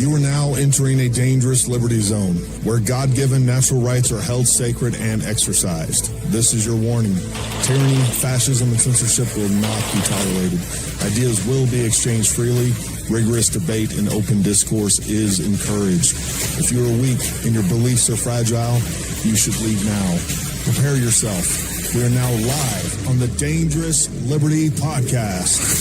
You are now entering a dangerous liberty zone where God-given natural rights are held sacred and exercised. This is your warning. Tyranny, fascism, and censorship will not be tolerated. Ideas will be exchanged freely. Rigorous debate and open discourse is encouraged. If you are weak and your beliefs are fragile, you should leave now. Prepare yourself. We are now live on the Dangerous Liberty Podcast.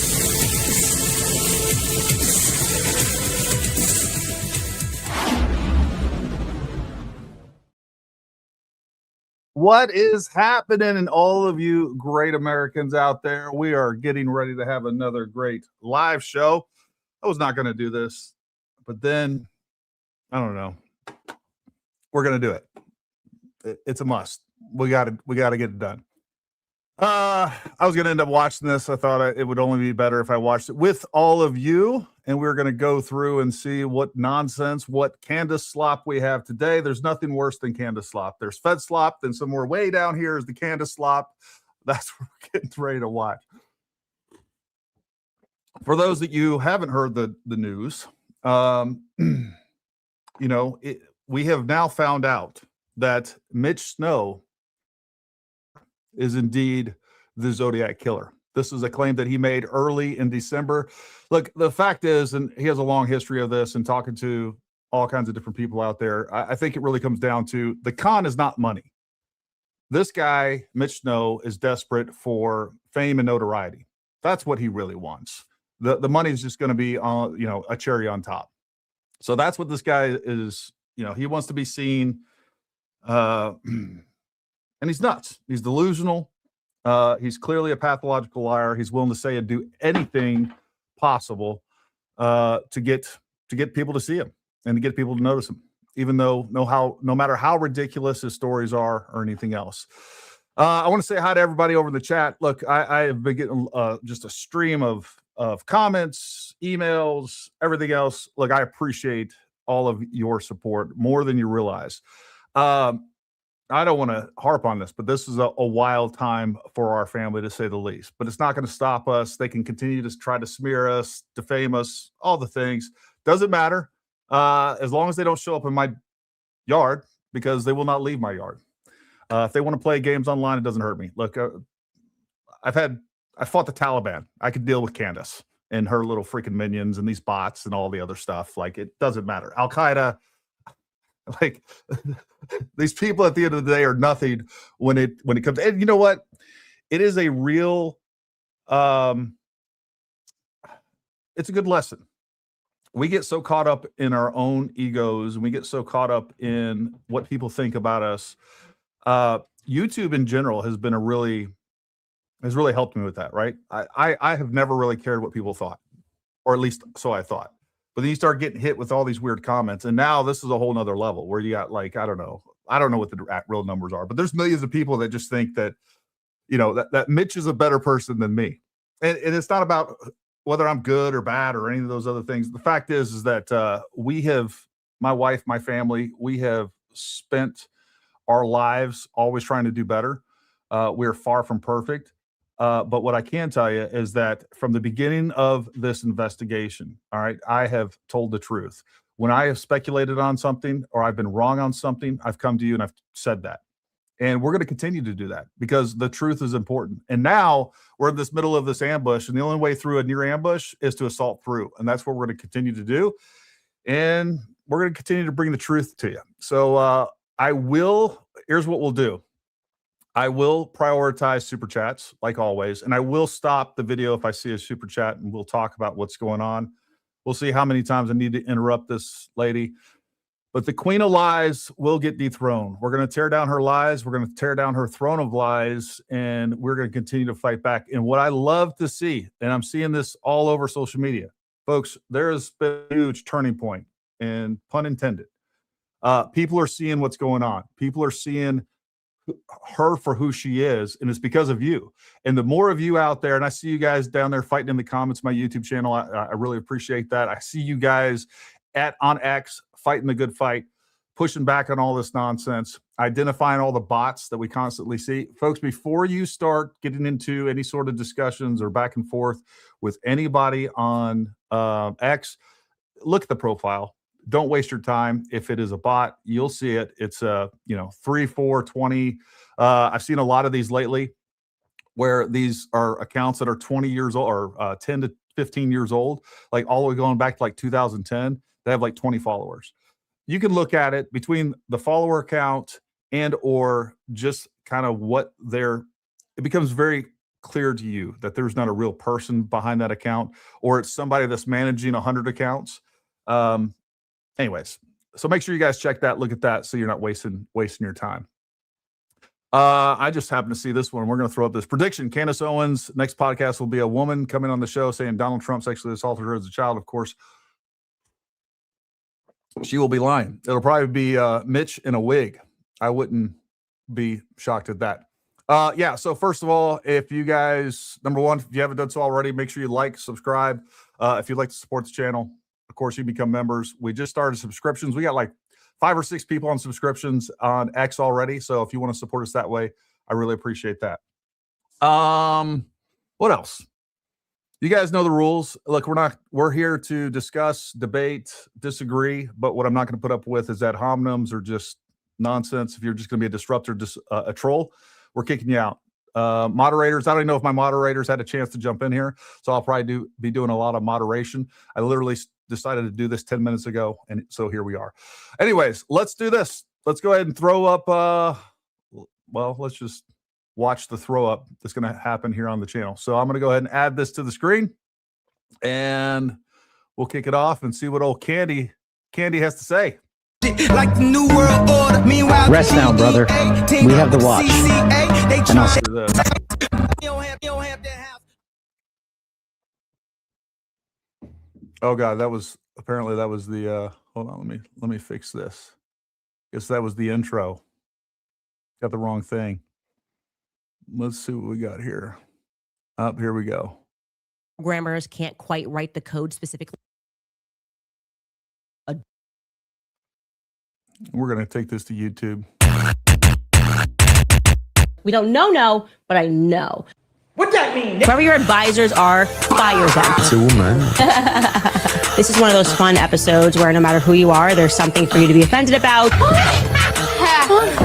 What is happening, and all of you great Americans out there? We are getting ready to have another great live show. I was not going to do this, but then I don't know. We're going to do it. It's a must. We got to get it done. I was going to end up watching this. I thought it would only be better if I watched it with all of you, and we're going to go through and see what nonsense, what Candace slop we have today. There's nothing worse than Candace slop. There's Fed slop, then somewhere way down here is the Candace slop. That's what we're getting ready to watch. For those that you haven't heard the news, we have now found out that Mitch Snow is indeed the Zodiac Killer. This is a claim that he made early in December. Look, the fact is, and he has a long history of this and talking to all kinds of different people out there, I think it really comes down to the con is not money. This guy, Mitch Snow, is desperate for fame and notoriety. That's what he really wants. The money is just going to be on, a cherry on top. So that's what this guy is. He wants to be seen. And he's nuts. He's delusional. He's clearly a pathological liar. He's willing to say and do anything possible to get people to see him and to get people to notice him, even though no matter how ridiculous his stories are or anything else. I want to say hi to everybody over in the chat. Look, I have been getting just a stream of comments, emails, everything else. Look, I appreciate all of your support more than you realize. I don't want to harp on this, but this is a wild time for our family, to say the least. But it's not going to stop us. They can continue to try to smear us, defame us, all the things. Doesn't matter as long as they don't show up in my yard, because they will not leave my yard. If they want to play games online, it doesn't hurt me. Look, I fought the Taliban. I could deal with Candace and her little freaking minions and these bots and all the other stuff. Like, it doesn't matter. Al-Qaeda, like these people at the end of the day are nothing when it comes. And you know what? It is a real, it's a good lesson. We get so caught up in our own egos, and we get so caught up in what people think about us. YouTube in general has really helped me with that, right? I have never really cared what people thought, or at least so I thought. But then you start getting hit with all these weird comments, and now this is a whole nother level where you got, like, I don't know what the real numbers are, but there's millions of people that just think that, that Mitch is a better person than me, and it's not about whether I'm good or bad or any of those other things. The fact is that we have, my wife, my family, we have spent our lives always trying to do better. We're far from perfect. But what I can tell you is that from the beginning of this investigation, all right, I have told the truth. When I have speculated on something or I've been wrong on something, I've come to you and I've said that. And we're going to continue to do that because the truth is important. And now we're in this middle of this ambush, and the only way through a near ambush is to assault through. And that's what we're going to continue to do. And we're going to continue to bring the truth to you. So here's what we'll do. I will prioritize super chats like always, and I will stop the video if I see a super chat, and we'll talk about what's going on. We'll see how many times I need to interrupt this lady. But the queen of lies will get dethroned. We're going to tear down her lies. We're going to tear down her throne of lies, and we're going to continue to fight back. And what I love to see, and I'm seeing this all over social media, folks, there has been a huge turning point, and pun intended. People are seeing what's going on. People are seeing her for who she is, and it's because of you. And the more of you out there, and I see you guys down there fighting in the comments, my YouTube channel, I really appreciate that. I see you guys on X fighting the good fight, pushing back on all this nonsense, identifying all the bots that we constantly see. Folks, before you start getting into any sort of discussions or back and forth with anybody on X, look at the profile. don't waste your time. If it is a bot, you'll see it. It's 3, 4, 20. I've seen a lot of these lately where these are accounts that are 20 years old or 10 to 15 years old, like all the way going back to like 2010. They have like 20 followers. You can look at it between the follower count and or just kind of what it becomes very clear to you that there's not a real person behind that account, or it's somebody that's managing 100 accounts. Anyways, so make sure you guys check that, look at that, so you're not wasting your time. I just happened to see this one. We're going to throw up this prediction. Candace Owens, next podcast will be a woman coming on the show saying Donald Trump sexually assaulted her as a child. Of course, she will be lying. It'll probably be Mitch in a wig. I wouldn't be shocked at that. So first of all, if you guys, number one, if you haven't done so already, make sure you like, subscribe. If you'd like to support the channel, of course, you become members. We just started subscriptions. We got like 5 or 6 people on subscriptions on X already. So if you want to support us that way, I really appreciate that. What else? You guys know the rules. Look, we're here to discuss, debate, disagree, but what I'm not going to put up with is that homonyms are just nonsense. If you're just going to be a disruptor, a troll, we're kicking you out. Moderators, I don't even know if my moderators had a chance to jump in here, so I'll probably be doing a lot of moderation. I literally decided to do this 10 minutes ago, and so here we are. Anyways, let's do this. Let's go ahead and throw up, let's just watch the throw up that's going to happen here on the channel. So I'm going to go ahead and add this to the screen, and we'll kick it off and see what old Candy has to say. Like the new world order. Meanwhile, rest now, brother. We have the watch. And I'll Do this. Oh God, that was the hold on, let me fix this. Guess that was the intro. Got the wrong thing. Let's see what we got here. Here we go. Programmers can't quite write the code specifically. We're going to take this to YouTube. We don't know, but I know. what that mean? Whoever your advisors are, fire them. It's a woman. This is one of those fun episodes where no matter who you are, there's something for you to be offended about.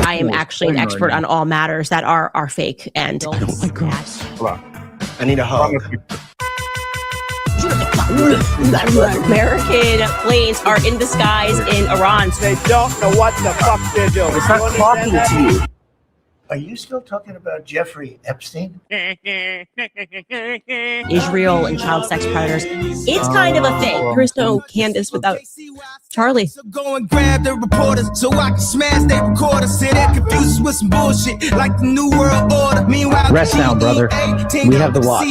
I am actually an expert on all matters that are fake and Hold on. I need a hug. American planes are in disguise in Iran. They don't know what the fuck they're doing. It's not talking to you. Are you still talking about Jeffrey Epstein? Israel and child sex predators. It's kind of a thing. There is no Candace without Charlie. So go and grab the reporters so I can smash their recorders. Sit there confused with some bullshit like the new world order. Meanwhile, Rest now, brother. We have the watch.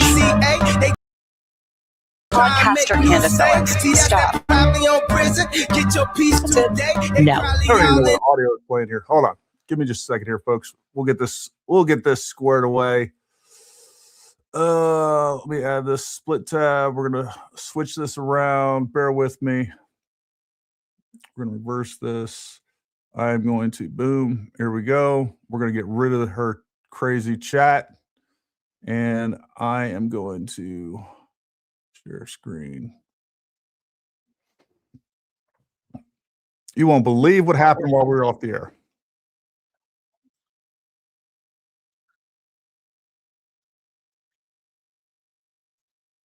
Broadcaster Candace Owens, stop. Get your piece today. No. I don't even know what audio is playing here. Hold on. Give me just a second here, folks. We'll get this squared away. Let me add this split tab. We're gonna switch this around. Bear with me. We're gonna reverse this. I'm going to boom. Here we go. We're gonna get rid of her crazy chat. And I am going to share screen. You won't believe what happened while we were off the air.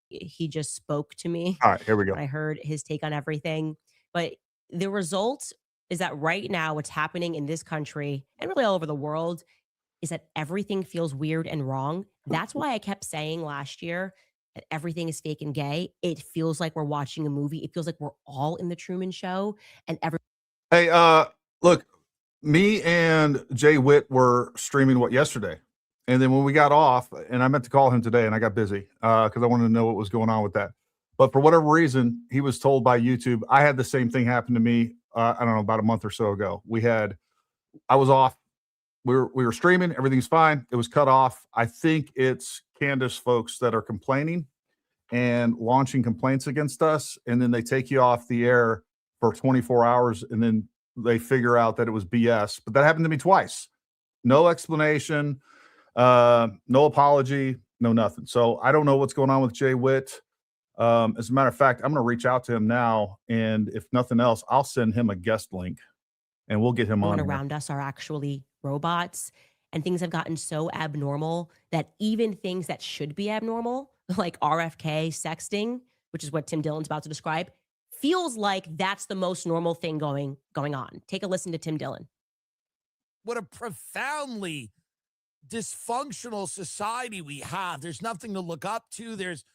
He just spoke to me. All right, here we go. I heard his take on everything. But the result is that right now, what's happening in this country and really all over the world is that everything feels weird and wrong. That's why I kept saying last year that everything is fake and gay. It feels like we're watching a movie. It feels like we're all in the Truman Show. And Hey, look, me and Jay Witt were streaming yesterday. And then when we got off, and I meant to call him today, and I got busy because I wanted to know what was going on with that. But for whatever reason, he was told by YouTube. I had the same thing happen to me. I don't know, about a month or so ago. I was off. We were streaming. Everything's fine. It was cut off. I think it's Candace folks that are complaining and launching complaints against us, and then they take you off the air for 24 hours, and then they figure out that it was BS. But that happened to me twice. No explanation. No apology, no nothing. So I don't know what's going on with Jay Witt. As a matter of fact, I'm going to reach out to him now, and if nothing else, I'll send him a guest link, and we'll get him on here. Around us are actually robots, and things have gotten so abnormal that even things that should be abnormal, like RFK sexting, which is what Tim Dillon's about to describe, feels like that's the most normal thing going on. Take a listen to Tim Dillon. What a profoundly dysfunctional society we have. There's nothing to look up to. There's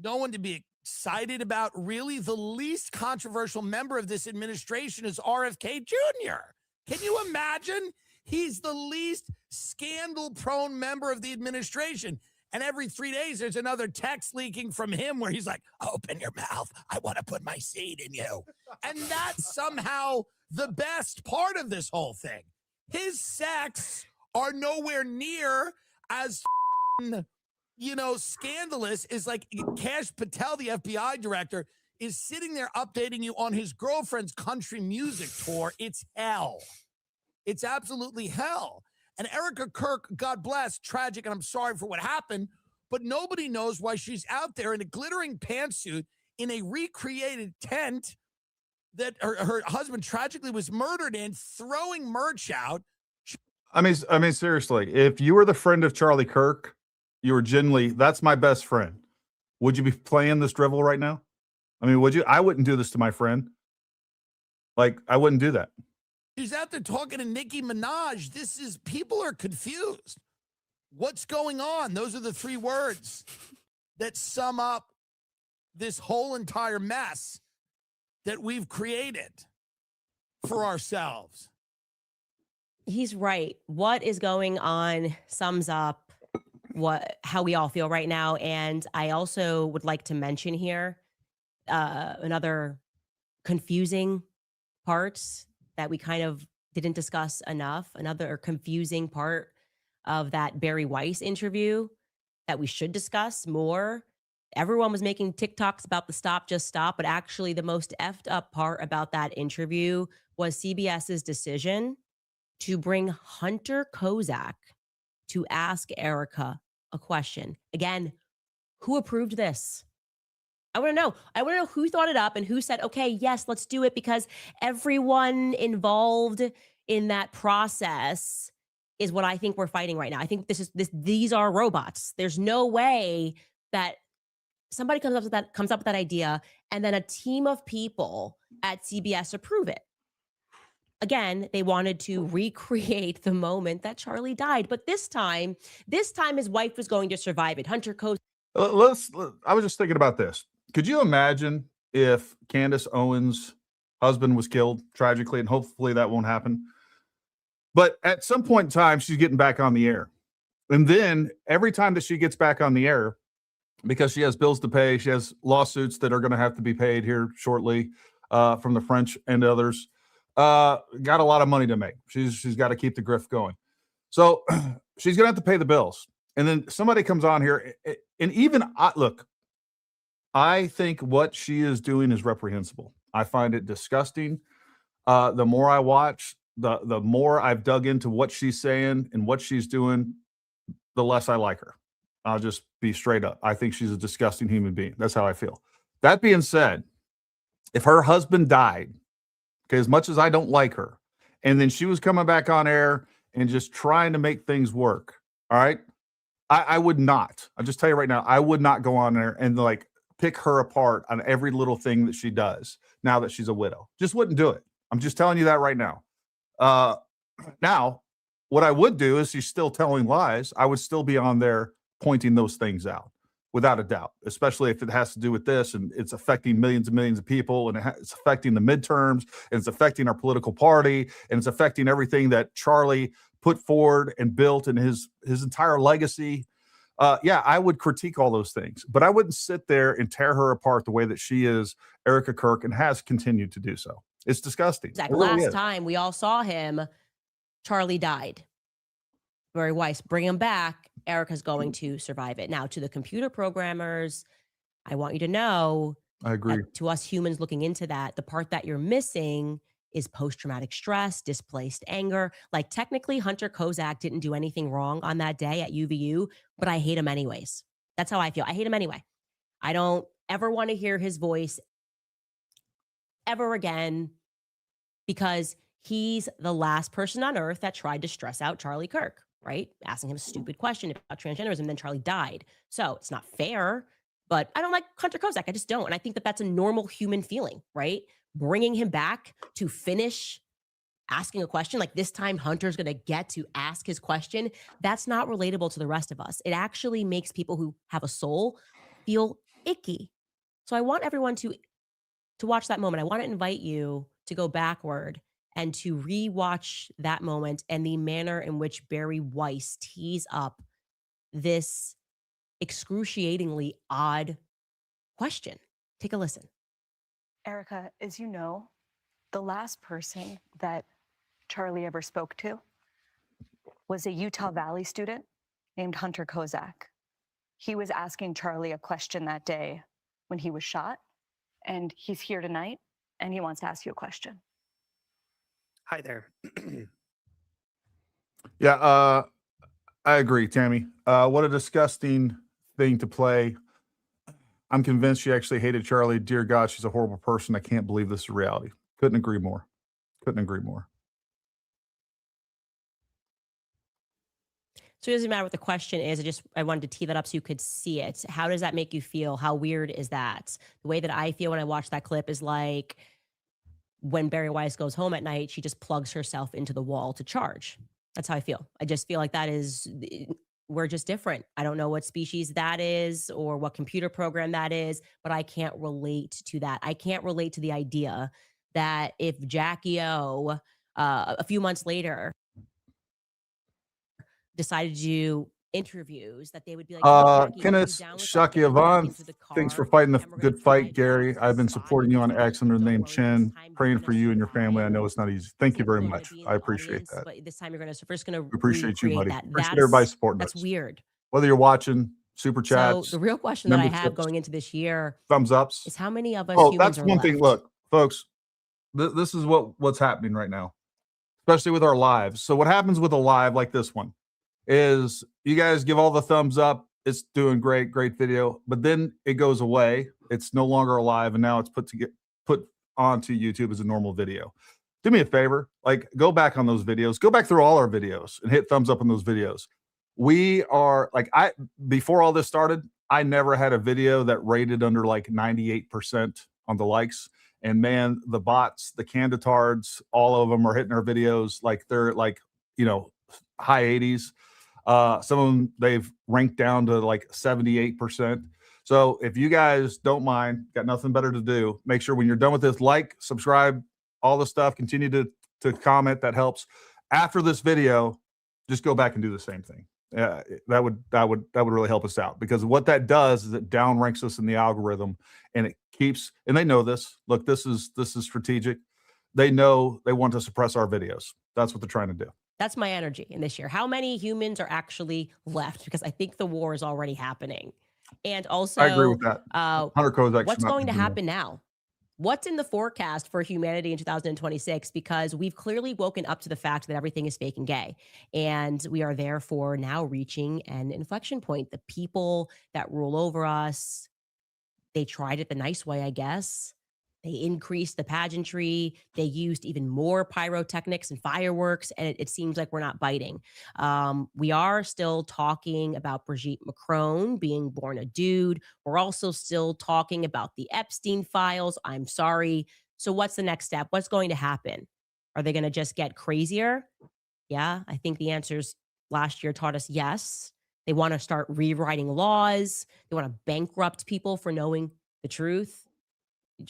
no one to be excited about. Really, the least controversial member of this administration is RFK Jr. Can you imagine? He's the least scandal-prone member of the administration. And every 3 days, there's another text leaking from him where he's like, open your mouth. I want to put my seed in you. And that's somehow the best part of this whole thing. His sex are nowhere near as, scandalous as like Kash Patel, the FBI director, is sitting there updating you on his girlfriend's country music tour. It's hell. It's absolutely hell. And Erica Kirk, God bless, tragic, and I'm sorry for what happened, but nobody knows why she's out there in a glittering pantsuit in a recreated tent that her husband tragically was murdered in, throwing merch out. I mean, seriously, if you were the friend of Charlie Kirk, you were genuinely, that's my best friend. Would you be playing this drivel right now? I mean, would you? I wouldn't do this to my friend. Like, I wouldn't do that. She's out there talking to Nicki Minaj. People are confused. What's going on? Those are the three words that sum up this whole entire mess that we've created for ourselves. He's right. What is going on sums up how we all feel right now. And I also would like to mention here another confusing part that we kind of didn't discuss enough, another confusing part of that Barry Weiss interview that we should discuss more. Everyone was making TikToks about the stop, just stop, but actually the most effed up part about that interview was CBS's decision to bring Hunter Kozak to ask Erica a question. Again, who approved this? I want to know. I want to know who thought it up and who said, okay, yes, let's do it, because everyone involved in that process is what I think we're fighting right now. I think these are robots. There's no way that somebody comes up with that idea and then a team of people at CBS approve it. Again, they wanted to recreate the moment that Charlie died, but this time his wife was going to survive it. Hunter Kozak. I was just thinking about this. Could you imagine if Candace Owens' husband was killed tragically, and hopefully that won't happen, but at some point in time, she's getting back on the air. And then every time that she gets back on the air, because she has bills to pay, she has lawsuits that are going to have to be paid here shortly from the French and others, got a lot of money to make. She's got to keep the grift going. So she's going to have to pay the bills. And then somebody comes on here, and even look, I think what she is doing is reprehensible. I find it disgusting. The more I watch, the more I've dug into what she's saying and what she's doing, the less I like her. I'll just be straight up. I think she's a disgusting human being. That's how I feel. That being said, if her husband died, okay, as much as I don't like her, and then she was coming back on air and just trying to make things work, all right, I would not. I'll just tell you right now, I would not go on there and like pick her apart on every little thing that she does now that she's a widow. Just wouldn't do it. I'm just telling you that right now. Now, what I would do is she's still telling lies. I would still be on there pointing those things out without a doubt, especially if it has to do with this and it's affecting millions and millions of people, and it's affecting the midterms, and it's affecting our political party, and it's affecting everything that Charlie put forward and built in his entire legacy. Yeah, I would critique all those things, but I wouldn't sit there and tear her apart the way that she is, Erica Kirk, and has continued to do so. It's disgusting. Exactly. Last time we all saw him, Charlie died. Barry Weiss, bring him back. Erica's going to survive it. Now, to the computer programmers, I want you to know, I agree. To us humans looking into that, the part that you're missing is post-traumatic stress, displaced anger. Like, technically, Hunter Kozak didn't do anything wrong on that day at UVU, but I hate him anyways. That's how I feel. I hate him anyway. I don't ever want to hear his voice ever again, because he's the last person on earth that tried to stress out Charlie Kirk, right? Asking him a stupid question about transgenderism, then Charlie died. So it's not fair, but I don't like Hunter Kozak. I just don't. And I think that that's a normal human feeling, right? Bringing him back to finish asking a question, like this time Hunter's going to get to ask his question, that's not relatable to the rest of us. It actually makes people who have a soul feel icky. So I want everyone to watch that moment. I want to invite you to go backward and to rewatch that moment and the manner in which Barry Weiss tees up this excruciatingly odd question. Take a listen. Erica, as you know, the last person that Charlie ever spoke to was a Utah Valley student named Hunter Kozak. He was asking Charlie a question that day when he was shot, and he's here tonight, and he wants to ask you a question. Hi there. Yeah, I agree, Tammy. What a disgusting thing to play. I'm convinced she actually hated Charlie. Dear God, she's a horrible person. I can't believe this is reality. Couldn't agree more. Couldn't agree more. So it doesn't matter what the question is. I wanted to tee that up so you could see it. How does that make you feel? How weird is that? The way that I feel when I watch that clip is like when Barry Weiss goes home at night, she just plugs herself into the wall to charge. That's how I feel. I just feel like we're just different. I don't know what species that is or what computer program that is, but I can't relate to that. I can't relate to the idea that if Jackie O a few months later decided to do interviews, that they would be like, hey, Jackie, Kenneth Shakiavan, thanks for fighting the good fight, Gary. I've been supporting you on X under the name Chen, praying for you and your family. I know it's not easy. Thank you very much. I appreciate that. But this time you're first going to Appreciate you, buddy. that. Appreciate everybody supporting us. That's weird. Whether you're watching, super chats. So the real question that I have memberships, going into this year thumbs ups, is how many of us oh, humans that's are one left? thing. Look, folks, this is what's happening right now, especially with our lives. So what happens with a live like this one is you guys give all the thumbs up. It's doing great video, but then it goes away. It's no longer alive, and now it's put onto YouTube as a normal video. Do me a favor, like go back on those videos, go back through all our videos and hit thumbs up on those videos. We are like, before all this started, I never had a video that rated under like 98% on the likes. And man, the bots, the candidatards, all of them are hitting our videos like they're like, high 80s. Some of them they've ranked down to like 78%. So if you guys don't mind, got nothing better to do, make sure when you're done with this, like, subscribe, all the stuff, continue to comment. That helps. After this video, just go back and do the same thing. That would really help us out, because what that does is it downranks us in the algorithm, and it keeps, and they know this. Look, this is strategic. They know they want to suppress our videos. That's what they're trying to do. That's my energy in this year. How many humans are actually left? Because I think the war is already happening. And also, I agree with that. Hunter Kozak, what's going to happen now? What's in the forecast for humanity in 2026? Because we've clearly woken up to the fact that everything is fake and gay. And we are therefore now reaching an inflection point. The people that rule over us, they tried it the nice way, I guess. They increased the pageantry. They used even more pyrotechnics and fireworks, and it seems like we're not biting. We are still talking about Brigitte Macron being born a dude. We're also still talking about the Epstein files. I'm sorry. So what's the next step? What's going to happen? Are they going to just get crazier? Yeah, I think the answers last year taught us yes. They want to start rewriting laws. They want to bankrupt people for knowing the truth.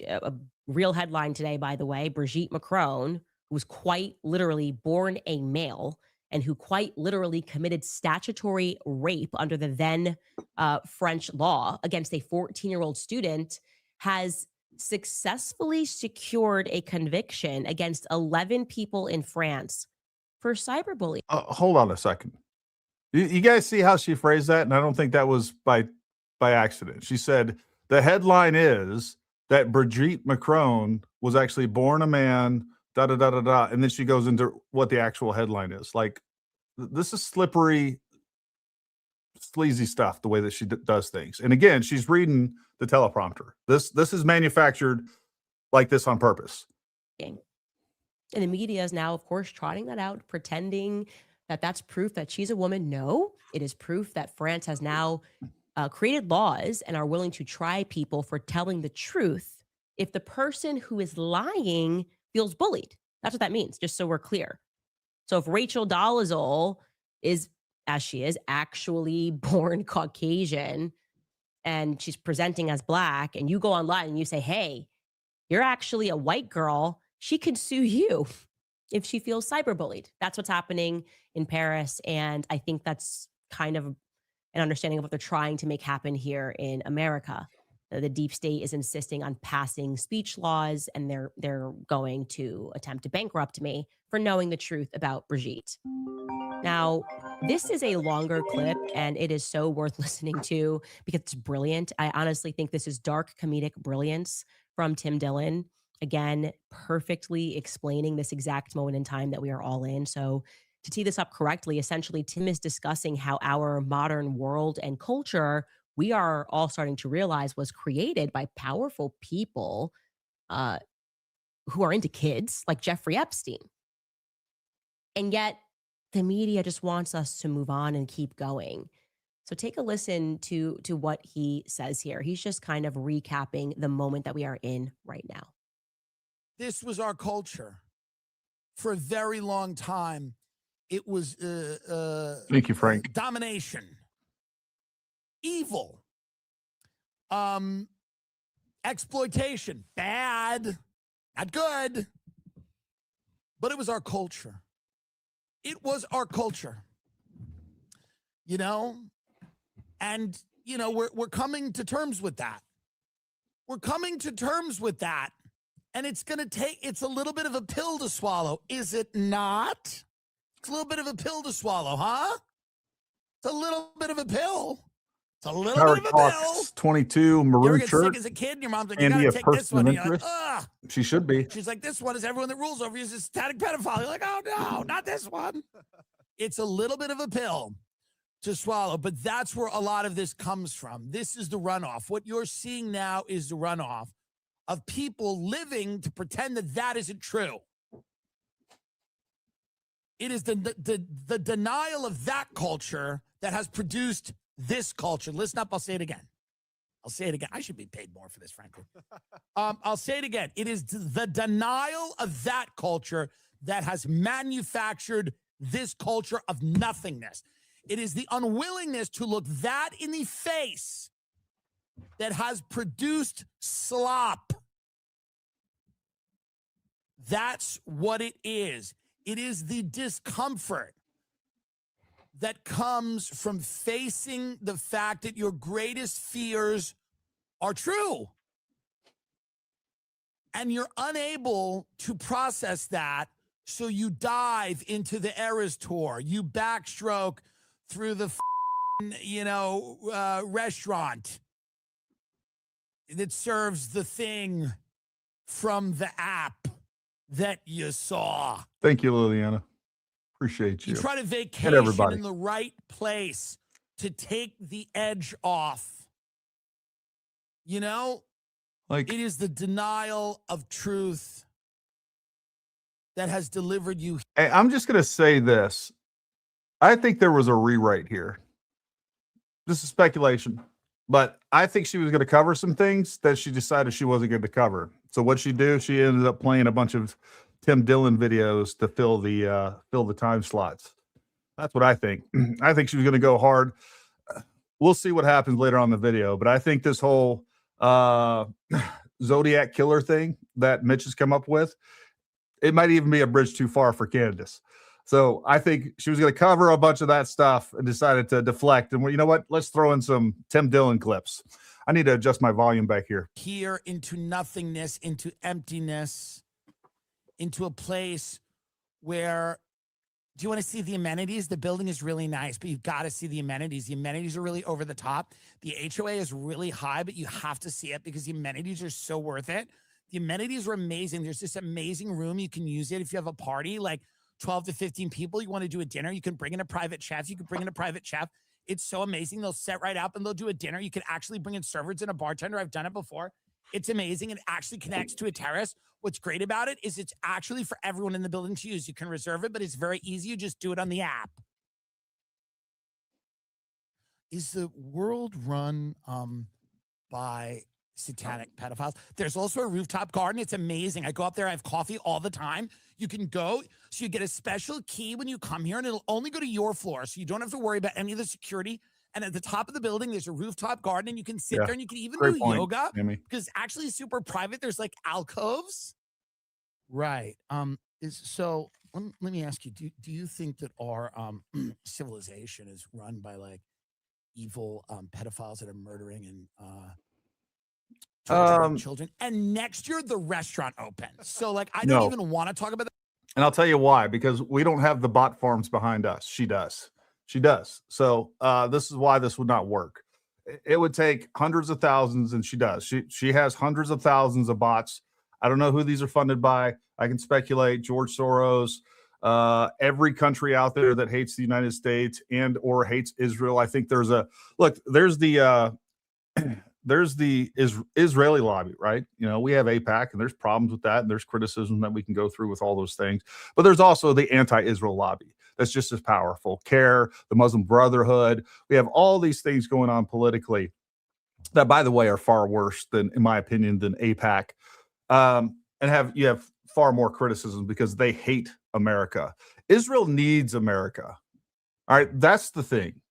A real headline today, by the way, Brigitte Macron, who was quite literally born a male and who quite literally committed statutory rape under the then French law against a 14-year-old student, has successfully secured a conviction against 11 people in France for cyberbullying. Hold on a second. You guys see how she phrased that? And I don't think that was by accident. She said, the headline is that Brigitte Macron was actually born a man, da-da-da-da-da. And then she goes into what the actual headline is. Like, this is slippery sleazy stuff, the way that she does things. And again, she's reading the teleprompter. This is manufactured like this on purpose. And the media is now, of course, trotting that out, pretending that that's proof that she's a woman. No, it is proof that France has now created laws and are willing to try people for telling the truth if the person who is lying feels bullied. That's what that means, just so we're clear. So if Rachel Dolezal is, as she is, actually born Caucasian and she's presenting as Black, and you go online and you say, hey, you're actually a white girl, she can sue you if she feels cyberbullied. That's what's happening in Paris. And I think that's kind of an understanding of what they're trying to make happen here in America. The deep state is insisting on passing speech laws, and they're going to attempt to bankrupt me for knowing the truth about Brigitte. Now, this is a longer clip, and it is so worth listening to because it's brilliant. I honestly think this is dark comedic brilliance from Tim Dillon. Again, perfectly explaining this exact moment in time that we are all in. So to tee this up correctly, essentially, Tim is discussing how our modern world and culture, we are all starting to realize, was created by powerful people who are into kids, like Jeffrey Epstein. And yet the media just wants us to move on and keep going. So take a listen to what he says here. He's just kind of recapping the moment that we are in right now. This was our culture. For a very long time, it was thank you, Frank. Domination, evil, exploitation, bad, not good. But it was our culture. It was our culture. You know? And, you know, we're coming to terms with that. We're coming to terms with that. And it's going to take, it's a little bit of a pill to swallow. Is it not? It's a little bit of a pill to swallow, huh? It's a little bit of a pill. It's a little Power bit of a pill. Talks 22, You maroon ever get shirt. sick as a kid and your mom's like, you And got be to a take this person one. of And you're like, interest. ugh. She should be. She's like, this one is everyone that rules over you is a static pedophile. You're like, oh no, not this one. It's a little bit of a pill to swallow, but that's where a lot of this comes from. This is the runoff. What you're seeing now is the runoff of people living to pretend that that isn't true. It is the denial of that culture that has produced this culture. Listen up, I'll say it again. I'll say it again. I should be paid more for this, frankly. I'll say it again. It is the denial of that culture that has manufactured this culture of nothingness. It is the unwillingness to look that in the face that has produced slop. That's what it is. It is the discomfort that comes from facing the fact that your greatest fears are true. And you're unable to process that, so you dive into the Eras Tour. You backstroke through the, restaurant that serves the thing from the app that you saw. Thank you, Liliana. Appreciate you. You try to And vacation everybody. in the right place to take the edge off. You know, Like, it is the denial of truth that has delivered you. hey, I'm just going to say this. I think there was a rewrite here. This is speculation, but I think she was going to cover some things that she decided she wasn't going to cover. So what she do? She ended up playing a bunch of Tim Dillon videos to fill the time slots. That's what I think. I think she was going to go hard. We'll see what happens later on in the video, but I think this whole Zodiac killer thing that Mitch has come up with, it might even be a bridge too far for Candace. So I think she was going to cover a bunch of that stuff and decided to deflect. And, well, you know what? Let's throw in some Tim Dillon clips. I need to adjust my volume back here. Here into nothingness, into emptiness, into a place where, do you want to see the amenities? The building is really nice, but you've got to see the amenities. The amenities are really over the top. The HOA is really high, but you have to see it because the amenities are so worth it. The amenities are amazing. There's this amazing room. You can use it if you have a party, like 12 to 15 people. You want to do a dinner. You can bring in a private chef. You can bring in a private chef. It's so amazing. They'll set right up and they'll do a dinner. You can actually bring in servers and a bartender. I've done it before. It's amazing. It actually connects to a terrace. What's great about it is it's actually for everyone in the building to use. You can reserve it, but it's very easy. You just do it on the app. Is the world run by satanic pedophiles? There's also a rooftop garden. It's amazing. I go up there. I have coffee all the time. You can go. So you get a special key when you come here, and it'll only go to your floor. So you don't have to worry about any of the security. And at the top of the building, there's a rooftop garden, and you can sit there, and you can even do yoga because actually super private. There's like alcoves. Right. So let me ask you, do you think that our civilization is run by like evil pedophiles that are murdering and torturing children? And next year the restaurant opens. So like I don't even want to talk about that. And I'll tell you why, because we don't have the bot farms behind us. She does. She does. So this is why this would not work. It would take hundreds of thousands, and she does. She has hundreds of thousands of bots. I don't know who these are funded by. I can speculate. George Soros, every country out there that hates the United States and or hates Israel. I think there's the Israeli lobby, right? You know, we have AIPAC, and there's problems with that, and there's criticism that we can go through with all those things. But there's also the anti-Israel lobby that's just as powerful. CARE, the Muslim Brotherhood. We have all these things going on politically that, by the way, are far worse than, in my opinion, than AIPAC. And you have far more criticism because they hate America. Israel needs America. All right, that's the thing.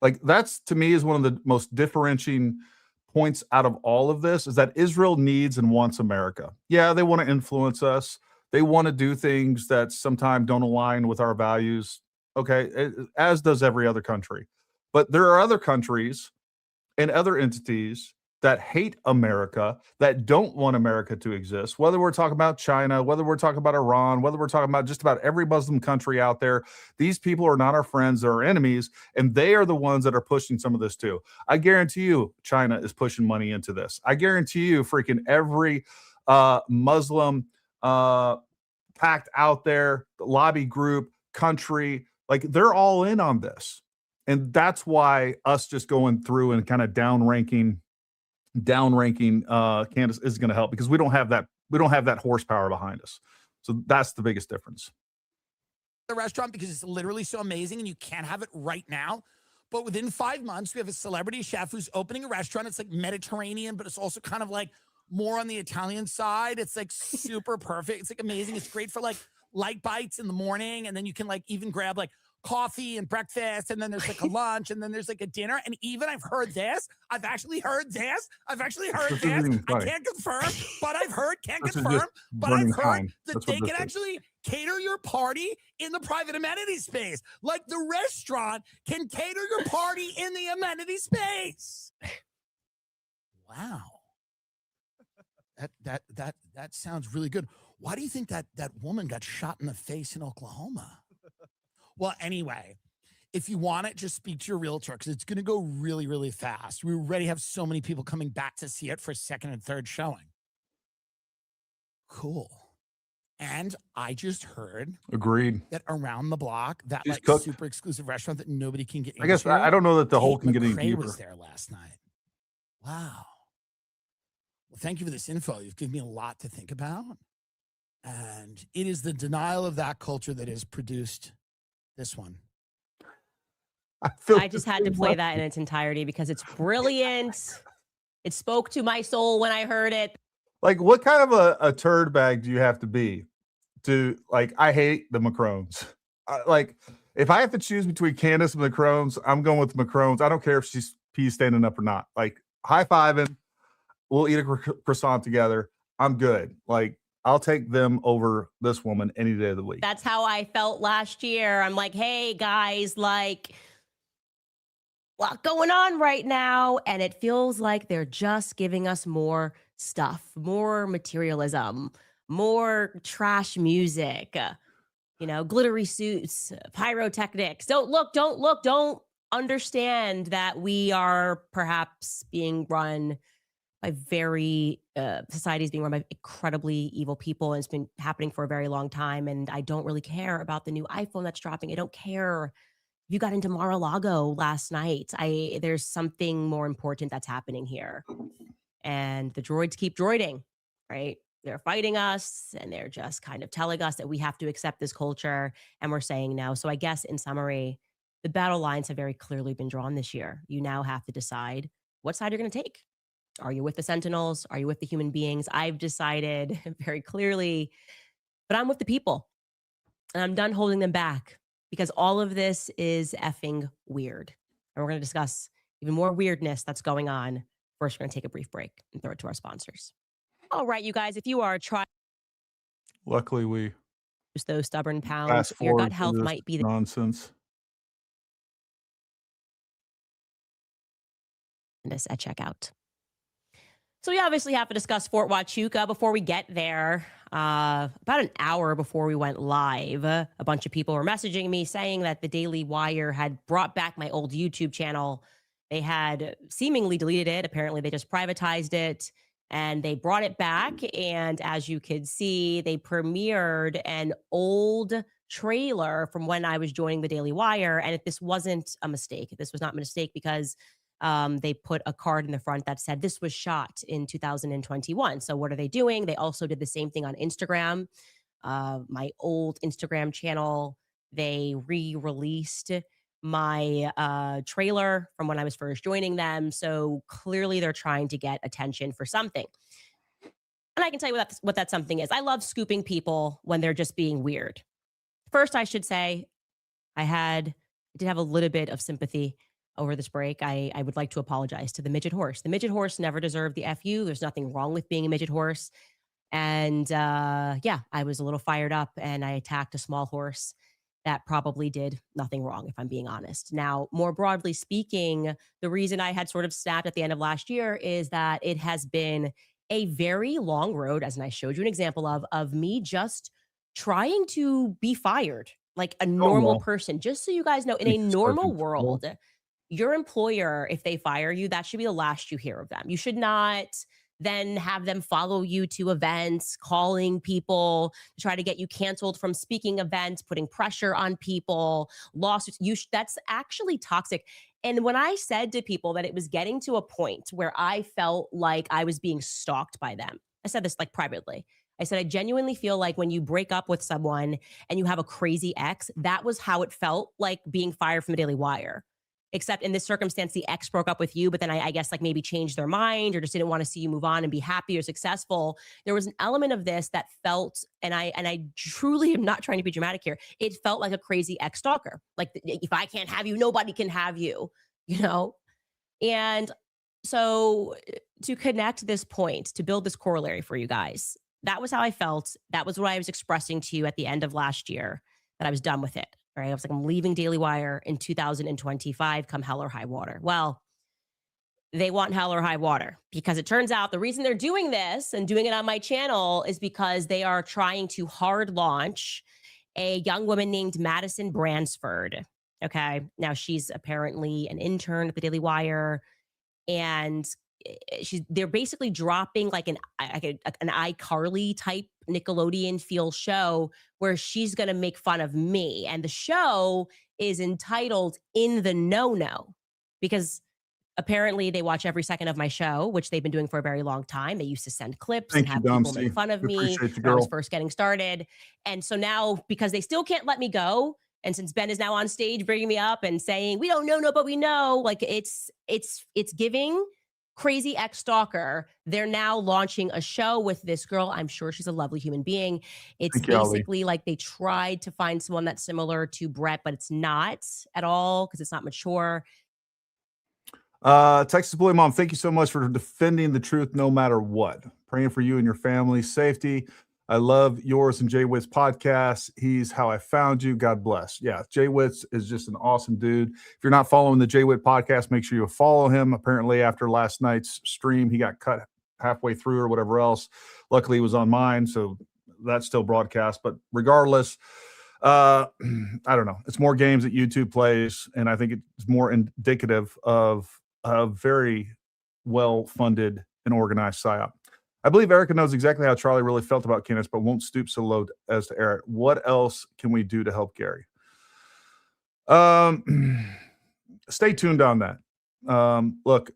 Like, that's, to me, is one of the most differentiating points out of all of this, is that Israel needs and wants America. Yeah, they want to influence us. They want to do things that sometimes don't align with our values. Okay, as does every other country. But there are other countries and other entities that hate America, that don't want America to exist, whether we're talking about China, whether we're talking about Iran, whether we're talking about just about every Muslim country out there. These people are not our friends, they're our enemies, and they are the ones that are pushing some of this too. I guarantee you China is pushing money into this. I guarantee you freaking every Muslim pact out there, the lobby group, country, like they're all in on this. And that's why us just going through and kind of downranking Candace is going to help, because we don't have that horsepower behind us. So that's the biggest difference. The restaurant, because it's literally so amazing and you can't have it right now. But within 5 months, we have a celebrity chef who's opening a restaurant. It's like Mediterranean, but it's also kind of like more on the Italian side. It's like super perfect. It's like amazing. It's great for like light bites in the morning. And then you can like even grab like coffee and breakfast, and then there's like a lunch, and then there's like a dinner. And even I've actually heard this. I can't confirm, but I've heard, that they can actually cater your party in the private amenity space. Like the restaurant can cater your party in the amenity space. Wow. That sounds really good. Why do you think that woman got shot in the face in Oklahoma? Well, anyway, if you want it, just speak to your realtor, because it's going to go really, really fast. We already have so many people coming back to see it for second and third showing. Cool. And I just heard. Agreed. That around the block, that She's like cooked. super exclusive restaurant that nobody can get into. I guess I don't know that the whole can get any deeper. Was there last night. Wow. Well, thank you for this info. You've given me a lot to think about. And it is the denial of that culture that has produced this one. I just had to play that in its entirety because it's brilliant. It spoke to my soul when I heard it. Like, what kind of a turd bag do you have to be to, like, I hate the Macrones. Like, if I have to choose between Candace and the Macrones, I'm going with the Macrones. I don't care if she's peas standing up or not. Like, high-fiving, we'll eat a croissant together. I'm good. Like, I'll take them over this woman any day of the week. That's how I felt last year. I'm like, hey, guys, like, a lot going on right now. And it feels like they're just giving us more stuff, more materialism, more trash music, glittery suits, pyrotechnics. Don't understand that we are perhaps being run by society is being run by incredibly evil people, and it's been happening for a very long time. And I don't really care about the new iPhone that's dropping. I don't care you got into Mar-a-Lago last night. There's something more important that's happening here. And the droids keep droiding, right? They're fighting us and they're just kind of telling us that we have to accept this culture. And we're saying no. So I guess in summary, the battle lines have very clearly been drawn this year. You now have to decide what side you're going to take. Are you with the Sentinels? Are you with the human beings? I've decided very clearly, but I'm with the people. And I'm done holding them back because all of this is effing weird. And we're going to discuss even more weirdness that's going on. First, we're going to take a brief break and throw it to our sponsors. All right, you guys, if you are trying Luckily, we those stubborn pounds, fast your forward gut health to this might be the nonsense. this at checkout. So we obviously have to discuss Fort Huachuca before we get there. About an hour before we went live, a bunch of people were messaging me saying that the Daily Wire had brought back my old YouTube channel. They had seemingly deleted it. Apparently, they just privatized it and they brought it back. And as you could see, they premiered an old trailer from when I was joining the Daily Wire. And if this wasn't a mistake, this was not a mistake because they put a card in the front that said this was shot in 2021. So what are they doing? They also did the same thing on Instagram. My old Instagram channel, they re-released my trailer from when I was first joining them. So clearly they're trying to get attention for something. And I can tell you what that something is. I love scooping people when they're just being weird. First, I should say I did have a little bit of sympathy over this break. I would like to apologize to the midget horse. The midget horse never deserved the FU. There's nothing wrong with being a midget horse. And yeah, I was a little fired up and I attacked a small horse that probably did nothing wrong, if I'm being honest. Now, more broadly speaking, the reason I had sort of snapped at the end of last year is that it has been a very long road, as I showed you an example of me just trying to be fired like a normal person. Just so you guys know, in a normal world, your employer, if they fire you, that should be the last you hear of them. You should not then have them follow you to events, calling people to try to get you canceled from speaking events, putting pressure on people, lawsuits. That's actually toxic. And when I said to people that it was getting to a point where I felt like I was being stalked by them, I said this like privately. I said, I genuinely feel like when you break up with someone and you have a crazy ex, that was how it felt like being fired from the Daily Wire. Except in this circumstance, the ex broke up with you, but then I guess like maybe changed their mind or just didn't want to see you move on and be happy or successful. There was an element of this that felt, and I truly am not trying to be dramatic here, it felt like a crazy ex-stalker. Like, if I can't have you, nobody can have you, you know? And so to connect this point, to build this corollary for you guys, that was how I felt. That was what I was expressing to you at the end of last year, that I was done with it. Right? I was like, I'm leaving Daily Wire in 2025, come hell or high water. Well, they want hell or high water because it turns out the reason they're doing this and doing it on my channel is because they are trying to hard launch a young woman named Madison Bransford. Okay. Now she's apparently an intern at the Daily Wire, and they're basically dropping like an iCarly type Nickelodeon feel show where she's going to make fun of me. And the show is entitled In the No-No because apparently they watch every second of my show, which they've been doing for a very long time. They used to send clips and have people make fun of me when I was first getting started. And so now, because they still can't let me go, and since Ben is now on stage bringing me up and saying, we don't know, but we know, like it's giving crazy ex-stalker. They're now launching a show with this girl. I'm sure she's a lovely human being. It's basically like they tried to find someone that's similar to Brett, but it's not at all because it's not mature. Texas Boy Mom, thank you so much for defending the truth no matter what. Praying for you and your family's safety. I love yours and Jay Witt's podcast. He's how I found you. God bless. Yeah, Jay Witt is just an awesome dude. If you're not following the Jay Witt podcast, make sure you follow him. Apparently, after last night's stream, he got cut halfway through or whatever else. Luckily, it was on mine, so that's still broadcast. But regardless, I don't know. It's more games that YouTube plays, and I think it's more indicative of a very well-funded and organized Psyop. I believe Erica knows exactly how Charlie really felt about Candace, but won't stoop so low as to air it. What else can we do to help Gary? Stay tuned on that. Look,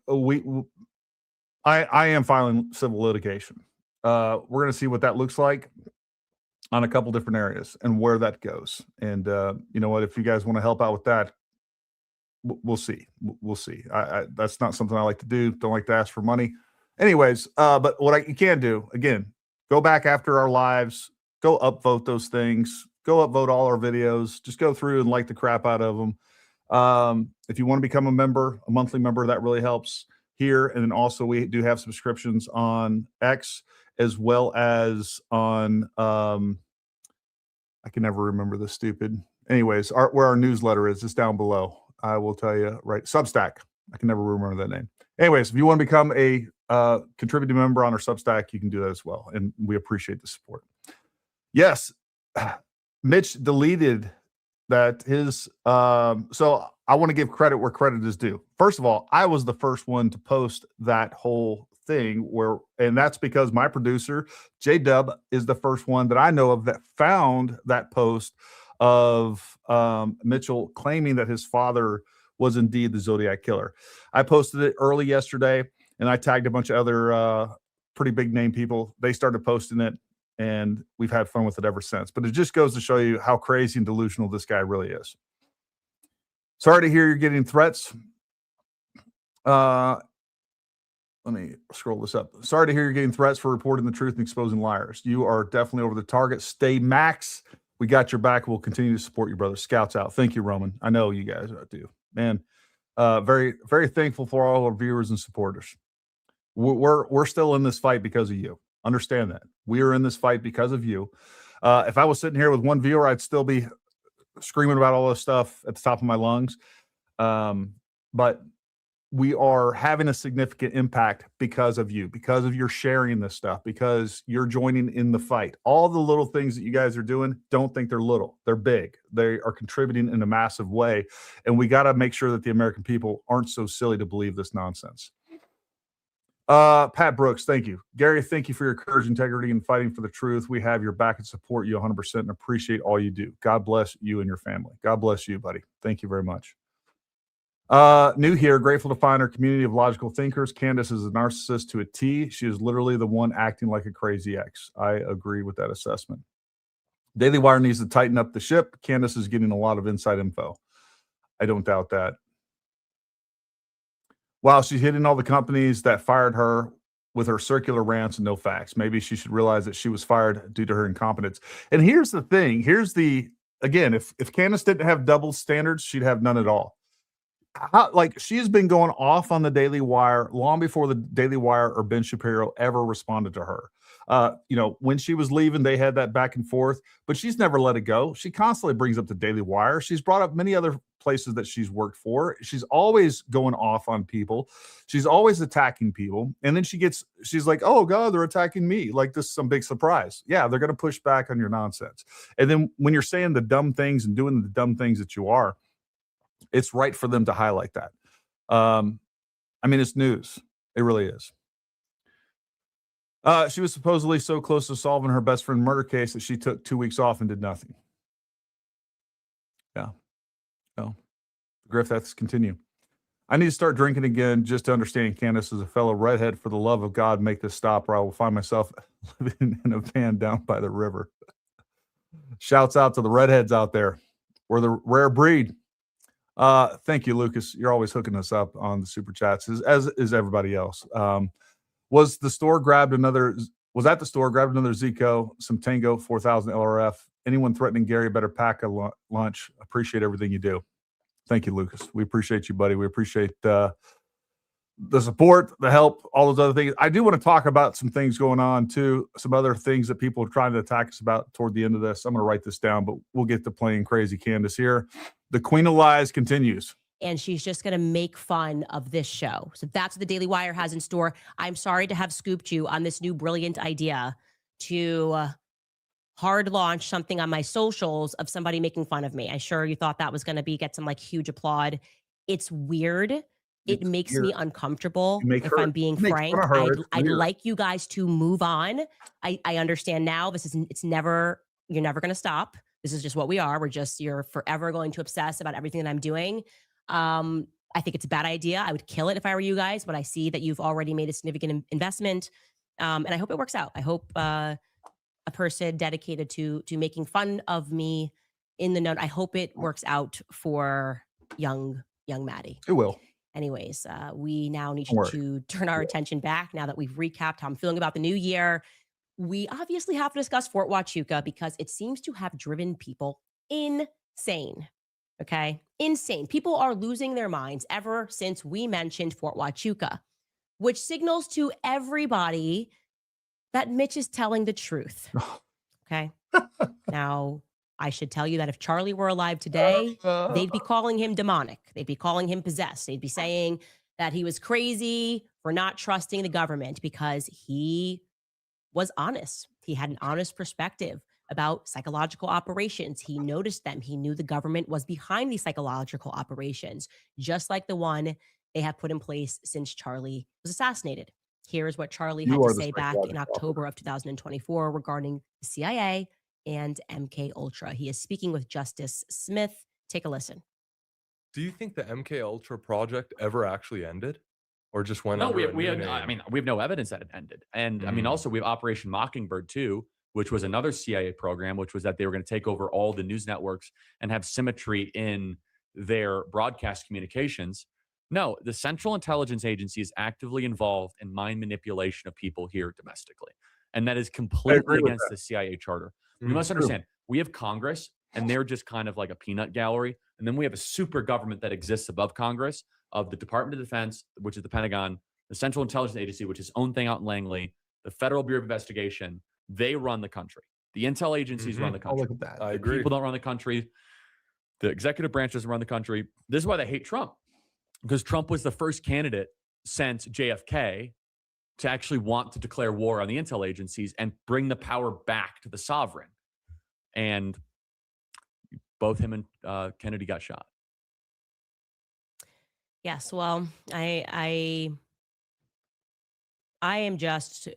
I am filing civil litigation. We're going to see what that looks like on a couple different areas and where that goes. And you know what? If you guys want to help out with that, we'll see. We'll see. That's not something I like to do. Don't like to ask for money. Anyways, but what you can do, again, go back after our lives, go upvote those things, go upvote all our videos, just go through and like the crap out of them. If you want to become a member, a monthly member, that really helps here. And then also we do have subscriptions on X as well as on, I can never remember this stupid. Anyways, where our newsletter is, it's down below. I will tell you, right? Substack. I can never remember that name. Anyways, if you want to become a contributing member on our Substack, you can do that as well. And we appreciate the support. Yes, Mitch deleted that his, so I want to give credit where credit is due. First of all, I was the first one to post that whole thing and that's because my producer, J-Dub, is the first one that I know of that found that post of Mitchell claiming that his father was indeed the Zodiac killer. I posted it early yesterday and I tagged a bunch of other pretty big name people. They started posting it and we've had fun with it ever since. But it just goes to show you how crazy and delusional this guy really is. Sorry to hear you're getting threats. Let me scroll this up. Sorry to hear you're getting threats for reporting the truth and exposing liars. You are definitely over the target. Stay max. We got your back. We'll continue to support you, brother. Scouts out. Thank you, Roman. I know you guys do. Man, very, very thankful for all our viewers and supporters. We're still in this fight because of you. Understand that. We are in this fight because of you. If I was sitting here with one viewer, I'd still be screaming about all this stuff at the top of my lungs. But we are having a significant impact because of you, because of your sharing this stuff, because you're joining in the fight. All the little things that you guys are doing, don't think they're little. They're big. They are contributing in a massive way. And we got to make sure that the American people aren't so silly to believe this nonsense. Pat Brooks, thank you. Gary, thank you for your courage, integrity, and fighting for the truth. We have your back and support you 100% and appreciate all you do. God bless you and your family. God bless you, buddy. Thank you very much. New here, grateful to find our community of logical thinkers. Candace is a narcissist to a T. She is literally the one acting like a crazy ex. I agree with that assessment. Daily Wire needs to tighten up the ship. Candace is getting a lot of inside info. I don't doubt that. Wow, she's hitting all the companies that fired her with her circular rants and no facts. Maybe she should realize that she was fired due to her incompetence. And here's the thing. Again, if Candace didn't have double standards, she'd have none at all. She has been going off on the Daily Wire long before the Daily Wire or Ben Shapiro ever responded to her. When she was leaving, they had that back and forth, but she's never let it go. She constantly brings up the Daily Wire. She's brought up many other places that she's worked for. She's always going off on people. She's always attacking people. And then she's like, oh God, they're attacking me. Like this is some big surprise. Yeah, they're going to push back on your nonsense. And then when you're saying the dumb things and doing the dumb things that you are, it's right for them to highlight that. It's news. It really is. She was supposedly so close to solving her best friend murder case that she took 2 weeks off and did nothing. Yeah. No. Griffiths continue. I need to start drinking again just to understand Candace as a fellow redhead. For the love of God, make this stop or I will find myself living in a van down by the river. Shouts out to the redheads out there. We're the rare breed. Thank you, Lucas. You're always hooking us up on the super chats, as is everybody else. Was at the store, grabbed another Zico, some Tango 4000 LRF. Anyone threatening Gary better pack a lunch. Appreciate everything you do. Thank you, Lucas. We appreciate you, buddy. We appreciate the support, the help, all those other things. I do want to talk about some things going on too, some other things that people are trying to attack us about toward the end of this. I'm going to write this down, but we'll get to playing crazy Candace here. The Queen of Lies continues. And she's just going to make fun of this show. So that's what the Daily Wire has in store. I'm sorry to have scooped you on this new brilliant idea to hard launch something on my socials of somebody making fun of me. I'm sure you thought that was going to get some huge applaud. It's weird. It makes me uncomfortable. If I'm being frank, I'd like you guys to move on. I understand now. You're never going to stop. This is just what we are. You're forever going to obsess about everything that I'm doing. I think it's a bad idea. I would kill it if I were you guys, but I see that you've already made a significant investment. And I hope it works out. I hope a person dedicated to making fun of me in the note, I hope it works out for young Maddie. It will. Anyways, we now need Don't to turn our attention back now that we've recapped how I'm feeling about the new year. We obviously have to discuss Fort Huachuca because it seems to have driven people insane. Okay? Insane. People are losing their minds ever since we mentioned Fort Huachuca, which signals to everybody that Mitch is telling the truth. Okay? Now, I should tell you that if Charlie were alive today, they'd be calling him demonic. They'd be calling him possessed. They'd be saying that he was crazy for not trusting the government because he was honest. He had an honest perspective about psychological operations. He noticed them. He knew the government was behind these psychological operations, just like the one they have put in place since Charlie was assassinated. Here is what Charlie had to say back in October of 2024 regarding the CIA and MK Ultra. He is speaking with Justice Smith. Take a listen. Do you think the MK Ultra project ever actually ended, or just went? No, under we a have. new I name? mean, we have no evidence that it ended. And I mean, also we have Operation Mockingbird too, which was another CIA program, which was that they were going to take over all the news networks and have symmetry in their broadcast communications. No, the Central Intelligence Agency is actively involved in mind manipulation of people here domestically, and that is completely against the CIA charter. We must understand, we have Congress, and they're just kind of like a peanut gallery. And then we have a super government that exists above Congress of the Department of Defense, which is the Pentagon, the Central Intelligence Agency, which is its own thing out in Langley, the Federal Bureau of Investigation. They run the country. The intel agencies run the country. Look at that. I agree. People don't run the country. The executive branch doesn't run the country. This is why they hate Trump, because Trump was the first candidate since JFK to actually want to declare war on the intel agencies and bring the power back to the sovereign. And both him and Kennedy got shot. Yes, well, I am just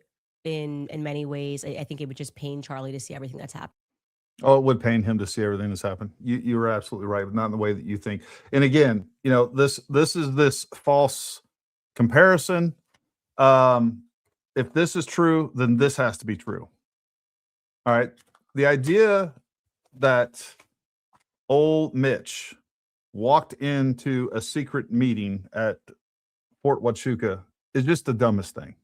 in many ways. I think it would just pain Charlie to see everything that's happened. Oh, it would pain him to see everything that's happened. You were absolutely right, but not in the way that you think. And again, this is this false comparison. If this is true, then this has to be true. All right. The idea that old Mitch walked into a secret meeting at Fort Huachuca is just the dumbest thing.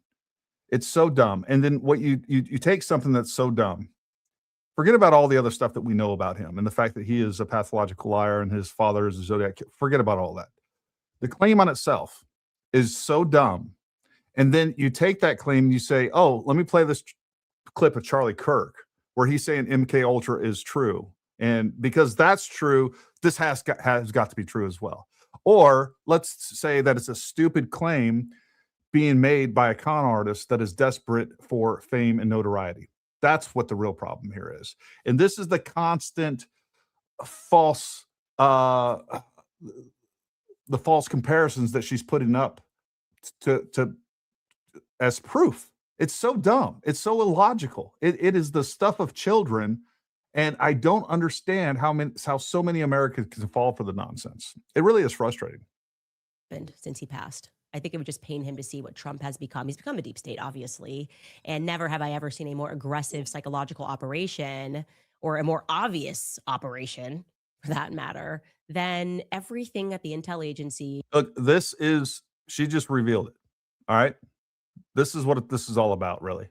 It's so dumb. And then what you take something that's so dumb, forget about all the other stuff that we know about him and the fact that he is a pathological liar and his father is a Zodiac. Forget about all that. The claim on itself is so dumb. And then you take that claim and you say, oh, let me play this clip of Charlie Kirk where he's saying MK Ultra is true. And because that's true, this has got to be true as well. Or let's say that it's a stupid claim being made by a con artist that is desperate for fame and notoriety. That's what the real problem here is. And this is the constant false, the false comparisons that she's putting up to as proof. It's so dumb. It's so illogical. It is the stuff of children. And I don't understand how so many Americans can fall for the nonsense. It really is frustrating. Since he passed, I think it would just pain him to see what Trump has become. He's become a deep state, obviously, and never have I ever seen a more aggressive psychological operation or a more obvious operation, for that matter, than everything at the intel agency. Look, she just revealed it. All right. This is what this is all about, really.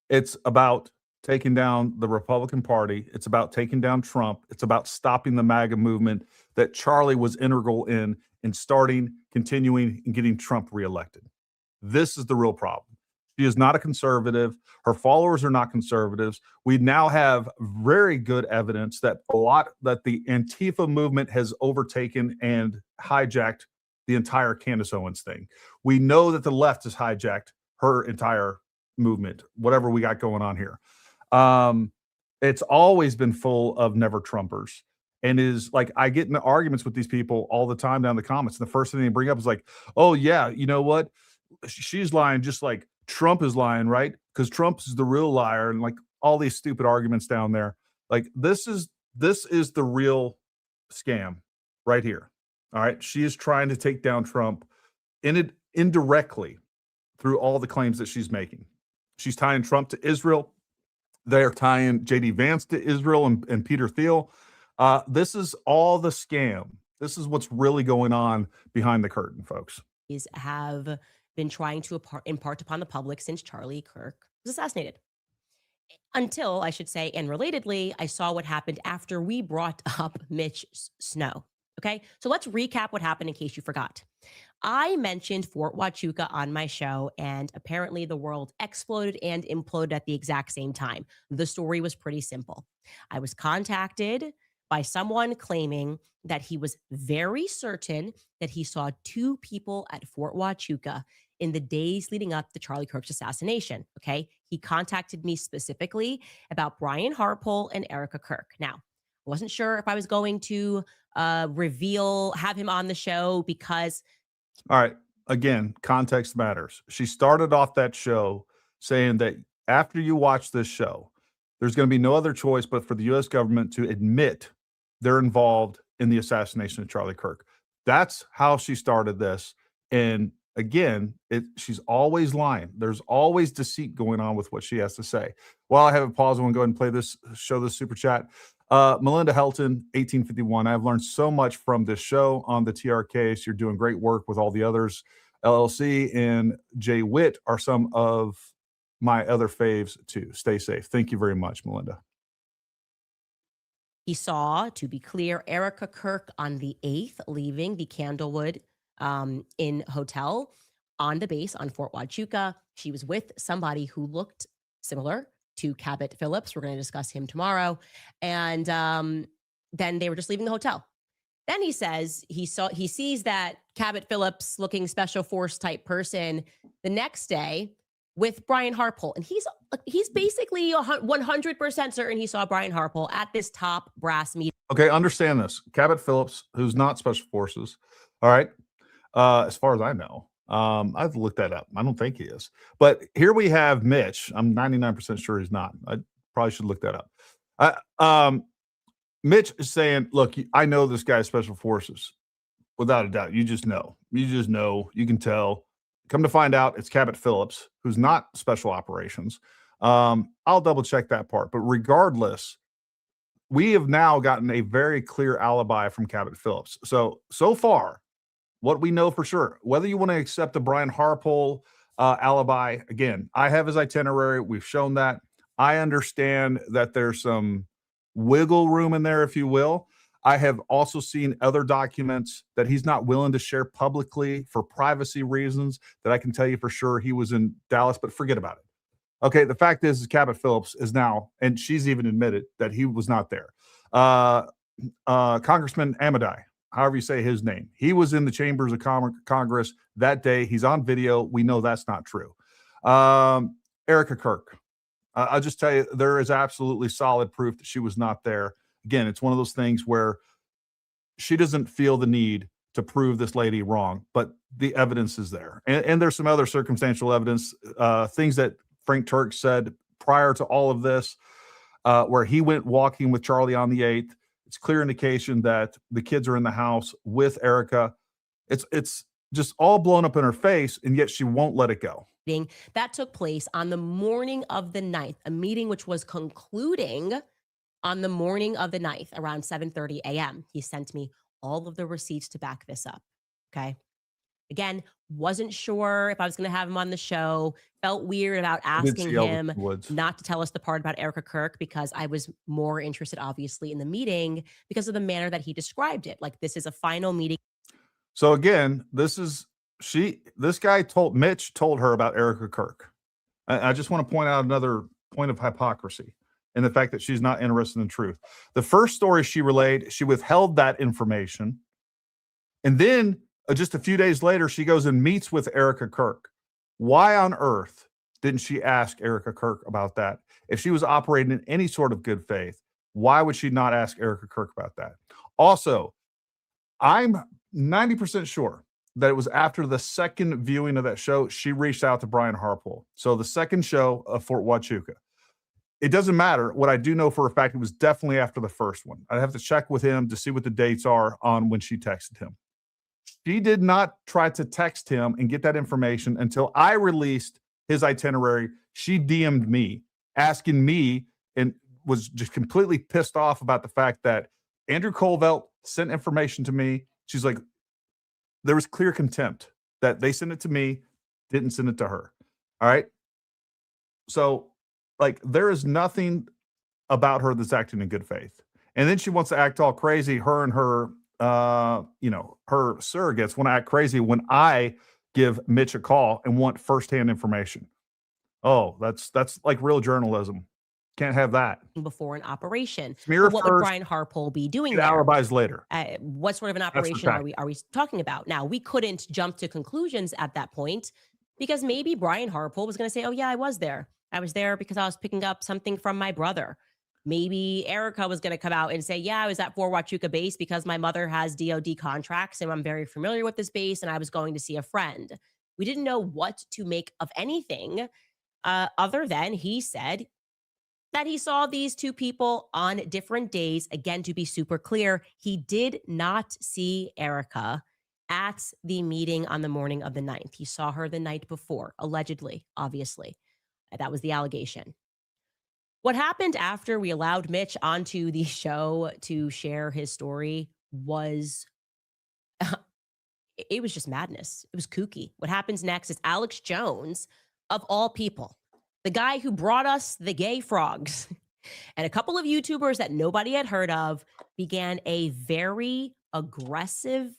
It's about taking down the Republican Party. It's about taking down Trump. It's about stopping the MAGA movement that Charlie was integral in starting, continuing, and getting Trump reelected. This is the real problem. She is not a conservative. Her followers are not conservatives. We now have very good evidence that the Antifa movement has overtaken and hijacked the entire Candace Owens thing. We know that the left has hijacked her entire movement, whatever we got going on here. It's always been full of never Trumpers, and is like, I get into arguments with these people all the time down in the comments. And the first thing they bring up is like, oh yeah, you know what? She's lying just like Trump is lying, right? Because Trump is the real liar, and like all these stupid arguments down there. Like this is this is the real scam right here. All right. She is trying to take down Trump indirectly through all the claims that she's making. She's tying Trump to Israel. They are tying JD Vance to Israel and Peter Thiel. This is all the scam. This is what's really going on behind the curtain, folks. Have been trying to impart upon the public since Charlie Kirk was assassinated. Until, I should say, and relatedly, I saw what happened after we brought up Mitch Snow. Okay, so let's recap what happened in case you forgot. I mentioned Fort Huachuca on my show, and apparently the world exploded and imploded at the exact same time. The story was pretty simple. I was contacted by someone claiming that he was very certain that he saw two people at Fort Huachuca in the days leading up to Charlie Kirk's assassination. Okay, he contacted me specifically about Brian Harpole and Erica Kirk. Now, I wasn't sure if I was going to have him on the show because. All right. Again, context matters. She started off that show saying that after you watch this show, there's going to be no other choice but for the U.S. government to admit they're involved in the assassination of Charlie Kirk. That's how she started this. And again, she's always lying. There's always deceit going on with what she has to say. While I have a pause, I want to go ahead and play this, show this super chat. Melinda Helton, 1851. I've learned so much from this show on the TR case. You're doing great work with all the others. LLC and Jay Witt are some of my other faves too. Stay safe. Thank you very much, Melinda. He saw, to be clear, Erica Kirk on the 8th, leaving the Candlewood Inn Hotel on the base on Fort Huachuca. She was with somebody who looked similar to Cabot Phillips. We're going to discuss him tomorrow. And then they were just leaving the hotel. Then he says he sees that Cabot Phillips looking special force type person the next day with Brian Harpole. And he's basically 100% certain he saw Brian Harpole at this top brass meeting. Okay, understand this. Cabot Phillips, who's not special forces, all right, as far as I know. I've looked that up. I don't think he is. But here we have Mitch. I'm 99% sure he's not. I probably should look that up. Mitch is saying, look, I know this guy's special forces. Without a doubt. You just know. You can tell. Come to find out, it's Cabot Phillips, who's not special operations. I'll double check that part. But regardless, we have now gotten a very clear alibi from Cabot Phillips. So far, what we know for sure, whether you want to accept the Brian Harpole alibi, again, I have his itinerary. We've shown that. I understand that there's some wiggle room in there, if you will. I have also seen other documents that he's not willing to share publicly for privacy reasons that I can tell you for sure he was in Dallas, but forget about it. Okay, the fact is Cabot Phillips is now, and she's even admitted that he was not there. Congressman Amadei, however you say his name, he was in the chambers of Congress that day. He's on video. We know that's not true. Erica Kirk, I'll just tell you, there is absolutely solid proof that she was not there. Again, it's one of those things where she doesn't feel the need to prove this lady wrong, but the evidence is there. And there's some other circumstantial evidence, things that Frank Turk said prior to all of this, where he went walking with Charlie on the 8th. It's clear indication that the kids are in the house with Erica. It's just all blown up in her face, and yet she won't let it go. That took place on the morning of the 9th, a meeting which was concluding on the morning of the 9th around 7:30 a.m. He sent me all of the receipts to back this up. Okay. Again, wasn't sure if I was going to have him on the show. Felt weird about asking him not to tell us the part about Erica Kirk because I was more interested, obviously, in the meeting because of the manner that he described it. Like, this is a final meeting. So again, this guy Mitch told her about Erica Kirk. I just want to point out another point of hypocrisy and the fact that she's not interested in truth. The first story she relayed, she withheld that information. And then just a few days later, she goes and meets with Erica Kirk. Why on earth didn't she ask Erica Kirk about that? If she was operating in any sort of good faith, why would she not ask Erica Kirk about that? Also, I'm 90% sure that it was after the second viewing of that show, she reached out to Brian Harpole. So the second show of Fort Huachuca. it doesn't matter. What I do know for a fact, it was definitely after the first one. I'd have to check with him to see what the dates are on when she texted him. She did not try to text him and get that information until I released his itinerary. She DM'd me, asking me, and was just completely pissed off about the fact that Andrew Colvelt sent information to me. She's like, there was clear contempt that they sent it to me, didn't send it to her. All right. So, like, there is nothing about her that's acting in good faith. And then she wants to act all crazy. Her and her, her surrogates want to act crazy when I give Mitch a call and want firsthand information. Oh, that's like real journalism. Can't have that. Before an operation. Smear What first, would Brian Harpole be doing get there? alibis later. What sort of an the operation fact. are we talking about? Now, we couldn't jump to conclusions at that point because maybe Brian Harpole was going to say, oh, yeah, I was there. I was there because I was picking up something from my brother. Maybe Erica was going to come out and say, yeah, I was at Fort Huachuca base because my mother has DOD contracts and I'm very familiar with this base and I was going to see a friend. We didn't know what to make of anything other than he said that he saw these two people on different days. Again, to be super clear, he did not see Erica at the meeting on the morning of the 9th. He saw her the night before, allegedly, obviously. That was the allegation. What happened after we allowed Mitch onto the show to share his story was, it was just madness. It was kooky. What happens next is Alex Jones, of all people, the guy who brought us the gay frogs, and a couple of YouTubers that nobody had heard of, began a very aggressive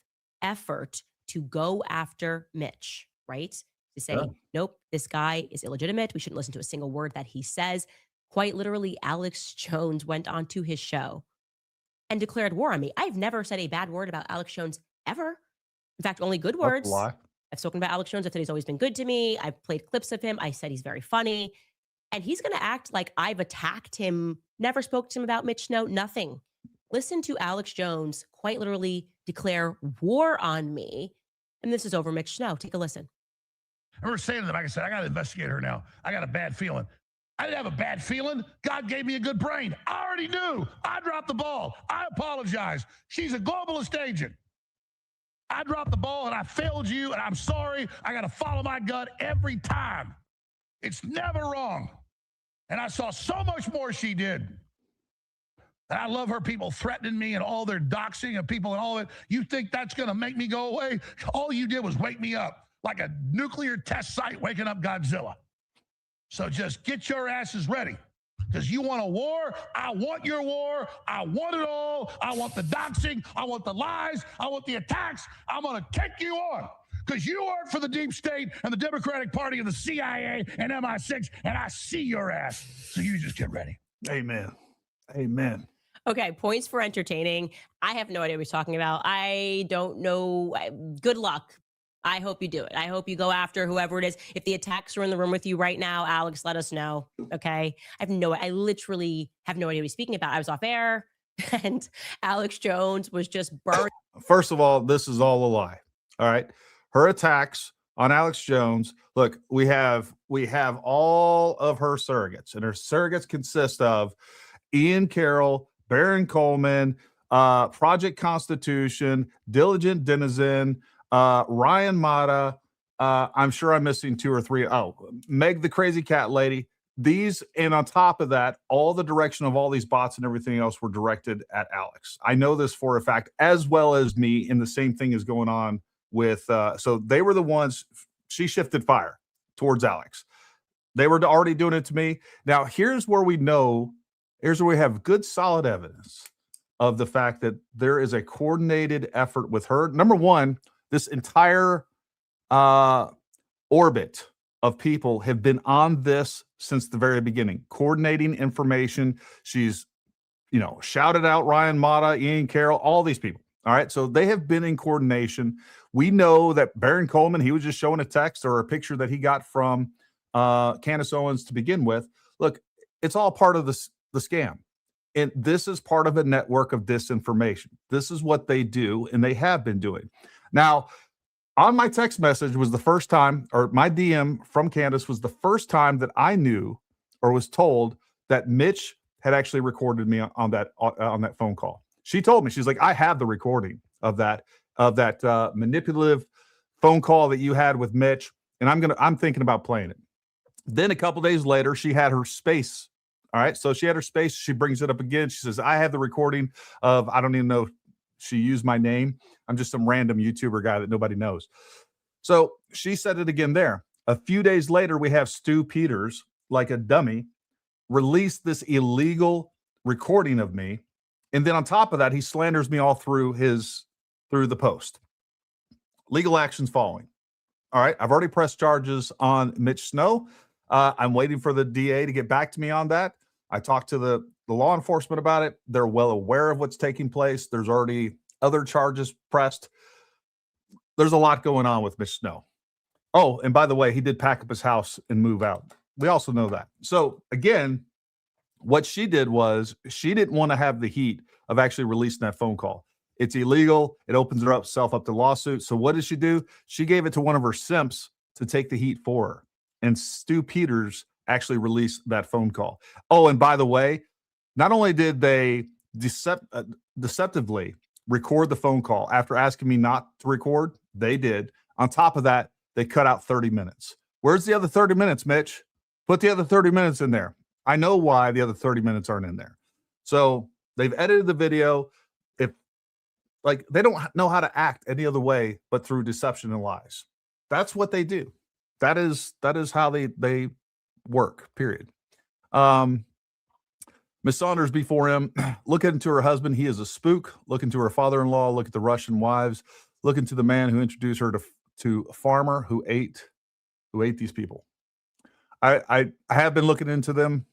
effort to go after Mitch, right? To say, nope, this guy is illegitimate. We shouldn't listen to a single word that he says. Quite literally, Alex Jones went onto his show and declared war on me. I've never said a bad word about Alex Jones ever. In fact, only good words. I've spoken about Alex Jones. I said he's always been good to me. I've played clips of him. I said he's very funny. And he's going to act like I've attacked him, never spoke to him about Mitch Snow, nothing. Listen to Alex Jones quite literally declare war on me. And this is over Mitch Snow. Take a listen. I remember saying to them, like I said, I got to investigate her now. I got a bad feeling. I didn't have a bad feeling. God gave me a good brain. I already knew. I dropped the ball. I apologize. She's a globalist agent. I dropped the ball and I failed you and I'm sorry. I got to follow my gut every time. It's never wrong. And I saw so much more she did. And I love her people threatening me and all their doxing of people and all that. You think that's going to make me go away? All you did was wake me up like a nuclear test site waking up Godzilla. So just get your asses ready. Because you want a war, I want your war, I want it all, I want the doxing, I want the lies, I want the attacks, I'm going to take you on. Because you work for the deep state and the Democratic Party and the CIA and MI6, and I see your ass. So you just get ready. Amen. Amen. Okay, points for entertaining. I have no idea what he's talking about. I don't know. Good luck. I hope you do it. I hope you go after whoever it is. If the attacks are in the room with you right now, Alex, let us know. Okay. I literally have no idea what he's speaking about. I was off air and Alex Jones was just burned. First of all, this is all a lie. All right. Her attacks on Alex Jones. Look, we have all of her surrogates, and her surrogates consist of Ian Carroll, Baron Coleman, Project Constitution, Diligent Denizen, Ryan Mata. I'm sure I'm missing 2 or 3. Oh, Meg the Crazy Cat Lady. These, and on top of that, all the direction of all these bots and everything else were directed at Alex. I know this for a fact, as well as me, and the same thing is going on with, so they were the ones, she shifted fire towards Alex. They were already doing it to me. Now, here's where we have good solid evidence of the fact that there is a coordinated effort with her. Number one, this entire orbit of people have been on this since the very beginning, coordinating information. She's, shouted out Ryan Mata, Ian Carroll, all these people. All right. So they have been in coordination. We know that Baron Coleman, he was just showing a text or a picture that he got from Candace Owens to begin with. Look, it's all part of the scam. And this is part of a network of disinformation. This is what they do, and they have been doing. Now, on my text message was the first time, or my DM from Candace was the first time that I knew or was told that Mitch had actually recorded me on that phone call. She told me, she's like, I have the recording of that manipulative phone call that you had with Mitch, and I'm thinking about playing it. Then a couple days later, she had her space. All right, so she had her space. She brings it up again. She says, I have the recording of, I don't even know if she used my name. I'm just some random YouTuber guy that nobody knows. So she said it again there. A few days later, we have Stu Peters, like a dummy, release this illegal recording of me. And then on top of that, he slanders me all through the post. Legal actions following. All right, I've already pressed charges on Mitch Snow. I'm waiting for the DA to get back to me on that. I talked to the law enforcement about it. They're well aware of what's taking place. There's already other charges pressed. There's a lot going on with Mitch Snow. Oh, and by the way, he did pack up his house and move out. We also know that. So again, what she did was she didn't want to have the heat of actually releasing that phone call. It's illegal. It opens herself up to lawsuit. So what did she do? She gave it to one of her simps to take the heat for her. And Stu Peters actually released that phone call. Oh, and by the way, not only did they deceptively record the phone call after asking me not to record, they did. On top of that, they cut out 30 minutes. Where's the other 30 minutes, Mitch? Put the other 30 minutes in there. I know why the other 30 minutes aren't in there. So they've edited the video. They don't know how to act any other way but through deception and lies. That's what they do. That is how they work, period. Miss Saunders before him, look into her husband. He is a spook. Look into her father-in-law. Look at the Russian wives. Look into the man who introduced her to a farmer who ate these people. I have been looking into them.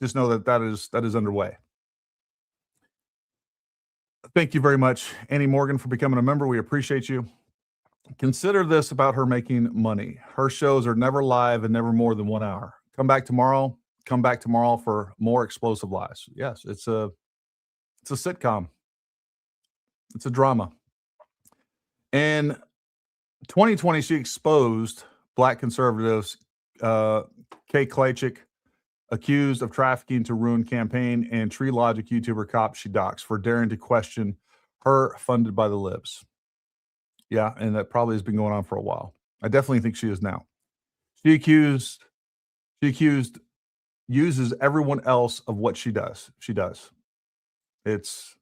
Just know that is underway. Thank you very much, Annie Morgan, for becoming a member. We appreciate you. Consider this about her making money. Her shows are never live and never more than 1 hour. Come back tomorrow for more explosive lies. Yes, it's a sitcom. It's a drama. In 2020, she exposed Black conservatives, Kay Klachik, accused of trafficking to ruin campaign, and Tree Logic YouTuber cop she doxed for daring to question her funded by the libs. Yeah, and that probably has been going on for a while. I definitely think she is now. She accused uses everyone else of what she does. She does. It's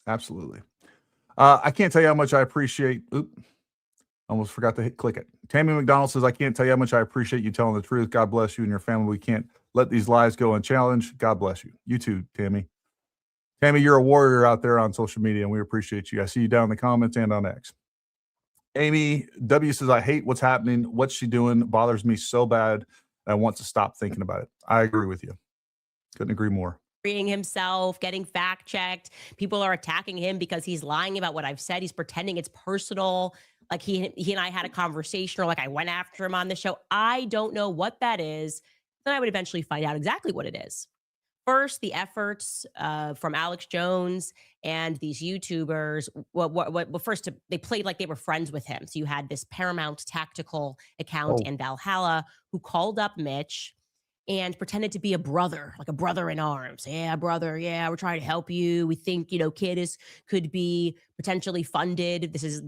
absolutely. I can't tell you how much I appreciate. Almost forgot to click it. Tammy McDonald says, I can't tell you how much I appreciate you telling the truth. God bless you and your family. We can't let these lies go unchallenged. God bless you. You too, Tammy. Tammy, you're a warrior out there on social media, and we appreciate you. I see you down in the comments and on X. Amy W says, I hate what's happening. What's she doing? Bothers me so bad. I want to stop thinking about it. I agree with you. Couldn't agree more. Himself, getting fact checked. People are attacking him because he's lying about what I've said. He's pretending it's personal. Like he and I had a conversation, or like I went after him on the show. I don't know what that is. Then I would eventually find out exactly what it is. First, the efforts from Alex Jones and these YouTubers. First, they played like they were friends with him. So you had this Paramount Tactical account and Valhalla who called up Mitch and pretended to be a brother, like a brother in arms. Yeah, brother. Yeah, we're trying to help you. We think, kid could be potentially funded. This is,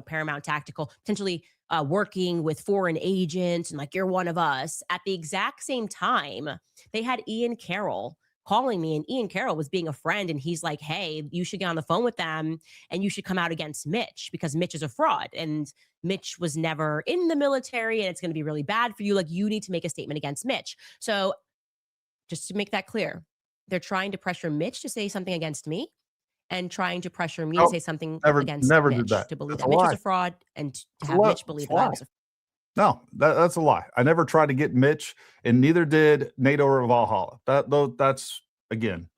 Paramount Tactical, potentially working with foreign agents, and like, you're one of us. At the exact same time, they had Ian Carroll calling me, and Ian Carroll was being a friend, and he's like, hey, you should get on the phone with them and you should come out against Mitch because Mitch is a fraud and Mitch was never in the military and it's going to be really bad for you. Like, you need to make a statement against Mitch. So just to make that clear, they're trying to pressure Mitch to say something against me and trying to pressure me to say something against Mitch, to believe that Mitch is a fraud and to have Mitch believe that I was a fraud. No, that's a lie. I never tried to get Mitch, and neither did NATO or Valhalla. That's, again,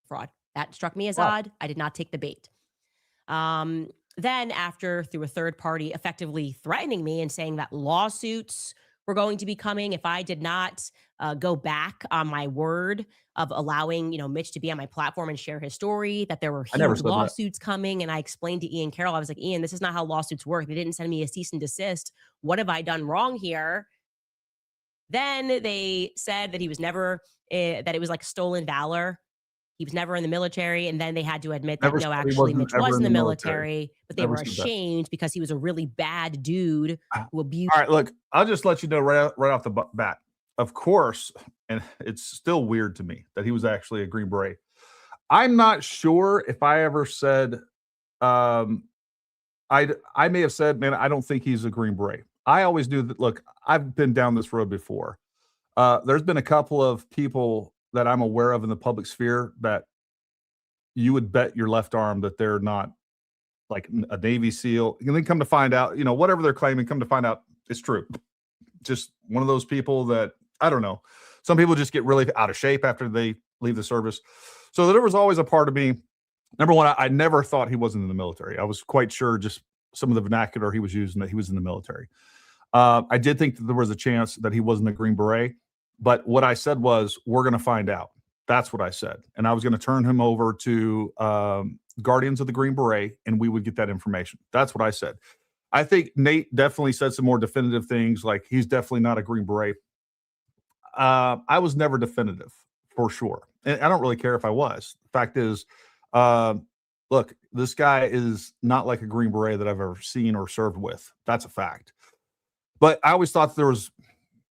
fraud. That struck me as odd. I did not take the bait. Then after, through a third party, effectively threatening me and saying that lawsuits were going to be coming if I did not go back on my word of allowing, Mitch to be on my platform and share his story, that there were huge lawsuits coming. And I explained to Ian Carroll, I was like, Ian, this is not how lawsuits work. They didn't send me a cease and desist. What have I done wrong here? Then they said that he was never, that it was like stolen valor. He was never in the military. And then they had to admit that, Never no, said he actually, wasn't Mitch ever was in the military. military, but they Never were said that. ashamed because he was a really bad dude who abused. All right, look, I'll just let you know right off the bat. Of course, and it's still weird to me that he was actually a Green Beret. I'm not sure if I ever said, I may have said, man, I don't think he's a Green Beret. I always knew that. Look, I've been down this road before. There's been a couple of people that I'm aware of in the public sphere that you would bet your left arm that they're not like a Navy SEAL. And then come to find out, whatever they're claiming, come to find out it's true. Just one of those people that, I don't know. Some people just get really out of shape after they leave the service. So there was always a part of me. Number one, I never thought he wasn't in the military. I was quite sure just some of the vernacular he was using that he was in the military. I did think that there was a chance that he wasn't a Green Beret, but what I said was, we're going to find out. That's what I said. And I was going to turn him over to Guardians of the Green Beret, and we would get that information. That's what I said. I think Nate definitely said some more definitive things, like he's definitely not a Green Beret. I was never definitive, for sure. And I don't really care if I was. The fact is, look, this guy is not like a Green Beret that I've ever seen or served with. That's a fact. But I always thought there was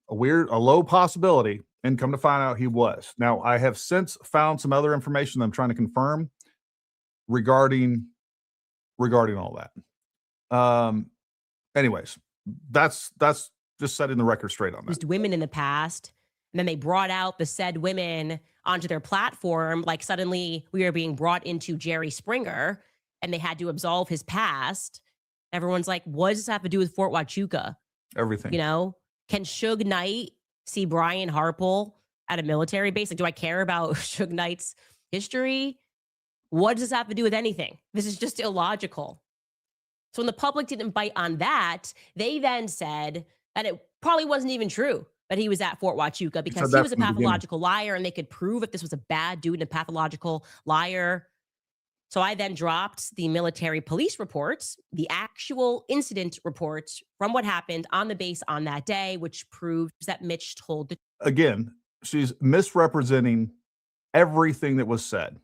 a low possibility, and come to find out he was. Now, I have since found some other information that I'm trying to confirm regarding all that. Anyways, that's just setting the record straight on that. Used women in the past, and then they brought out the said women onto their platform. Like suddenly we are being brought into Jerry Springer, and they had to absolve his past. Everyone's like, what does this have to do with Fort Huachuca? Everything. Can Suge Knight see Brian Harpel at a military base? Like, do I care about Suge Knight's history? What does this have to do with anything? This is just illogical. So when the public didn't bite on that, they then said that it probably wasn't even true that he was at Fort Huachuca because he was a pathological liar, and they could prove if this was a bad dude and a pathological liar. So I then dropped the military police reports, the actual incident reports from what happened on the base on that day, which proves that Mitch told the Again, she's misrepresenting everything that was said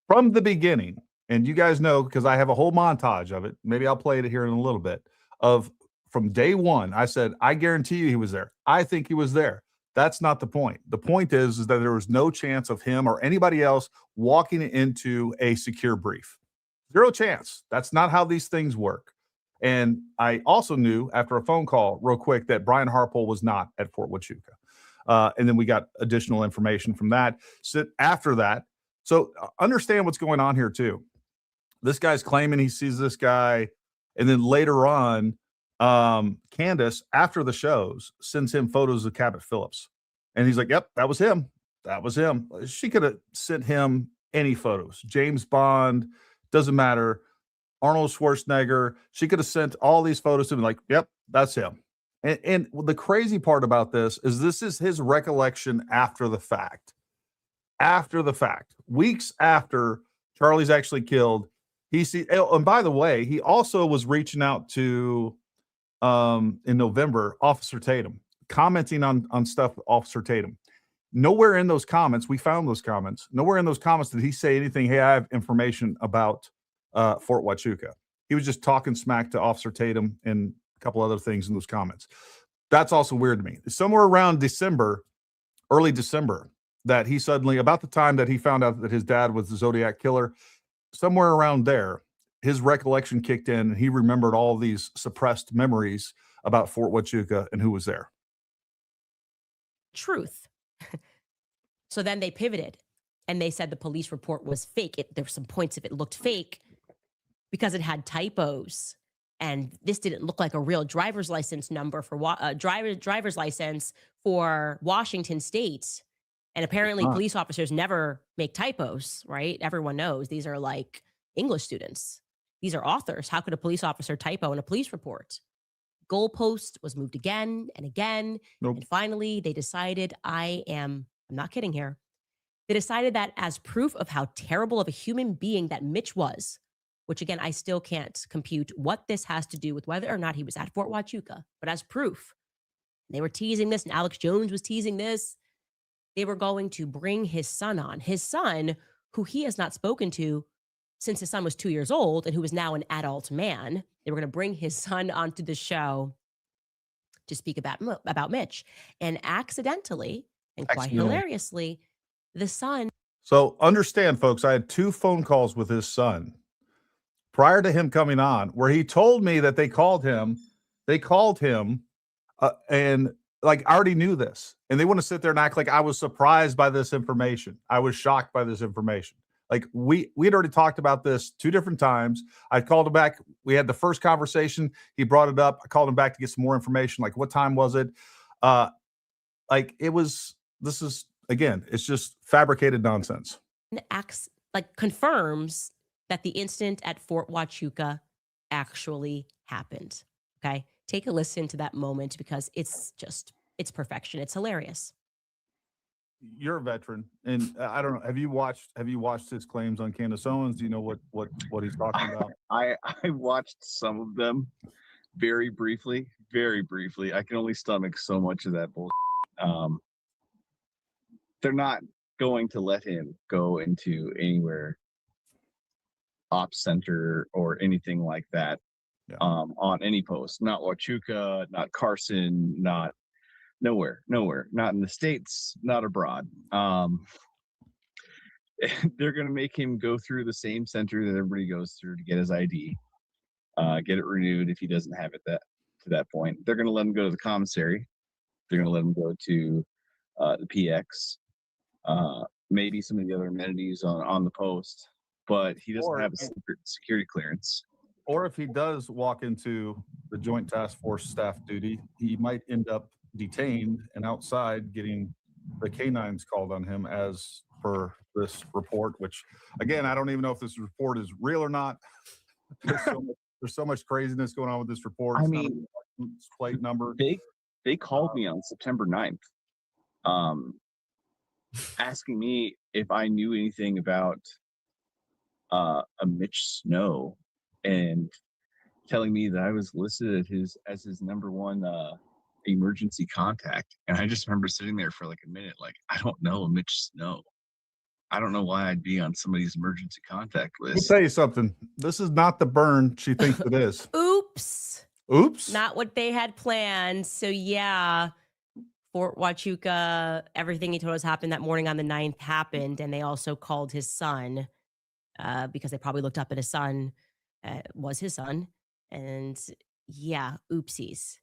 from the beginning. And you guys know, because I have a whole montage of it. Maybe I'll play it here in a little bit. Of from day one, I said, I guarantee you he was there. I think he was there. That's not the point. The point is that there was no chance of him or anybody else walking into a secure brief. Zero chance. That's not how these things work. And I also knew after a phone call real quick that Brian Harpel was not at Fort Huachuca. And then we got additional information from that. So after that, so understand what's going on here too. This guy's claiming he sees this guy. And then later on, Candace, after the shows, sends him photos of Cabot Phillips. And he's like, yep, that was him. That was him. She could have sent him any photos. James Bond, doesn't matter. Arnold Schwarzenegger. She could have sent all these photos to him like, yep, that's him. And the crazy part about this is his recollection after the fact. After the fact. Weeks after Charlie's actually killed, and by the way, he also was reaching out to in November, Officer Tatum, commenting on stuff with Officer Tatum. Nowhere in those comments, we found those comments. Nowhere in those comments did he say anything, hey, I have information about Fort Huachuca. He was just talking smack to Officer Tatum and a couple other things in those comments. That's also weird to me. Somewhere around December, early December, that he suddenly, about the time that he found out that his dad was the Zodiac killer, somewhere around there, his recollection kicked in and he remembered all these suppressed memories about Fort Huachuca and who was there. Truth. So then they pivoted and they said the police report was fake. There were some points of it looked fake because it had typos. And this didn't look like a real driver's license number for driver's license for Washington State. And apparently police officers never make typos, right? Everyone knows these are like English students. These are authors. How could a police officer typo in a police report? Goalpost was moved again and again. Nope. And finally, they decided, I'm not kidding here. They decided that as proof of how terrible of a human being that Mitch was, which again, I still can't compute what this has to do with whether or not he was at Fort Huachuca, but as proof, They were teasing this, and Alex Jones was teasing this. They were going to bring his son on. His son, who he has not spoken to since his son was 2 years old and who is now an adult man. They were going to bring his son onto the show to speak about Mitch. And accidentally, and quite hilariously, the son. So understand, folks, I had 2 phone calls with his son prior to him coming on where he told me that they called him and like I already knew this, and they want to sit there and act like I was surprised by this information. I was shocked by this information. Like we had already talked about this 2 different times. I called him back. We had the first conversation. He brought it up. I called him back to get some more information. Like, what time was it? Like it was, this is, again, it's just fabricated nonsense. Acts like confirms that the incident at Fort Huachuca actually happened. Okay. Take a listen to that moment because it's perfection. It's hilarious. You're a veteran, and I don't know. Have you watched his claims on Candace Owens? Do you know what he's talking about? I watched some of them very briefly. I can only stomach so much of that bullshit. They're not going to let him go into anywhere ops center or anything like that. Yeah. On any post, not Huachuca, not Carson, not nowhere, not in the States, not abroad. They're going to make him go through the same center that everybody goes through to get his ID, get it renewed if he doesn't have it to that point. They're going to let him go to the commissary. They're going to let him go to the PX, maybe some of the other amenities on the post, but he doesn't have a secret security clearance. Or if he does walk into the Joint Task Force staff duty, he might end up detained and outside getting the canines called on him as per this report, which, again, I don't even know if this report is real or not. There's so much craziness going on with this report. It's not a plate number. They called me on September 9th, asking me if I knew anything about a Mitch Snow, and telling me that I was listed as his number one emergency contact. And I just remember sitting there for like a minute, like, I don't know a Mitch Snow. I don't know why I'd be on somebody's emergency contact list. Let me tell you something. This is not the burn she thinks it is. Oops. Not what they had planned. So yeah, Fort Huachuca, everything he told us happened that morning on the 9th happened. And they also called his son because they probably looked up at his son. Was his son, and yeah, oopsies.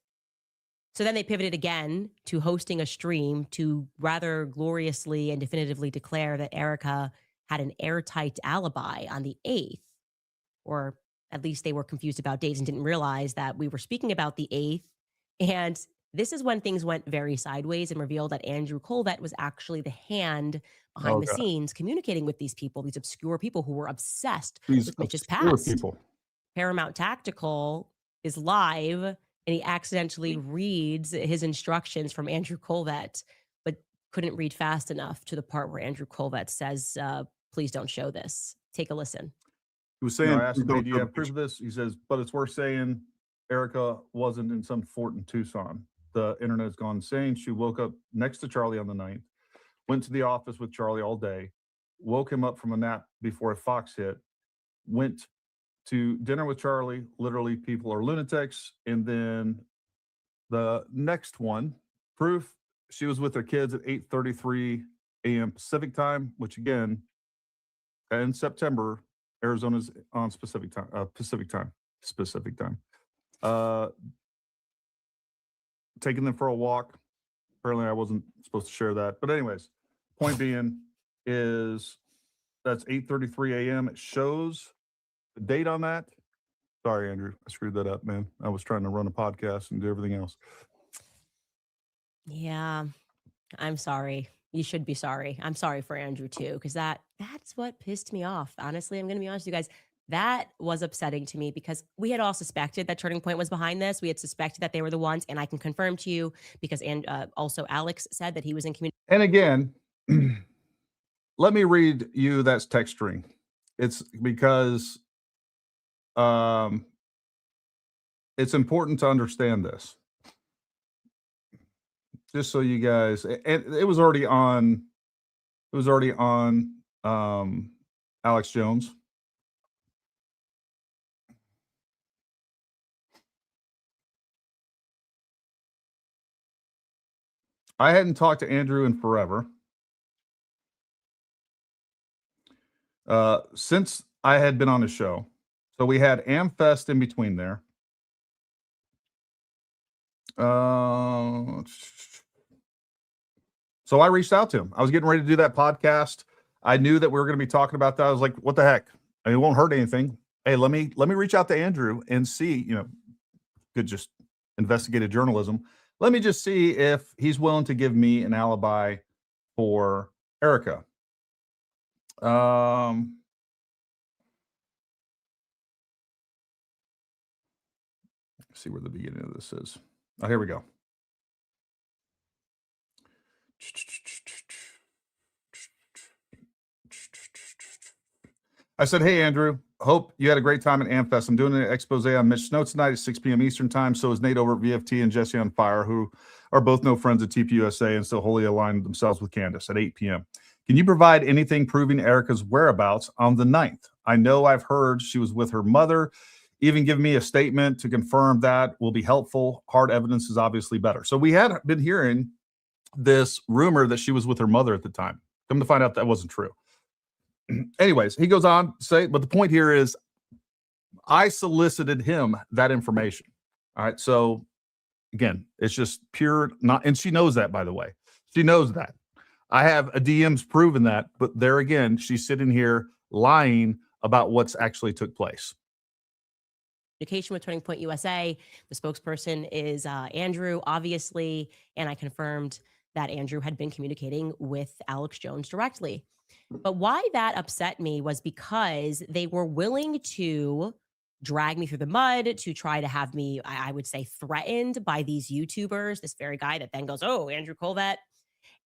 So then they pivoted again to hosting a stream to rather gloriously and definitively declare that Erica had an airtight alibi on the 8th, or at least they were confused about dates and didn't realize that we were speaking about the 8th. And this is when things went very sideways and revealed that Andrew Colvett was actually the hand behind the scenes communicating with these people, these obscure people who were obsessed with Mitch's past. Paramount Tactical is live, and he accidentally reads his instructions from Andrew Colvett, but couldn't read fast enough to the part where Andrew Colvett says, please don't show this. Take a listen. He was saying, I asked him, do you have proof of this? He says, but it's worth saying Erica wasn't in some fort in Tucson. The internet's gone insane. She woke up next to Charlie on the 9th, went to the office with Charlie all day, woke him up from a nap before a Fox hit, went to dinner with Charlie. Literally, people are lunatics. And then the next one, proof, she was with her kids at 8:33 a.m. Pacific time, which again, in September, Arizona's on Pacific time. Taking them for a walk. Apparently I wasn't supposed to share that. But anyways, point being is that's 8:33 a.m. It shows the date on that. Sorry, Andrew. I screwed that up, man. I was trying to run a podcast and do everything else. Yeah, I'm sorry. You should be sorry. I'm sorry for Andrew too, because that's what pissed me off. Honestly, I'm going to be honest with you guys. That was upsetting to me because we had all suspected that Turning Point was behind this. We had suspected that they were the ones, and I can confirm to you because also Alex said that he was in community. And again, let me read you that text string. It's because it's important to understand this. just so you guys, and it was already on. It was already on Alex Jones. I hadn't talked to Andrew in forever. Since I had been on the show. So we had AmFest in between there. So I reached out to him. I was getting ready to do that podcast. I knew that we were going to be talking about that. I was like, what the heck? I mean, it won't hurt anything. Hey, let me reach out to Andrew and see, good just investigative journalism. Let me just see if he's willing to give me an alibi for Erica. See where the beginning of this is. Oh, here we go. I said, hey, Andrew, hope you had a great time at AmFest. I'm doing an expose on Mitch Snow tonight at 6 p.m. Eastern time. So is Nate over at VFT and Jesse on Fire, who are both no friends at TPUSA and still wholly aligned themselves with Candace at 8 p.m. Can you provide anything proving Erica's whereabouts on the 9th? I know I've heard she was with her mother. Even give me a statement to confirm that will be helpful. Hard evidence is obviously better. So we had been hearing this rumor that she was with her mother at the time. Come to find out that wasn't true. Anyways, he goes on to say, but the point here is I solicited him that information. All right. So again, it's just pure not, and she knows that, by the way. She knows that. I have a DMs proving that, but there again, she's sitting here lying about what's actually took place. Communication with Turning Point USA. The spokesperson is Andrew, obviously, and I confirmed that Andrew had been communicating with Alex Jones directly. But why that upset me was because they were willing to drag me through the mud to try to have me, I would say, threatened by these YouTubers, this very guy that then goes, oh, Andrew Colvett.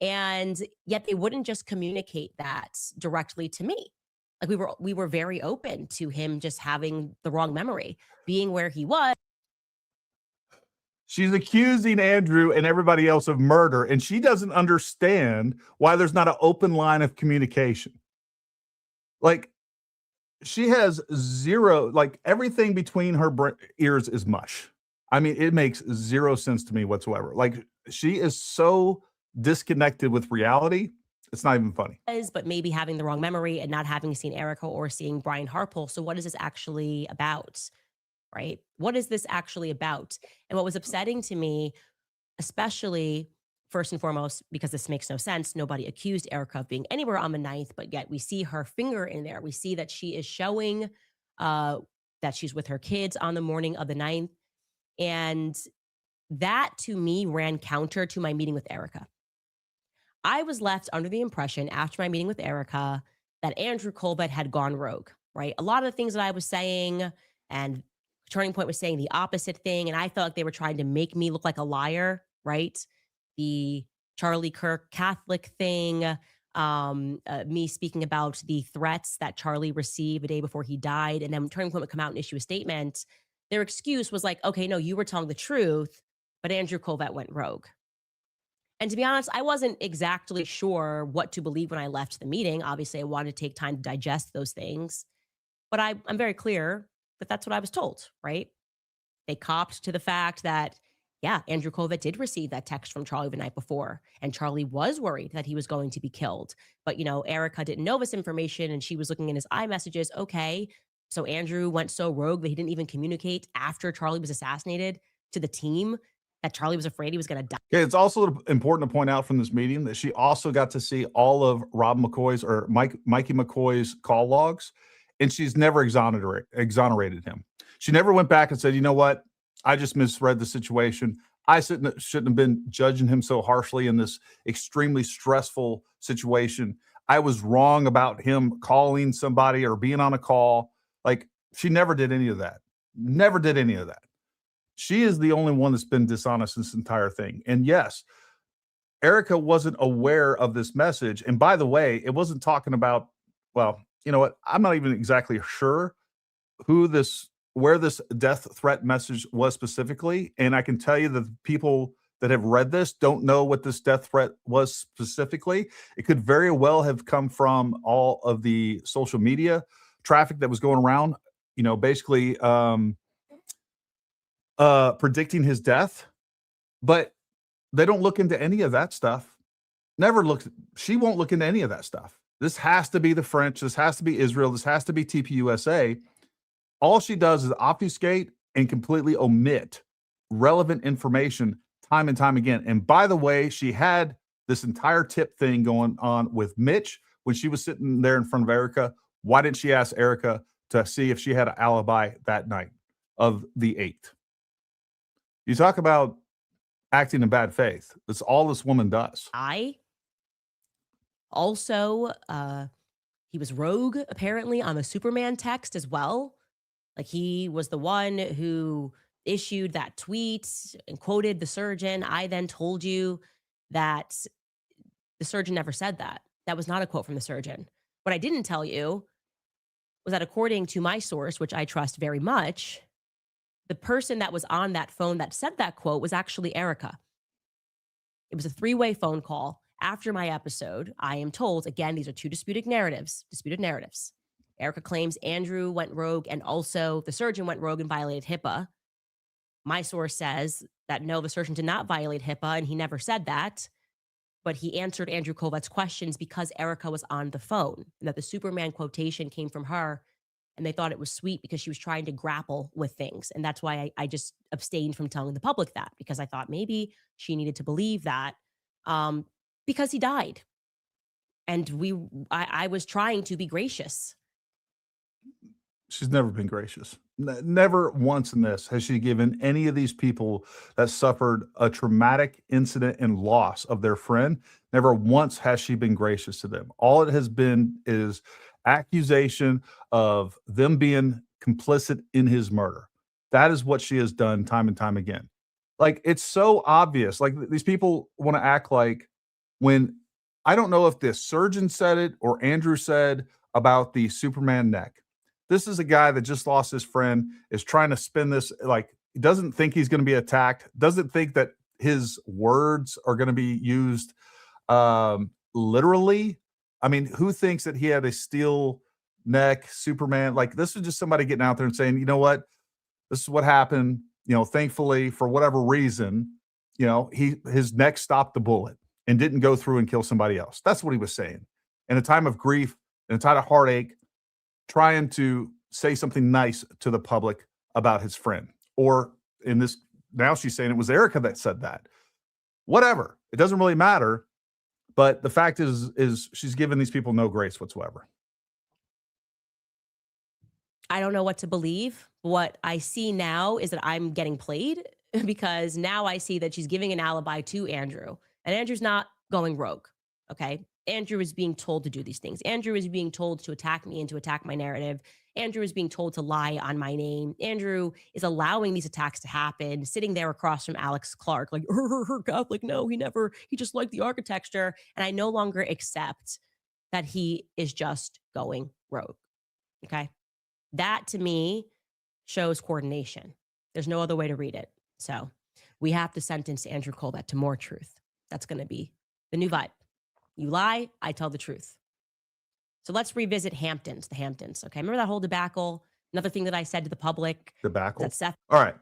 And yet they wouldn't just communicate that directly to me. Like we were very open to him just having the wrong memory, being where he was. She's accusing Andrew and everybody else of murder, and she doesn't understand why there's not an open line of communication. Like, she has zero, like, everything between her ears is mush. I mean, it makes zero sense to me whatsoever. Like, she is so disconnected with reality. It's not even funny. But maybe having the wrong memory and not having seen Erica or seeing Brian Harpole. So what is this actually about? Right? What is this actually about? And what was upsetting to me, especially first and foremost, because this makes no sense, nobody accused Erica of being anywhere on the 9th, but yet we see her finger in there. We see that she is showing that she's with her kids on the morning of the 9th. And that to me ran counter to my meeting with Erica. I was left under the impression after my meeting with Erica that Andrew Colvett had gone rogue, right? A lot of the things that I was saying and Turning Point was saying the opposite thing. And I felt like they were trying to make me look like a liar, right? The Charlie Kirk Catholic thing, me speaking about the threats that Charlie received a day before he died. And then Turning Point would come out and issue a statement. Their excuse was like, okay, no, you were telling the truth, but Andrew Colvett went rogue. And to be honest, I wasn't exactly sure what to believe when I left the meeting. Obviously, I wanted to take time to digest those things. But I'm very clear that that's what I was told, right? They copped to the fact that, yeah, Andrew Colvett did receive that text from Charlie the night before. And Charlie was worried that he was going to be killed. But, Erica didn't know this information and she was looking in his iMessages. Okay, so Andrew went so rogue that he didn't even communicate after Charlie was assassinated to the team that Charlie was afraid he was going to die. Okay, it's also important to point out from this meeting that she also got to see all of Rob McCoy's or Mikey McCoy's call logs, and she's never exonerated him. She never went back and said, you know what? I just misread the situation. I shouldn't have been judging him so harshly in this extremely stressful situation. I was wrong about him calling somebody or being on a call. Like, she never did any of that. Never did any of that. She is the only one that's been dishonest in this entire thing. And yes, Erica wasn't aware of this message. And by the way, it wasn't talking about, well, you know what? I'm not even exactly sure where this death threat message was specifically. And I can tell you that the people that have read this don't know what this death threat was specifically. It could very well have come from all of the social media traffic that was going around, basically predicting his death. But they don't look into any of that stuff. She won't look into any of that stuff. This has to be the French. This has to be Israel. This has to be TPUSA. All she does is obfuscate and completely omit relevant information time and time again. And by the way, she had this entire tip thing going on with Mitch when she was sitting there in front of Erica. Why didn't she ask Erica to see if she had an alibi that night of the 8th? You talk about acting in bad faith. That's all this woman does. Also, he was rogue apparently on the Superman text as well. Like, he was the one who issued that tweet and quoted the surgeon. I then told you that the surgeon never said that. That was not a quote from the surgeon. What I didn't tell you was that according to my source, which I trust very much, the person that was on that phone that said that quote was actually Erica. It was a 3-way phone call after my episode. I am told, again, these are two disputed narratives. Erica claims Andrew went rogue and also the surgeon went rogue and violated HIPAA. My source says that no, the surgeon did not violate HIPAA and he never said that, but he answered Andrew Kovet's questions because Erica was on the phone, and that the Superman quotation came from her, and they thought it was sweet because she was trying to grapple with things. And that's why I just abstained from telling the public that, because I thought maybe she needed to believe that because he died. And I was trying to be gracious. She's never been gracious. Never once in this has she given any of these people that suffered a traumatic incident and loss of their friend. Never once has she been gracious to them. All it has been is accusation of them being complicit in his murder. That is what she has done time and time again. Like, it's so obvious. Like, these people want to act like, when I don't know if the surgeon said it or Andrew said about the Superman neck. This is a guy that just lost his friend, is trying to spin this like he doesn't think he's going to be attacked, doesn't think that his words are going to be used literally. I mean, who thinks that he had a steel neck Superman? Like, this is just somebody getting out there and saying, you know what, this is what happened. Thankfully, for whatever reason, his neck stopped the bullet and didn't go through and kill somebody else. That's what he was saying. In a time of grief, in a time of heartache, trying to say something nice to the public about his friend. Or in this, now she's saying it was Erica that said that. Whatever. It doesn't really matter. But the fact is she's given these people no grace whatsoever. I don't know what to believe. What I see now is that I'm getting played, because now I see that she's giving an alibi to Andrew, and Andrew's not going rogue. Okay. Andrew is being told to do these things. Andrew is being told to attack me and to attack my narrative. Andrew is being told to lie on my name. Andrew is allowing these attacks to happen, sitting there across from Alex Clark, like, Catholic, no, he just liked the architecture. And I no longer accept that he is just going rogue. Okay. That to me shows coordination. There's no other way to read it. So we have to sentence Andrew Kovet to more truth. That's going to be the new vibe. You lie, I tell the truth. So let's revisit the Hamptons. Okay. Remember that whole debacle? Another thing that I said to the public. Debacle? That Seth. All right.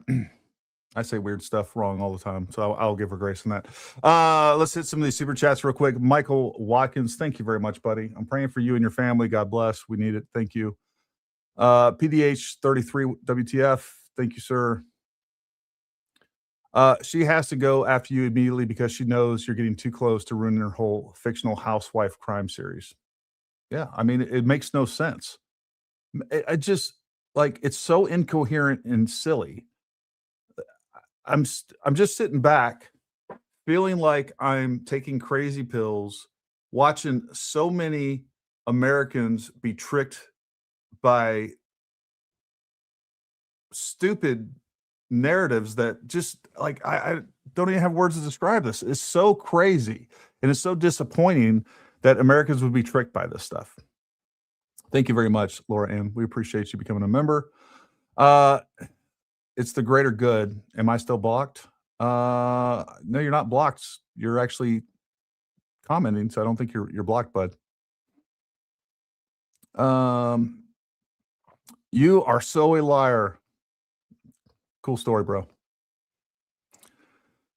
I say weird stuff wrong all the time, so I'll give her grace on that. Let's hit some of these super chats real quick. Michael Watkins, thank you very much, buddy. I'm praying for you and your family. God bless. We need it. Thank you. PDH33 WTF. Thank you, sir. She has to go after you immediately because she knows you're getting too close to ruining her whole fictional housewife crime series. Yeah, I mean, it makes no sense. I just, like, it's so incoherent and silly. I'm just sitting back feeling like I'm taking crazy pills, watching so many Americans be tricked by stupid narratives that just, like, I don't even have words to describe this. It's so crazy, and it's so disappointing that Americans would be tricked by this stuff. Thank you very much, Laura Ann. We appreciate you becoming a member. It's the greater good. Am I still blocked? No, you're not blocked. You're actually commenting, so I don't think you're blocked, bud. You are so a liar. Cool story, bro.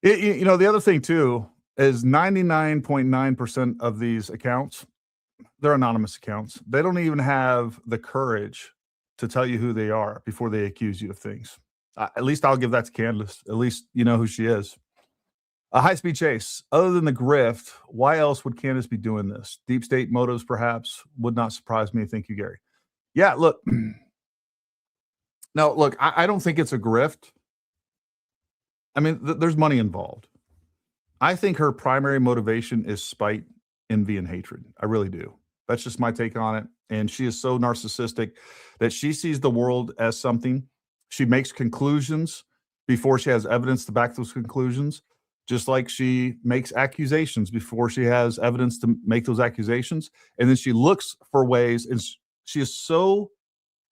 You know, the other thing too is 99.9% of these accounts, they're anonymous accounts. They don't even have the courage to tell you who they are before they accuse you of things. At least I'll give that to Candace. At least you know who she is. A high-speed chase. Other than the grift, why else would Candace be doing this? Deep state motives, perhaps, would not surprise me. Thank you, Gary. Yeah, look. No, look, I don't think it's a grift. I mean, there's money involved. I think her primary motivation is spite, envy, and hatred. I really do. That's just my take on it. And she is so narcissistic that she sees the world as something. She makes conclusions before she has evidence to back those conclusions, just like she makes accusations before she has evidence to make those accusations. And then she looks for ways, and she is so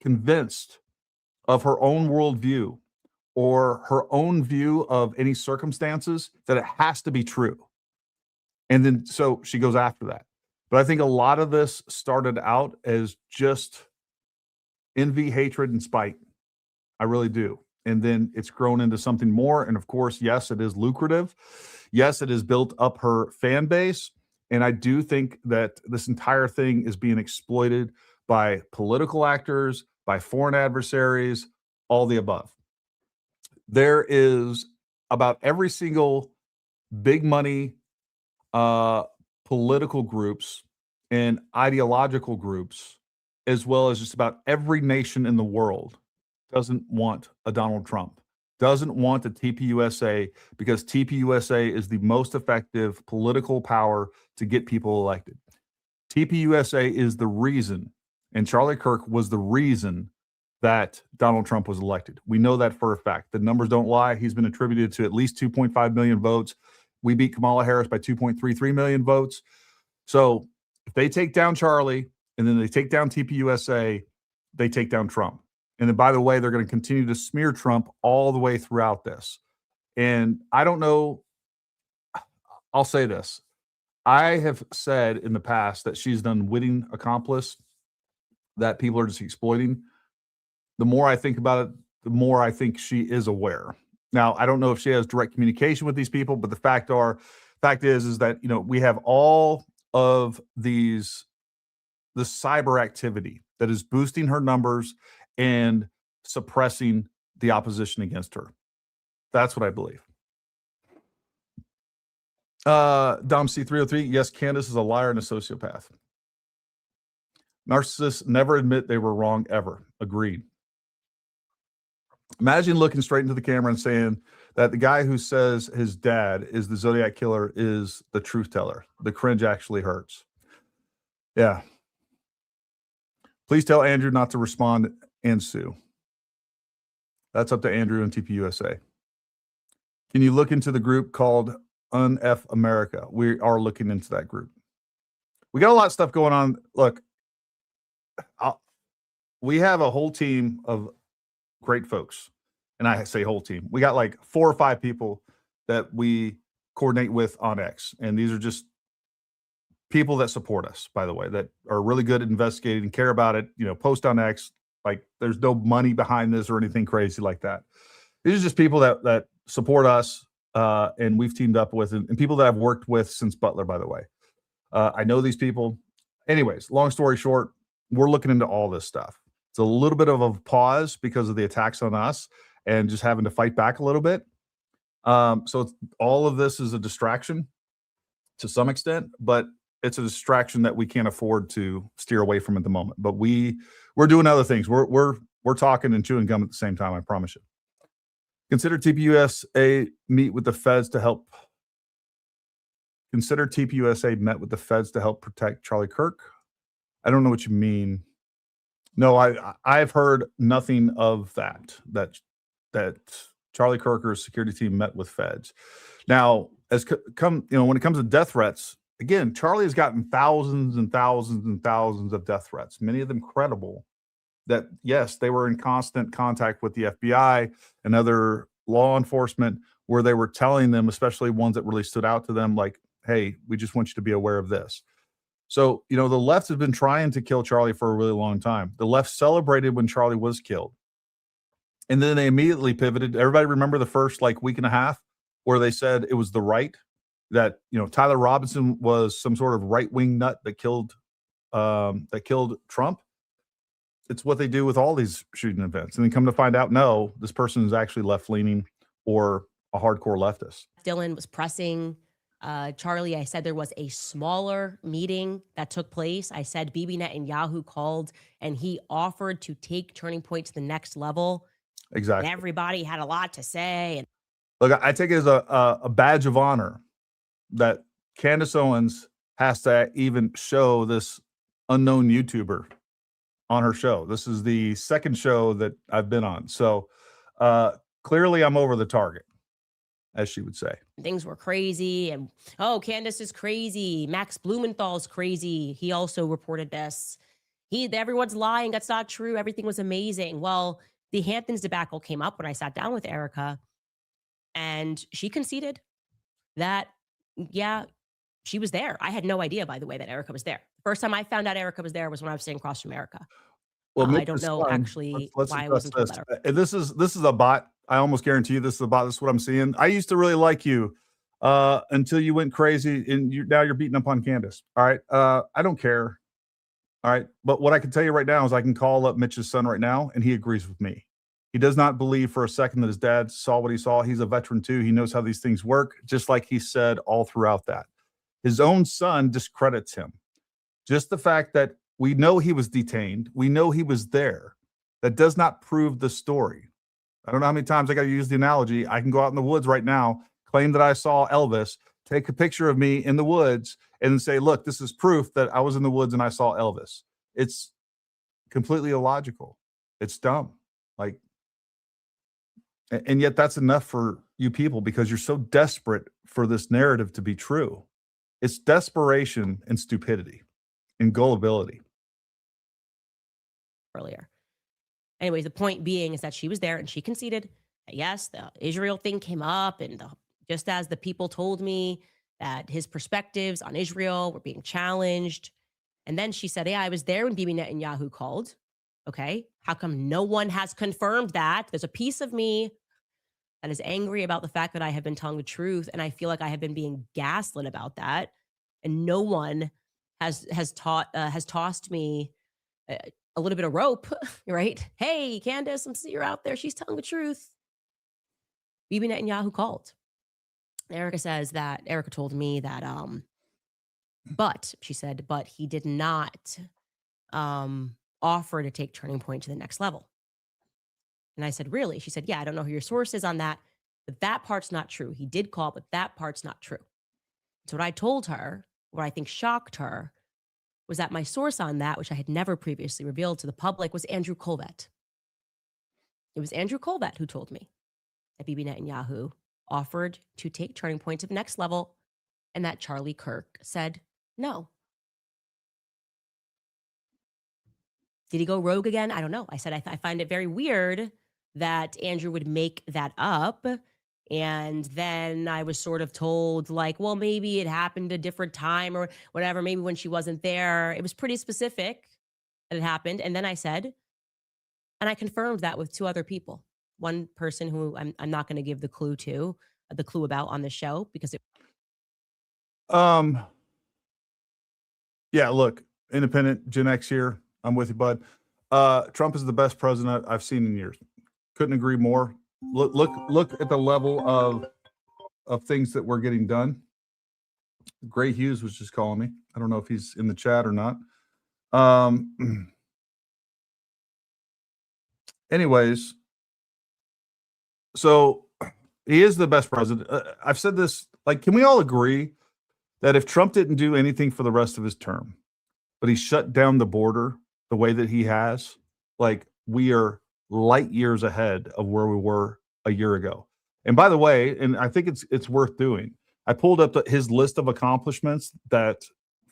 convinced of her own worldview or her own view of any circumstances that it has to be true. And then so she goes after that. But I think a lot of this started out as just envy, hatred, and spite. I really do. And then it's grown into something more. And of course, yes, it is lucrative. Yes, it has built up her fan base. And I do think that this entire thing is being exploited by political actors, by foreign adversaries, all the above. There is about every single big money political groups and ideological groups, as well as just about every nation in the world, doesn't want a Donald Trump, doesn't want a TPUSA, because TPUSA is the most effective political power to get people elected. TPUSA is the reason, and Charlie Kirk was the reason that Donald Trump was elected. We know that for a fact. The numbers don't lie. He's been attributed to at least 2.5 million votes. We beat Kamala Harris by 2.33 million votes. So if they take down Charlie and then they take down TPUSA, they take down Trump. And then, by the way, they're going to continue to smear Trump all the way throughout this. And I don't know. I'll say this. I have said in the past that she's an unwitting accomplice that people are just exploiting. The more I think about it, the more I think she is aware. Now, I don't know if she has direct communication with these people, but the fact is that, you know, we have all of the cyber activity that is boosting her numbers and suppressing the opposition against her. That's what I believe. Dom C303, yes, Candace is a liar and a sociopath. Narcissists never admit they were wrong ever. Agreed. Imagine looking straight into the camera and saying that the guy who says his dad is the Zodiac killer is the truth teller. The cringe actually hurts. Yeah. Please tell Andrew not to respond and sue. That's up to Andrew and TPUSA. Can you look into the group called UNF America? We are looking into that group. We got a lot of stuff going on. Look, we have a whole team of great folks. And I say whole team. We got like 4 or 5 people that we coordinate with on X. And these are just people that support us, by the way, that are really good at investigating and care about it. You know, post on X. Like, there's no money behind this or anything crazy like that. These are just people that support us, and we've teamed up with, and people that I've worked with since Butler, by the way. I know these people. Anyways, long story short, we're looking into all this stuff. It's a little bit of a pause because of the attacks on us and just having to fight back a little bit. So all of this is a distraction to some extent, but it's a distraction that we can't afford to steer away from at the moment. But we're doing other things. We're talking and chewing gum at the same time. I promise you. Consider TPUSA meet with the feds to help. Consider TPUSA met with the feds to help protect Charlie Kirk. I don't know what you mean. No, I've heard nothing of that Charlie Kirker's security team met with feds. Now, when it comes to death threats, again, Charlie has gotten thousands and thousands and thousands of death threats, many of them credible, that yes, they were in constant contact with the FBI and other law enforcement where they were telling them, especially ones that really stood out to them, like, hey, we just want you to be aware of this. So, the left has been trying to kill Charlie for a really long time. The left celebrated when Charlie was killed. And then they immediately pivoted. Everybody remember the first week and a half where they said it was the right, that, Tyler Robinson was some sort of right-wing nut that killed Trump. It's what they do with all these shooting events. And then come to find out, no, this person is actually left-leaning or a hardcore leftist. Dylan was pressing Charlie. I said there was a smaller meeting that took place. I said Bibi Netanyahu called and he offered to take Turning Point to the next level. Exactly. And everybody had a lot to say. And look, I take it as a badge of honor that Candace Owens has to even show this unknown YouTuber on her show. This is the second show that I've been on. So clearly I'm over the target, as she would say. things were crazy. And, oh, Candace is crazy. Max Blumenthal's crazy. He also reported this. Everyone's lying. That's not true. Everything was amazing. Well, the Hamptons debacle came up when I sat down with Erica, and she conceded that, yeah, she was there. I had no idea, by the way, that Erica was there. First time I found out Erica was there was when I was sitting across from Erica. Well, I don't know actually let's why I wasn't told that. And this is a bot. I almost guarantee you this is a bot. This is what I'm seeing. I used to really like you until you went crazy, and now you're beating up on Candace. All right. I don't care. All right. But what I can tell you right now is I can call up Mitch's son right now, and he agrees with me. He does not believe for a second that his dad saw what he saw. He's a veteran too. He knows how these things work, just like he said all throughout that. His own son discredits him. Just the fact that we know he was detained, we know he was there, that does not prove the story. I don't know how many times I got to use the analogy. I can go out in the woods right now, claim that I saw Elvis, take a picture of me in the woods, and say, look, this is proof that I was in the woods and I saw Elvis. It's completely illogical. It's dumb. And yet that's enough for you people because you're so desperate for this narrative to be true. It's desperation and stupidity and gullibility. Earlier. Anyways, the point being is that she was there and she conceded that, yes, the Israel thing came up, and just as the people told me that his perspectives on Israel were being challenged. And then she said, yeah, I was there when Bibi Netanyahu called. Okay. How come no one has confirmed that? There's a piece of me that is angry about the fact that I have been telling the truth, and I feel like I have been being gaslit about that. And no one has tossed me a little bit of rope, right? Hey, Candace, I'm seeing you're out there. She's telling the truth. Bibi Netanyahu called. Erica says that Erica told me that, but she said, but he did not offer to take Turning Point to the next level. And I said, really? She said, yeah, I don't know who your source is on that, but that part's not true. He did call, but that part's not true. So what I told her, what I think shocked her, was that my source on that, which I had never previously revealed to the public, was Andrew Colbert. It was Andrew Colbert who told me that Bibi Netanyahu offered to take Turning Point to the next level, and that Charlie Kirk said no. Did he go rogue again? I don't know. I said, I find it very weird that Andrew would make that up. And then I was sort of told, like, well, maybe it happened a different time or whatever. Maybe when she wasn't there. It was pretty specific that it happened. And then I said, and I confirmed that with two other people. One person who I'm not going to give the clue about on the show because it. Yeah, look, independent Gen X here. I'm with you, bud. Trump is the best president I've seen in years. Couldn't agree more. Look at the level of things that we're getting done. Gray Hughes was just calling me. I don't know if he's in the chat or not. Anyways, so he is the best president. I've said this, can we all agree that if Trump didn't do anything for the rest of his term, but he shut down the border the way that he has, we are light years ahead of where we were a year ago. And by the way, and I think it's worth doing, I pulled up his list of accomplishments that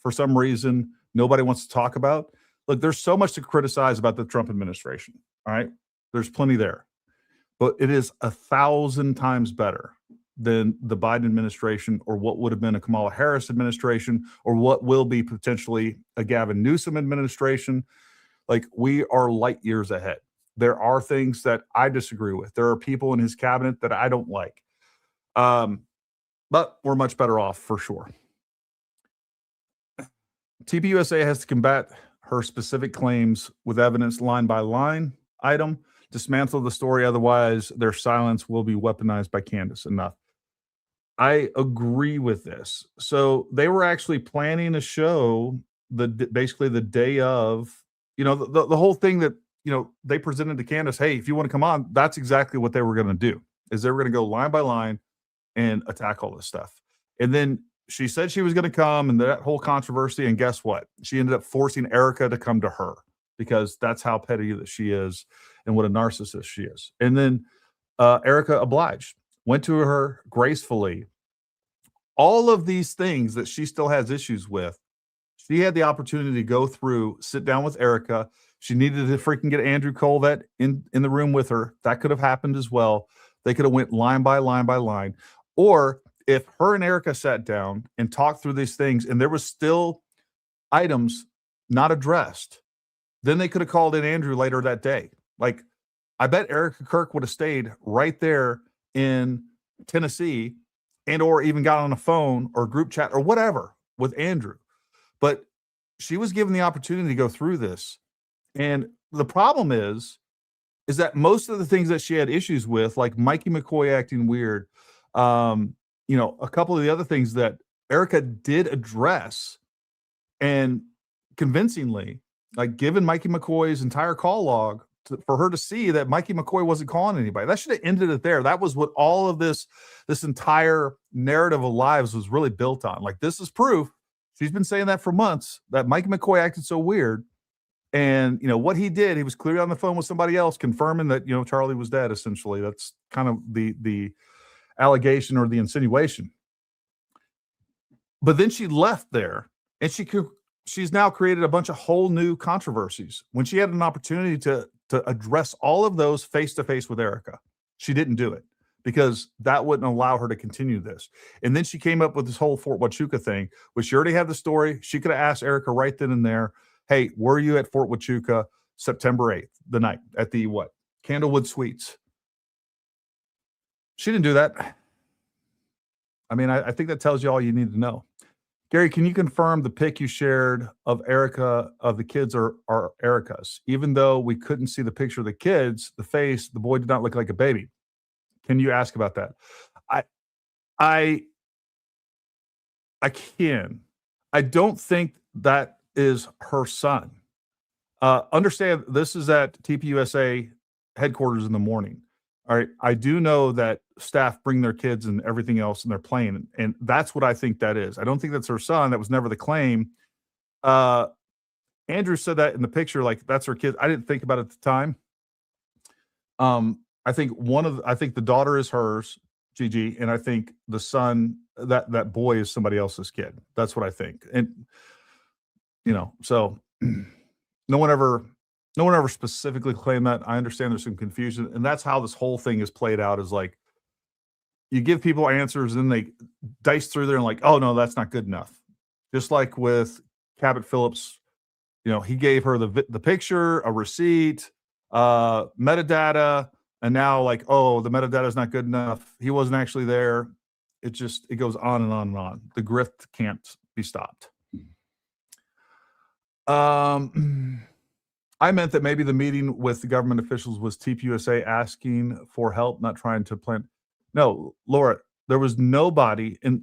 for some reason nobody wants to talk about. Look, there's so much to criticize about the Trump administration. All right. There's plenty there, but it is 1,000 times better than the Biden administration or what would have been a Kamala Harris administration or what will be potentially a Gavin Newsom administration. Like, we are light years ahead. There are things that I disagree with. There are people in his cabinet that I don't like. But we're much better off for sure. TPUSA has to combat her specific claims with evidence line by line item, dismantle the story. Otherwise, their silence will be weaponized by Candace. Enough. I agree with this. So they were actually planning a show basically the day of, the whole thing that, they presented to Candace, hey, if you want to come on, that's exactly what they were going to do, is they were going to go line by line and attack all this stuff. And then she said she was going to come, and that whole controversy, and guess what? She ended up forcing Erica to come to her because that's how petty that she is and what a narcissist she is. And then Erica obliged, went to her gracefully. All of these things that she still has issues with, she had the opportunity to go through, sit down with Erica. She needed to freaking get Andrew Colvett in the room with her. That could have happened as well. They could have went line by line by line. Or if her and Erica sat down and talked through these things and there was still items not addressed, then they could have called in Andrew later that day. Like, I bet Erica Kirk would have stayed right there in Tennessee and or even got on a phone or group chat or whatever with Andrew. But she was given the opportunity to go through this. And the problem is that most of the things that she had issues with, like Mikey McCoy acting weird, a couple of the other things that Erica did address and convincingly, like given Mikey McCoy's entire call log for her to see that Mikey McCoy wasn't calling anybody. That should have ended it there. That was what all of this entire narrative of lives was really built on. Like, this is proof. She's been saying that for months, that Mikey McCoy acted so weird. And, what he did, he was clearly on the phone with somebody else confirming that, Charlie was dead, essentially. That's kind of the allegation or the insinuation. But then she left there and she's now created a bunch of whole new controversies when she had an opportunity to address all of those face to face with Erica. She didn't do it because that wouldn't allow her to continue this. And then she came up with this whole Fort Huachuca thing, which she already had the story. She could have asked Erica right then and there, hey, were you at Fort Huachuca September 8th, the night at the Candlewood Suites? She didn't do that. I mean, I think that tells you all you need to know. Gary, can you confirm the pic you shared of Erica, of the kids are Erica's? Even though we couldn't see the picture of the kids, the face, the boy did not look like a baby. Can you ask about that? I can. I don't think that is her son. Understand, this is at TPUSA headquarters in the morning. All right. I do know that staff bring their kids and everything else and they're playing. And that's what I think that is. I don't think that's her son. That was never the claim. Andrew said that in the picture, like that's her kid. I didn't think about it at the time. I think the daughter is hers, Gigi, and I think the son, that boy is somebody else's kid. That's what I think. And so no one ever specifically claimed that. I understand there's some confusion, and that's how this whole thing is played out, is like you give people answers and then they dice through there and like, oh no, that's not good enough. Just like with Cabot Phillips, he gave her the picture, a receipt, metadata, and now like, oh, the metadata is not good enough. He wasn't actually there. It goes on and on and on. The grift can't be stopped. I meant that maybe the meeting with the government officials was TPUSA asking for help, not trying to plan. No, Laura, there was nobody from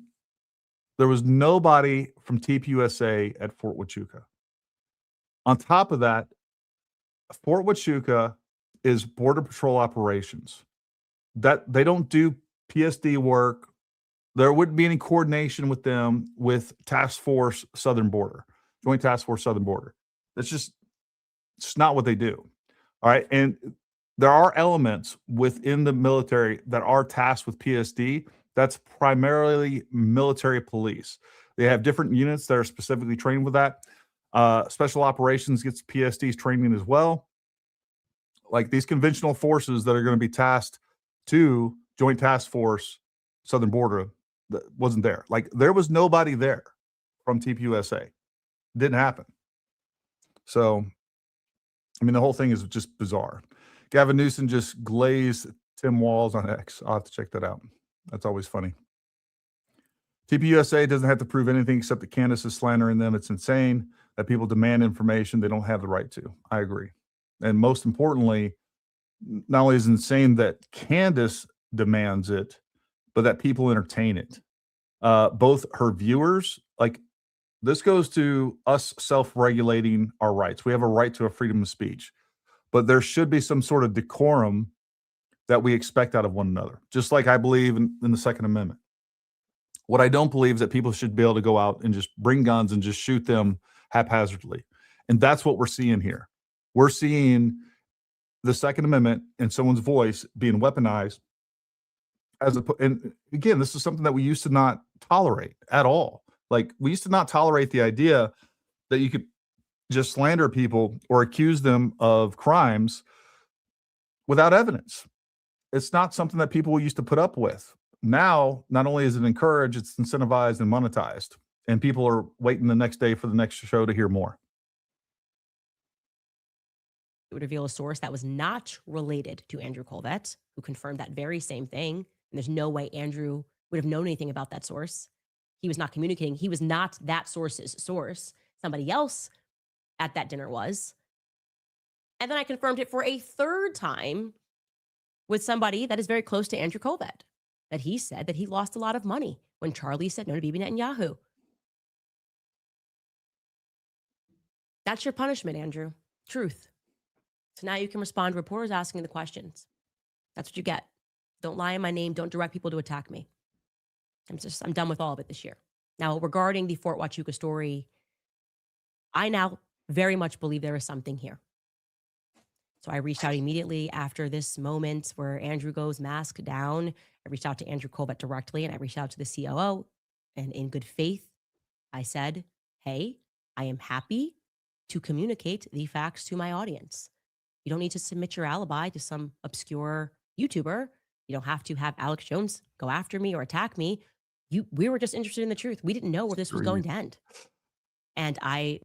TPUSA at Fort Huachuca. On top of that, Fort Huachuca is Border Patrol operations. That they don't do PSD work. There wouldn't be any coordination with them with Task Force Southern Border, Joint Task Force Southern Border. It's not what they do. All right. And there are elements within the military that are tasked with PSD. That's primarily military police. They have different units that are specifically trained with that. Special operations gets PSD's training as well. Like these conventional forces that are going to be tasked to Joint Task Force southern border that wasn't there. Like there was nobody there from TPUSA. Didn't happen. So, I mean, the whole thing is just bizarre. Gavin Newsom just glazed Tim Walz on X. I'll have to check that out. That's always funny. TPUSA doesn't have to prove anything except that Candace is slandering them. It's insane that people demand information they don't have the right to. I agree. And most importantly, not only is it insane that Candace demands it, but that people entertain it. Both her viewers, like this goes to us self-regulating our rights. We have a right to a freedom of speech, but there should be some sort of decorum that we expect out of one another, just like I believe in the Second Amendment. What I don't believe is that people should be able to go out and just bring guns and just shoot them haphazardly. And that's what we're seeing here. We're seeing the Second Amendment and someone's voice being weaponized and again, this is something that we used to not tolerate at all. Like we used to not tolerate the idea that you could just slander people or accuse them of crimes without evidence. It's not something that people used to put up with. Now, not only is it encouraged, it's incentivized and monetized. And people are waiting the next day for the next show to hear more. It would reveal a source that was not related to Andrew Colvett, who confirmed that very same thing. And there's no way Andrew would have known anything about that source. He was not communicating. He was not that source's source. Somebody else at that dinner was. And then I confirmed it for a third time with somebody that is very close to Andrew Colvett, that he said that he lost a lot of money when Charlie said no to Bibi Netanyahu. That's your punishment, Andrew. Truth. So now you can respond to reporters asking the questions. That's what you get. Don't lie in my name. Don't direct people to attack me. I'm done with all of it this year. Now, regarding the Fort Huachuca story, I now very much believe there is something here. So I reached out immediately after this moment where Andrew goes mask down. I reached out to Andrew Colvett directly, and I reached out to the COO. And in good faith, I said, hey, I am happy to communicate the facts to my audience. You don't need to submit your alibi to some obscure YouTuber. You don't have to have Alex Jones go after me or attack me. We were just interested in the truth. We didn't know where this was going to end. And I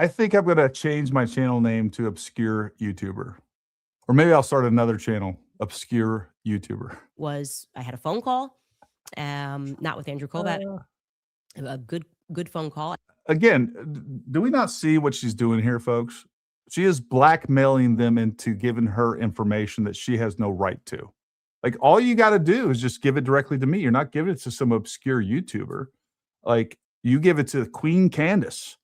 think I'm going to change my channel name to Obscure YouTuber. Or maybe I'll start another channel, Obscure YouTuber. I had a phone call, not with Andrew Colvett, a good phone call. Again, do we not see what she's doing here, folks? She is blackmailing them into giving her information that she has no right to. Like, all you got to do is just give it directly to me. You're not giving it to some obscure YouTuber. Like, you give it to Queen Candace.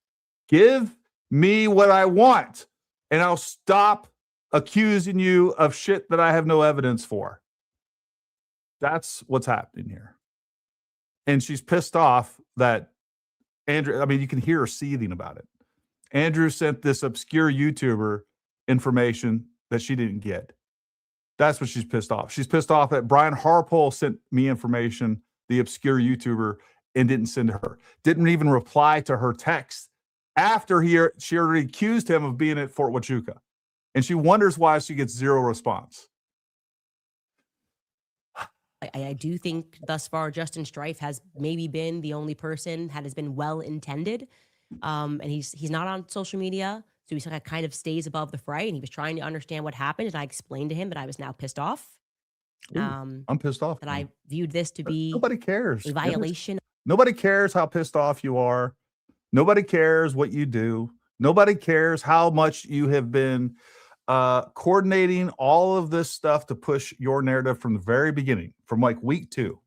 Give me what I want, and I'll stop accusing you of shit that I have no evidence for. That's what's happening here. And she's pissed off that Andrew, I mean, you can hear her seething about it. Andrew sent this obscure YouTuber information that she didn't get. That's what she's pissed off. She's pissed off that Brian Harpole sent me information, the obscure YouTuber, and didn't send to her. Didn't even reply to her text after she already accused him of being at Fort Huachuca. And she wonders why she gets zero response. I do think thus far Justin Strife has maybe been the only person that has been well-intended. And he's not on social media. So he kind of stays above the fray, and he was trying to understand what happened. And I explained to him that I was now pissed off. I'm pissed off. That I viewed this to be nobody cares. A violation. Nobody cares how pissed off you are. Nobody cares what you do. Nobody cares how much you have been coordinating all of this stuff to push your narrative from the very beginning, from like week 2.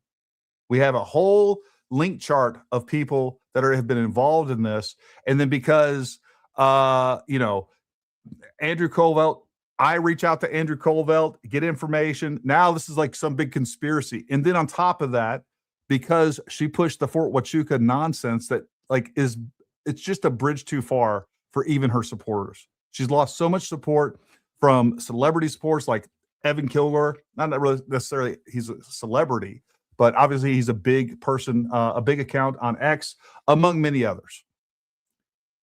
We have a whole link chart of people that have been involved in this. And then because Andrew Colvett, I reach out to Andrew Colvett, get information. Now this is like some big conspiracy. And then on top of that, because she pushed the Fort Huachuca nonsense that it's just a bridge too far for even her supporters. She's lost so much support from celebrity supporters like Evan Kilgore. Not really necessarily he's a celebrity, but obviously he's a big person, a big account on X, among many others.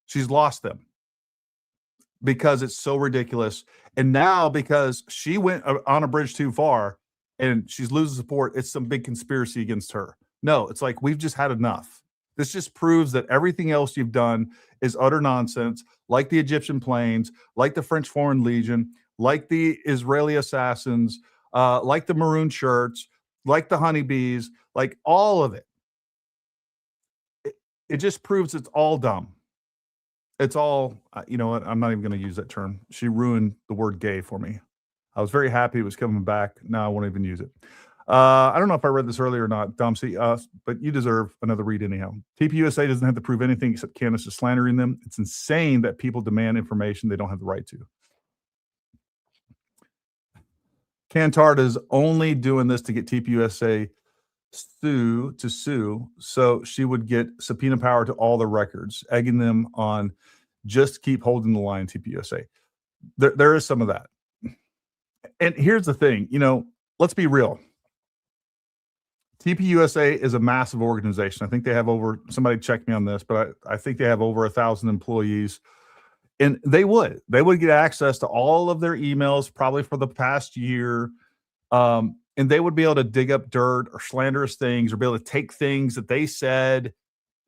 She's lost them because it's so ridiculous. And now because she went on a bridge too far, and she's losing support, it's some big conspiracy against her. No, it's like we've just had enough. This just proves that everything else you've done is utter nonsense, like the Egyptian planes, like the French Foreign Legion, like the Israeli assassins, like the maroon shirts, like the honeybees, like all of it. It just proves it's all dumb. It's all, you know what? I'm not even going to use that term. She ruined the word gay for me. I was very happy it was coming back. Now I won't even use it. I don't know if I read this earlier or not, Domsey, but you deserve another read anyhow. TPUSA doesn't have to prove anything except Candace is slandering them. It's insane that people demand information they don't have the right to. Cantard is only doing this to get TPUSA to sue, so she would get subpoena power to all the records, egging them on just keep holding the line, TPUSA. There is some of that. And here's the thing, you know, let's be real. TPUSA is a massive organization. I think they have over, somebody check me on this, but I think they have over 1,000 employees. And they would get access to all of their emails probably for the past year. And they would be able to dig up dirt or slanderous things or be able to take things that they said,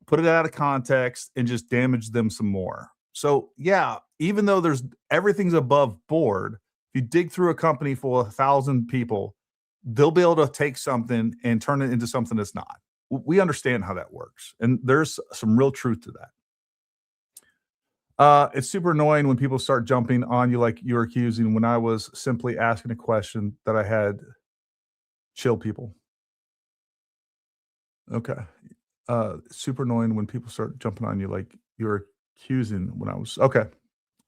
put it out of context, and just damage them some more. So yeah, even though everything's above board, if you dig through a company full of 1,000 people, they'll be able to take something and turn it into something that's not. We understand how that works. And there's some real truth to that. It's super annoying when people start jumping on you like you're accusing when I was simply asking a question that I had. Chill, people. Okay. Super annoying when people start jumping on you like you're accusing when I was. Okay.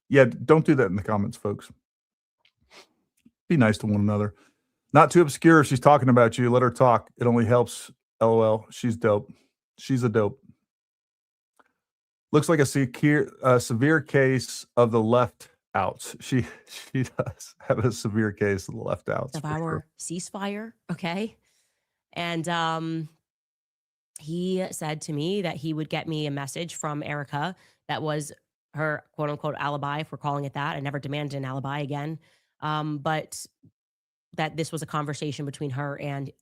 Yeah, don't do that in the comments, folks. Be nice to one another. Not too obscure if she's talking about you. Let her talk. It only helps. LOL. She's dope. She's a dope. Looks like a severe case of the left outs. She does have a severe case of the left outs. Of our ceasefire, okay? And he said to me that he would get me a message from Erica that was her quote unquote alibi, if we're calling it that. I never demanded an alibi again. But that this was a conversation between her and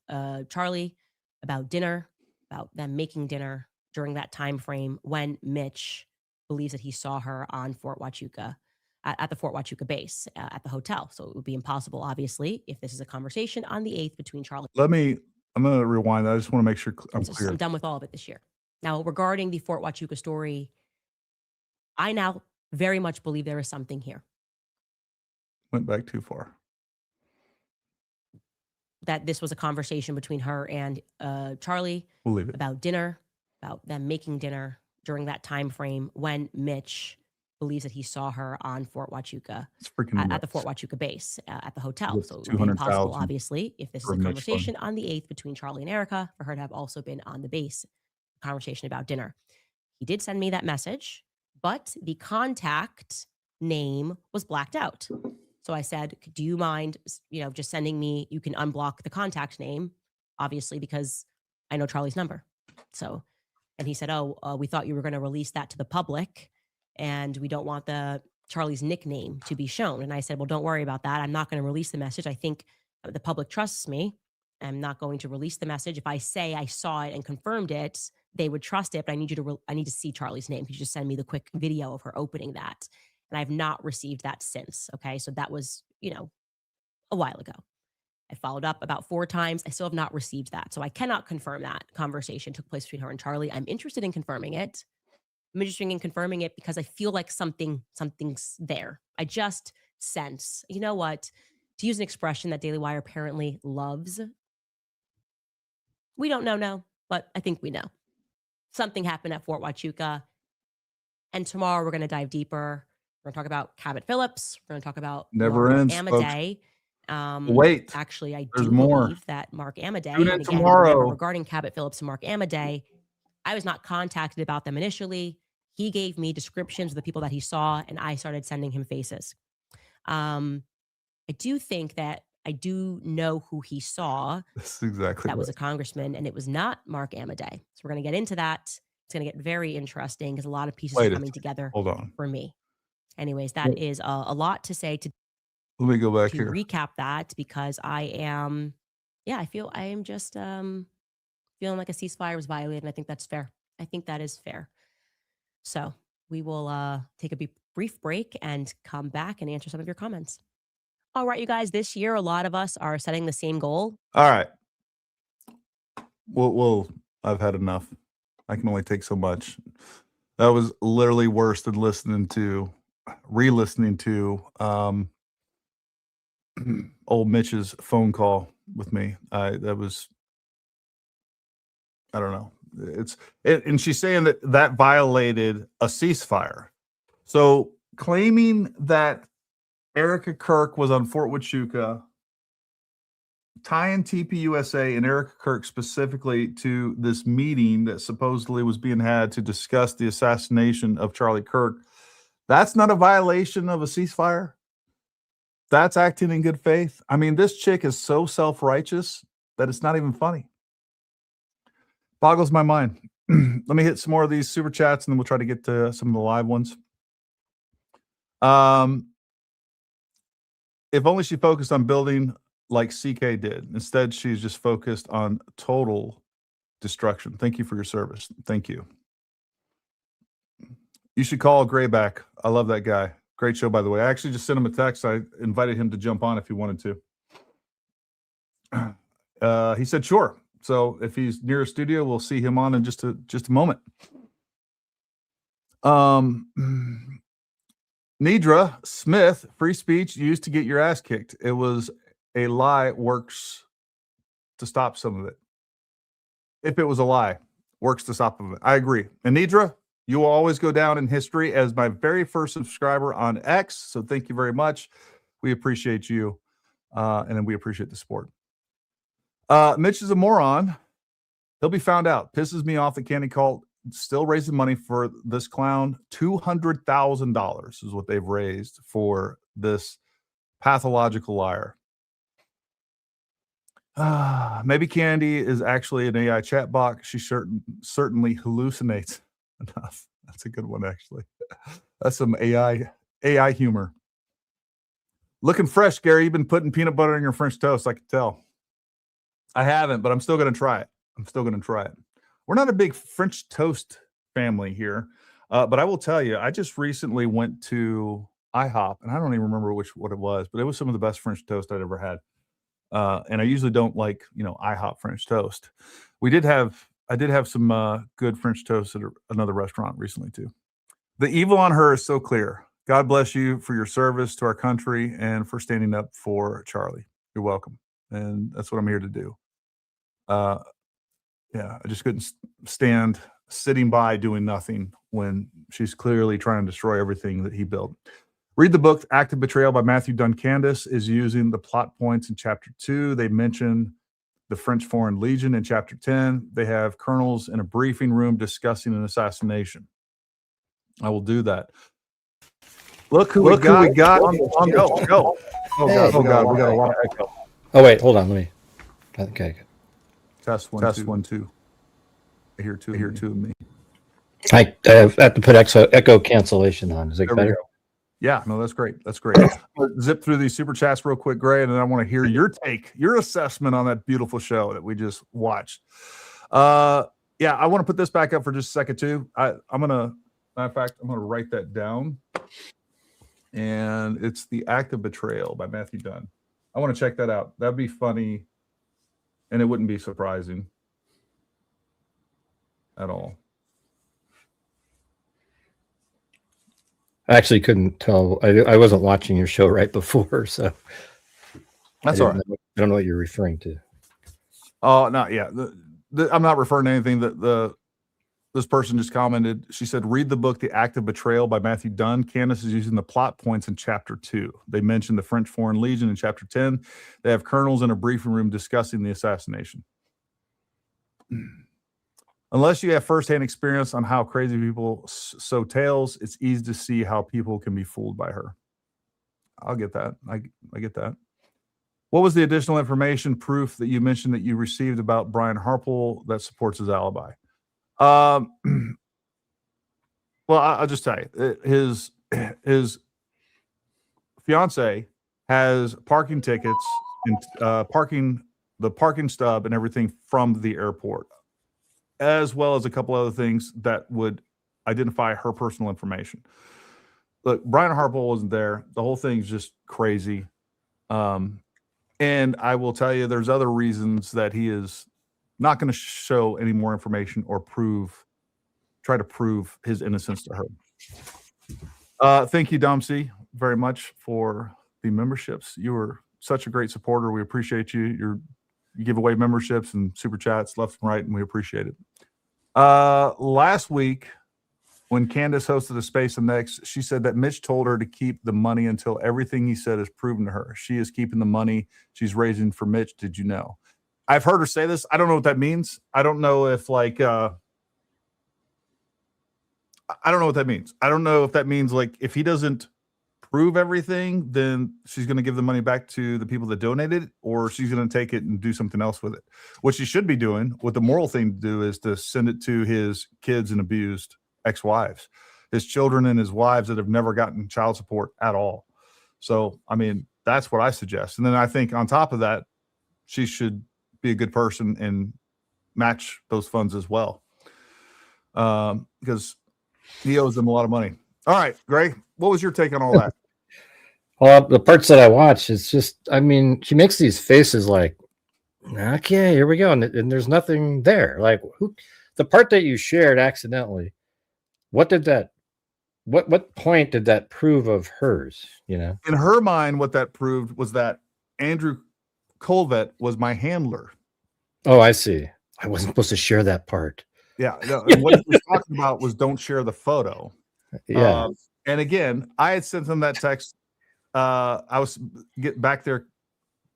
Charlie about dinner, about them making dinner during that time frame when Mitch believes that he saw her on Fort Huachuca, at the Fort Huachuca base, at the hotel. So it would be impossible, obviously, if this is a conversation on the 8th between Charlie. I'm going to rewind that. I just want to make sure I'm clear. I'm done with all of it this year. Now, regarding the Fort Huachuca story, I now very much believe there is something here. Went back too far. That this was a conversation between her and Charlie about dinner, about them making dinner during that time frame when Mitch believes that he saw her on Fort Huachuca, at the Fort Huachuca base, at the hotel. So it would be impossible, obviously, if this is a conversation on the 8th between Charlie and Erica, for her to have also been on the base, a conversation about dinner. He did send me that message, but the contact name was blacked out. So I said, do you mind, just sending me, you can unblock the contact name, obviously, because I know Charlie's number. So, and he said, we thought you were going to release that to the public and we don't want Charlie's nickname to be shown. And I said, well, don't worry about that. I'm not going to release the message. I think the public trusts me. I'm not going to release the message. If I say I saw it and confirmed it, they would trust it, but I need to see Charlie's name. Could you just send me the quick video of her opening that? And I've not received that since. Okay. So that was, a while ago. I followed up about 4 times. I still have not received that. So I cannot confirm that conversation took place between her and Charlie. I'm interested in confirming it. I'm interested in confirming it because I feel like something's there. I just sense, you know what, to use an expression that Daily Wire apparently loves. We don't know now, but I think we know. Something happened at Fort Huachuca. And tomorrow we're going to dive deeper. We're going to talk about Cabot Phillips. We're going to talk about Never ends, Amadei. Wait, actually, I there's do more. believe that Mark Amadei, Tune in and again, tomorrow. remember, regarding Cabot Phillips and Mark Amadei, I was not contacted about them initially. He gave me descriptions of the people that he saw, and I started sending him faces. I do think that I do know who he saw. That's exactly That was a congressman, and it was not Mark Amadei. So we're going to get into that. It's going to get very interesting because a lot of pieces are coming together for me. Anyways, that is a lot to say to Let me go back here. recap that because I am I am just feeling like a ceasefire was violated, and I think that's fair. I think that is fair. So we will take a brief break and come back and answer some of your comments. All right, you guys, this year, a lot of us are setting the same goal. All right. Well, I've had enough. I can only take so much. That was literally worse than re-listening to old Mitch's phone call with me. I don't know. And she's saying that violated a ceasefire. So claiming that Erica Kirk was on Fort Huachuca, tying TPUSA and Erica Kirk specifically to this meeting that supposedly was being had to discuss the assassination of Charlie Kirk, that's not a violation of a ceasefire. That's acting in good faith. I mean, this chick is so self-righteous that it's not even funny. Boggles my mind. Let me hit some more of these super chats and then we'll try to get to some of the live ones. If only she focused on building like CK did. Instead, she's just focused on total destruction. Thank you for your service. Thank you. You should call Grayback. I love that guy. Great show, by the way. I actually just sent him a text. I invited him to jump on if he wanted to. He said, sure. So if he's near a studio, we'll see him on in just a moment. Nidra Smith, free speech used to get your ass kicked. It was a lie, works to stop some of it. If it was a lie, works to stop some of it. I agree. And Nidra, you will always go down in history as my very first subscriber on X. So thank you very much. We appreciate you. And then we appreciate the support. Mitch is a moron. He'll be found out. Pisses me off that Candy Cult still raising money for this clown. $200,000 is what they've raised for this pathological liar. Maybe Candy is actually an AI chat bot. She certainly hallucinates enough. That's a good one, actually. That's some AI humor. Looking fresh, Gary. You've been putting peanut butter in your French toast. I can tell. I haven't, but I'm still going to try it. We're not a big French toast family here, but I will tell you, I just recently went to IHOP, and I don't even remember what it was, but it was some of the best French toast I'd ever had. And I usually don't like, IHOP French toast. I did have some good French toast at another restaurant recently too. The evil on her is so clear. God bless you for your service to our country and for standing up for Charlie. You're welcome. And that's what I'm here to do. I just couldn't stand sitting by doing nothing when she's clearly trying to destroy everything that he built. Read the book, Active Betrayal by Matthew Dunn. Candace is using the plot points in chapter 2. They mention the French Foreign Legion in chapter 10. They have colonels in a briefing room discussing an assassination. I will do that. Look who we got on the show. Oh, God, we got a lot of echo. Oh, wait, hold on. Let me. Okay. Test 1 2. I hear two of me. I have to put echo cancellation on. Is it better? Yeah, no, that's great. Zip through these super chats real quick, Gray, and then I want to hear your assessment on that beautiful show that we just watched. I want to put this back up for just a second too. I'm gonna write that down, and it's The Act of Betrayal by Matthew Dunn. I want to check that out. That'd be funny, and it wouldn't be surprising at all. I actually couldn't tell. I wasn't watching your show right before, so that's all right. I don't know what you're referring to. Oh, no, yeah. I'm not referring to anything that this person just commented. She said, read the book, The Act of Betrayal by Matthew Dunn. Candace is using the plot points in chapter 2. They mentioned the French Foreign Legion in chapter 10. They have colonels in a briefing room discussing the assassination. Unless you have firsthand experience on how crazy people sow tales, it's easy to see how people can be fooled by her. I'll get that. I get that. What was the additional information proof that you mentioned that you received about Brian Harpel that supports his alibi? Well, I'll just tell you, his fiance has parking tickets and parking the parking stub and everything from the airport, as well as a couple other things that would identify her personal information. Look, Brian Harpole wasn't there. The whole thing's just crazy. And I will tell you, there's other reasons that he is not going to show any more information or try to prove his innocence to her. Thank you, Domsey, very much for the memberships. You were such a great supporter. We appreciate you. You give away memberships and super chats left and right, and we appreciate it. Last week, when Candace hosted a Space and Next, she said that Mitch told her to keep the money until everything he said is proven to her. She is keeping the money she's raising for Mitch. Did you know? I've heard her say this. I don't know what that means. I don't know if I don't know what that means. I don't know if that means like if he doesn't prove everything, then she's going to give the money back to the people that donated, or she's going to take it and do something else with it. What she should be doing, what the moral thing to do, is to send it to his kids and abused ex-wives, his children and his wives that have never gotten child support at all. So, I mean, that's what I suggest. And then I think on top of that, she should be a good person and match those funds as well. Because he owes them a lot of money. All right, Gray, what was your take on all that? Well, the parts that I watch, it's just, I mean, she makes these faces like, okay, here we go. And there's nothing there. Like, the part that you shared accidentally, what point did that prove of hers? You know, in her mind, what that proved was that Andrew Colvett was my handler. Oh, I see. I wasn't supposed to share that part. Yeah. No, and what he was talking about was don't share the photo. Yeah. And again, I had sent him that text. I was getting back there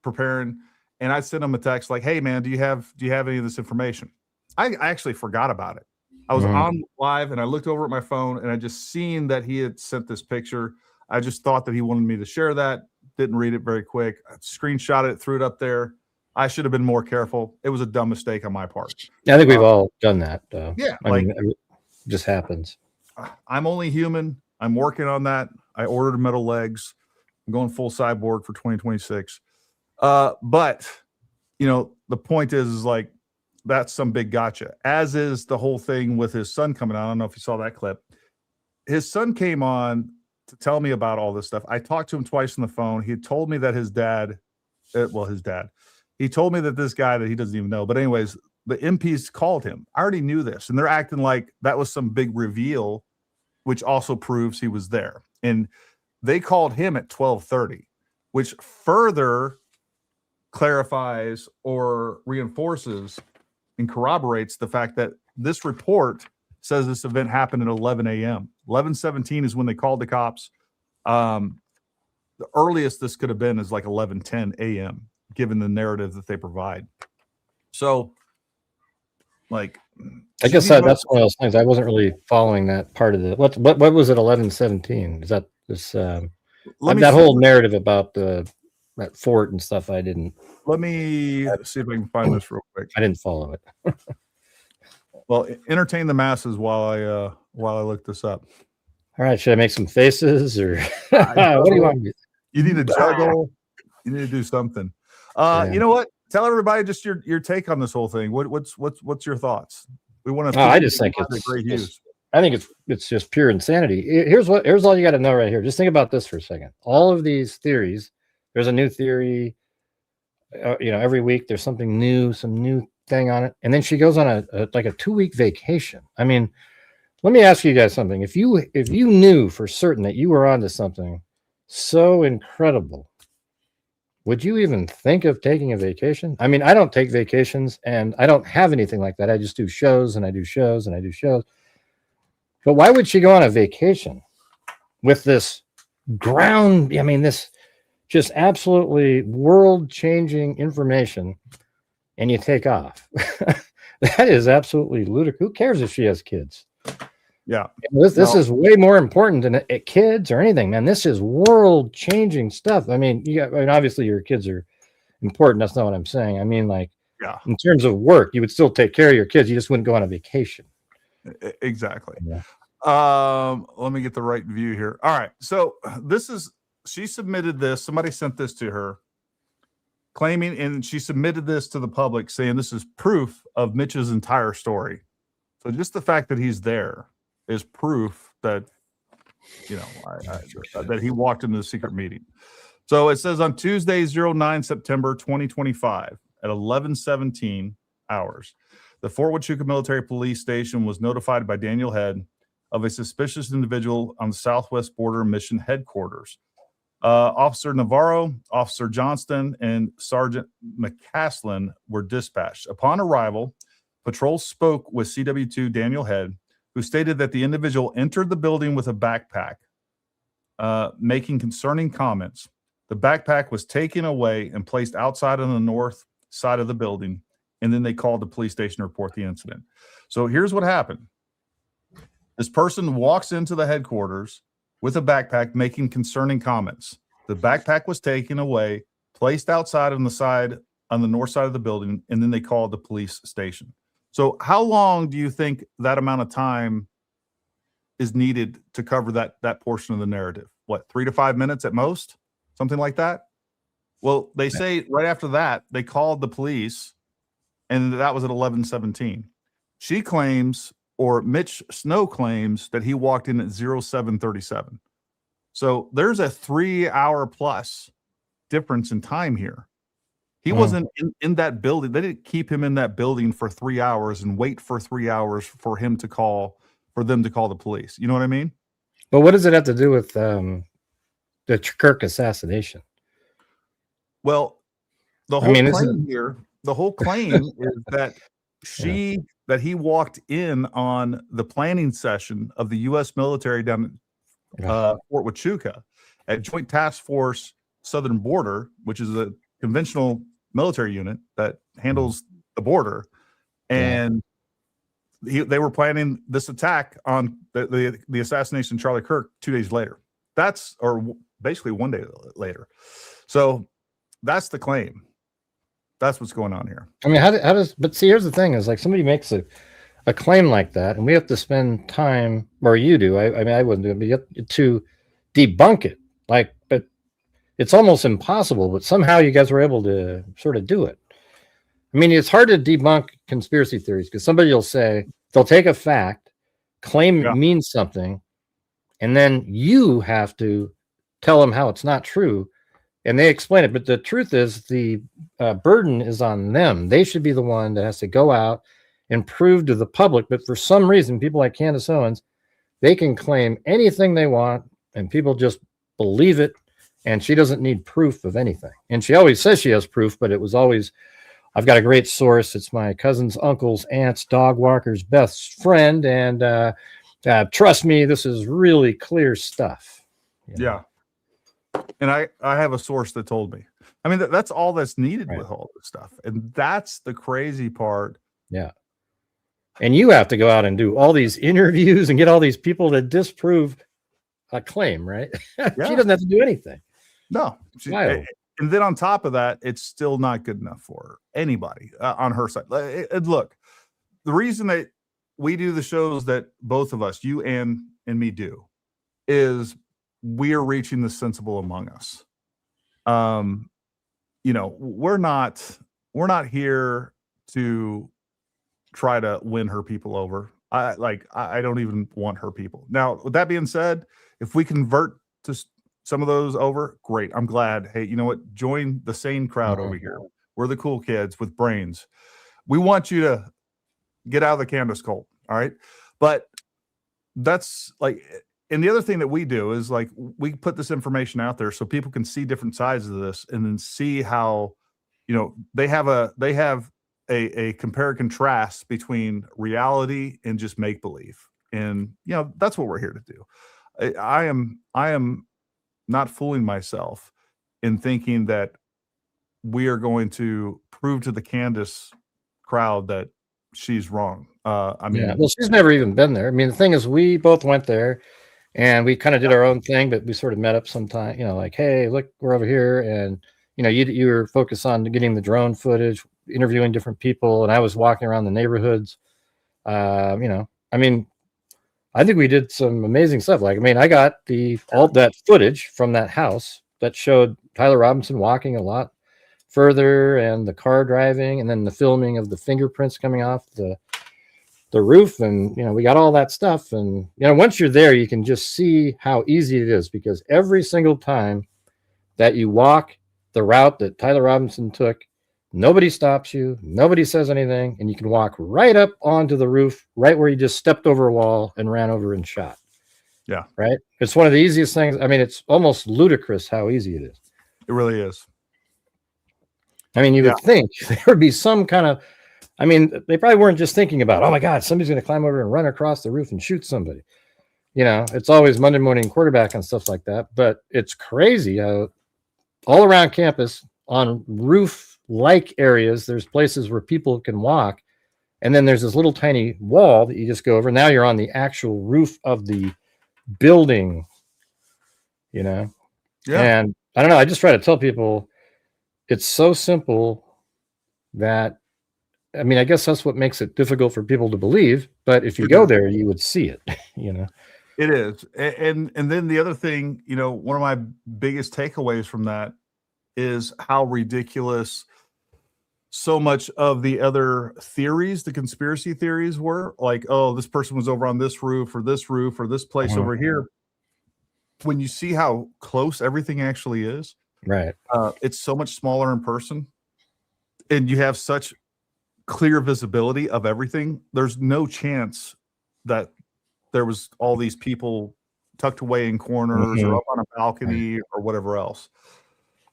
preparing, and I sent him a text like, "Hey, man, do you have any of this information?" I actually forgot about it. I was on live, and I looked over at my phone, and I just seen that he had sent this picture. I just thought that he wanted me to share that. Didn't read it very quick. I screenshot it, threw it up there. I should have been more careful. It was a dumb mistake on my part. I think we've all done that. Yeah, I mean, it just happens. I'm only human. I'm working on that. I ordered metal legs. I'm going full cyborg for 2026. But you know, the point is like, that's some big gotcha, as is the whole thing with his son coming on. I don't know if you saw that clip. His son came on to tell me about all this stuff. I talked to him twice on the phone. He told me that his dad, he told me that this guy that he doesn't even know. But anyways, the MPs called him. I already knew this, and they're acting like that was some big reveal, which also proves he was there. And they called him at 12:30, which further clarifies or reinforces and corroborates the fact that this report says this event happened at 11 a.m. 11:17 is when they called the cops. The earliest this could have been is like 11:10 a.m., given the narrative that they provide. So, like, I guess that's one of those things. I wasn't really following that part of the what was it 11:17? Is that this that whole narrative about that fort and stuff? I didn't. Let me see if I can find this real quick. I didn't follow it. Well, entertain the masses while I look this up. All right, should I make some faces or what do you want? You need to juggle. You need to do something. You know what? Tell everybody just your take on this whole thing. What's your thoughts? We want to. I just think it's great use. I think it's just pure insanity. Here's all you got to know right here. Just think about this for a second. All of these theories. There's a new theory. Every week there's something new, some new thing on it, and then she goes on a 2-week vacation. I mean, let me ask you guys something. If you knew for certain that you were onto something so incredible, would you even think of taking a vacation? I mean, I don't take vacations, and I don't have anything like that. I just do shows, and I do shows, and I do shows. But why would she go on a vacation with this this just absolutely world-changing information, and you take off? That is absolutely ludicrous. Who cares if she has kids? Yeah. This is way more important than kids or anything, man. This is world-changing stuff. I mean, obviously your kids are important. That's not what I'm saying. I mean, like, in terms of work, you would still take care of your kids. You just wouldn't go on a vacation. Exactly. Yeah. Let me get the right view here. All right. So she submitted this. Somebody sent this to her. claiming, and she submitted this to the public saying this is proof of Mitch's entire story. So just the fact that he's there is proof that, you know, that he walked into the secret meeting. So it says on Tuesday, 09 September 2025 at 11:17 hours, the Fort Huachuca Military Police Station was notified by Daniel Head of a suspicious individual on the southwest border mission headquarters. Officer Navarro, Officer Johnston, and Sergeant McCaslin were dispatched. Upon arrival, patrol spoke with CW2 Daniel Head, who stated that the individual entered the building with a backpack, making concerning comments. The backpack was taken away and placed outside on the north side of the building, and then they called the police station to report the incident. So here's what happened. This person walks into the headquarters with a backpack making concerning comments. The backpack was taken away, placed outside on the north side of the building, and then they called the police station. So how long do you think that amount of time is needed to cover that portion of the narrative? What, 3 to 5 minutes at most? Something like that? Well, they say right after that, they called the police, and that was at 11:17. She claims, or Mitch Snow claims, that he walked in at 07:37. So there's a 3-hour plus difference in time here. He wasn't in that building. They didn't keep him in that building for 3 hours and wait for 3 hours for them to call the police. You know what I mean? But what does it have to do with the Kirk assassination? Well, the whole claim is that that he walked in on the planning session of the U.S. military down at Fort Huachuca at Joint Task Force Southern Border, which is a conventional military unit that handles the border, and they were planning this attack on the assassination of Charlie Kirk 2 days later. Or basically 1 day later. So that's the claim. That's what's going on here. I mean, how does, but see, here's the thing is, like, somebody makes a claim like that, and we have to spend time, or you do, I mean, I wouldn't do it, but you have to debunk it. Like, but it's almost impossible, but somehow you guys were able to sort of do it. I mean, it's hard to debunk conspiracy theories because somebody will say, they'll take a fact, claim it means something, and then you have to tell them how it's not true, and they explain it. But the truth is, the burden is on them. They should be the one that has to go out and prove to the public. But for some reason, people like Candace Owens, they can claim anything they want, and people just believe it, and she doesn't need proof of anything. And she always says she has proof, but it was always, I've got a great source. It's my cousin's uncle's aunt's dog walker's best friend, and trust me, this is really clear stuff. Yeah. And I have a source that told me. I mean, that's all that's needed with all this stuff. And that's the crazy part. Yeah. And you have to go out and do all these interviews and get all these people to disprove a claim, right? She doesn't have to do anything. No. And then on top of that, it's still not good enough for anybody on her side. Look, the reason that we do the shows that both of us, you and me, do, is we're reaching the sensible among us. You know, we're not here to try to win her people over. I don't even want her people. Now, with that being said, if we convert to some of those over, great. I'm glad. Hey, you know what? Join the sane crowd over here. We're the cool kids with brains. We want you to get out of the Candace cult. All right. But that's like, and the other thing that we do is, like, we put this information out there so people can see different sides of this and then see how, you know, they have a compare and contrast between reality and just make believe. And, you know, that's what we're here to do. I am not fooling myself in thinking that we are going to prove to the Candace crowd that she's wrong. I mean, well, she's never even been there. I mean, the thing is, we both went there and we kind of did our own thing, but we sort of met up sometime, you know, like, hey, look, we're over here. And, you know, you were focused on getting the drone footage, interviewing different people. And I was walking around the neighborhoods. You know, I mean, I think we did some amazing stuff. Like, I mean, I got all that footage from that house that showed Tyler Robinson walking a lot further, and the car driving, and then the filming of the fingerprints coming off the roof. And, we got all that stuff. And, once you're there, you can just see how easy it is, because every single time that you walk the route that Tyler Robinson took, nobody stops you, nobody says anything, and you can walk right up onto the roof, right where you just stepped over a wall and ran over and shot. Yeah. Right. It's one of the easiest things. I mean, it's almost ludicrous how easy it is. It really is. I mean, you would think there would be some kind of, they probably weren't just thinking about, oh my God, somebody's going to climb over and run across the roof and shoot somebody. It's always Monday morning quarterback and stuff like that. But it's crazy how all around campus on roof-like areas, there's places where people can walk. And then there's this little tiny wall that you just go over. Now you're on the actual roof of the building, Yeah. And I don't know. I just try to tell people it's so simple that, I guess that's what makes it difficult for people to believe. But if you go there, you would see it, It is. And then the other thing, one of my biggest takeaways from that is how ridiculous so much of the other theories, the conspiracy theories were. Like, oh, this person was over on this roof or this place over here. When you see how close everything actually is, right? It's so much smaller in person, and you have such clear visibility of everything. There's no chance that there was all these people tucked away in corners or up on a balcony or whatever else.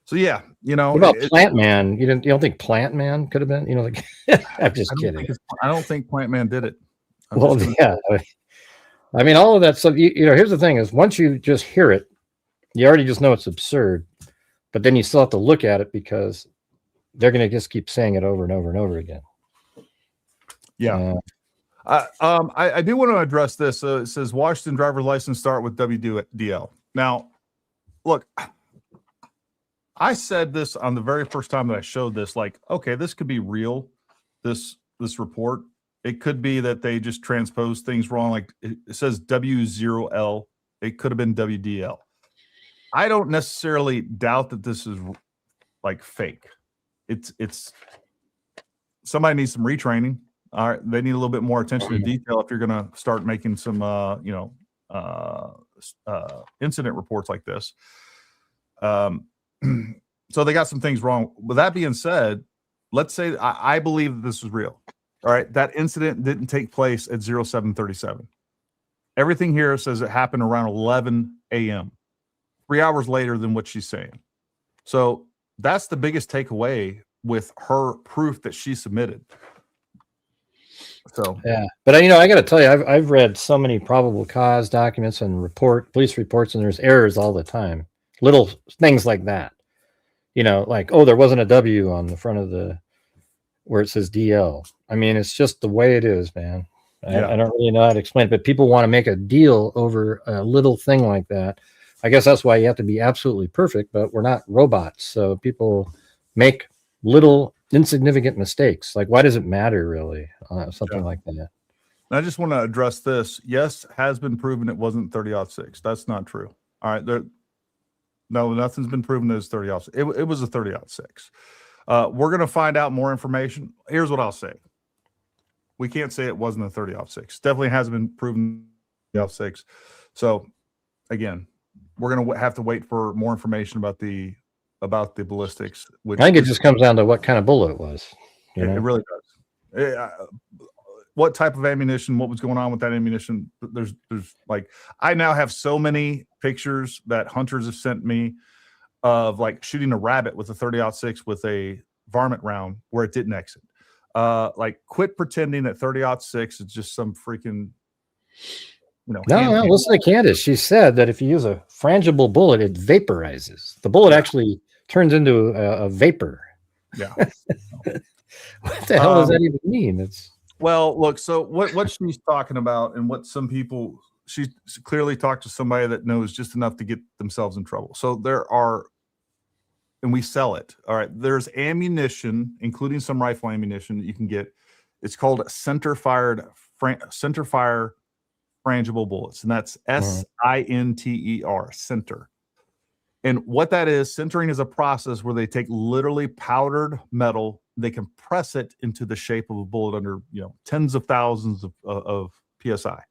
So yeah, what about Plant Man? You don't think Plant Man could have been? I'm just kidding. I don't think Plant Man did it. Well, yeah. All of that stuff. Here's the thing: is once you just hear it, you already just know it's absurd. But then you still have to look at it because they're going to just keep saying it over and over and over again. Yeah. I do want to address this. It says Washington driver's license start with WDL. Now, look, I said this on the very first time that I showed this, like, okay, this could be real. This report, it could be that they just transposed things wrong. Like it says W0L. It could have been WDL. I don't necessarily doubt that this is like fake. It's somebody needs some retraining. All right, they need a little bit more attention to detail if you're going to start making some incident reports like this. So they got some things wrong. With that being said, let's say I believe that this is real. All right, that incident didn't take place at 0737. Everything here says it happened around 11 a.m., 3 hours later than what she's saying. So that's the biggest takeaway with her proof that she submitted. So yeah, but I got to tell you, I've read so many probable cause documents and police reports, and there's errors all the time. Little things like that, like, oh, there wasn't a W on the front of where it says DL. It's just the way it is, man. I don't really know how to explain it, but people want to make a deal over a little thing like that. I guess that's why you have to be absolutely perfect, but we're not robots. So people make little insignificant mistakes. Like, why does it matter really? Something like that. I just want to address this. Yes, has been proven it wasn't 30-06. That's not true. All right. No, nothing's been proven as 30-06. It was a 30-06. We're going to find out more information. Here's what I'll say. We can't say it wasn't a 30-06. Definitely hasn't been proven 30-06. So again, we're going to have to wait for more information about the ballistics. I think it just comes down to what kind of bullet it was. It really does. What type of ammunition, what was going on with that ammunition? There's like, I now have so many pictures that hunters have sent me of like shooting a rabbit with a 30-06 with a varmint round where it didn't exit. Like, quit pretending that 30-06 is just some freaking, No, listen to Candace. She said that if you use a frangible bullet, it vaporizes. The bullet actually turns into a vapor. Yeah. What the hell does that even mean? Well, look, so what she's talking about, and what some people, she clearly talked to somebody that knows just enough to get themselves in trouble. So there are, and we sell it. All right. There's ammunition, including some rifle ammunition that you can get. It's called center fire frangible bullets. And that's SINTER, center. And what that is, sintering is a process where they take literally powdered metal, they compress it into the shape of a bullet under, tens of thousands of PSI.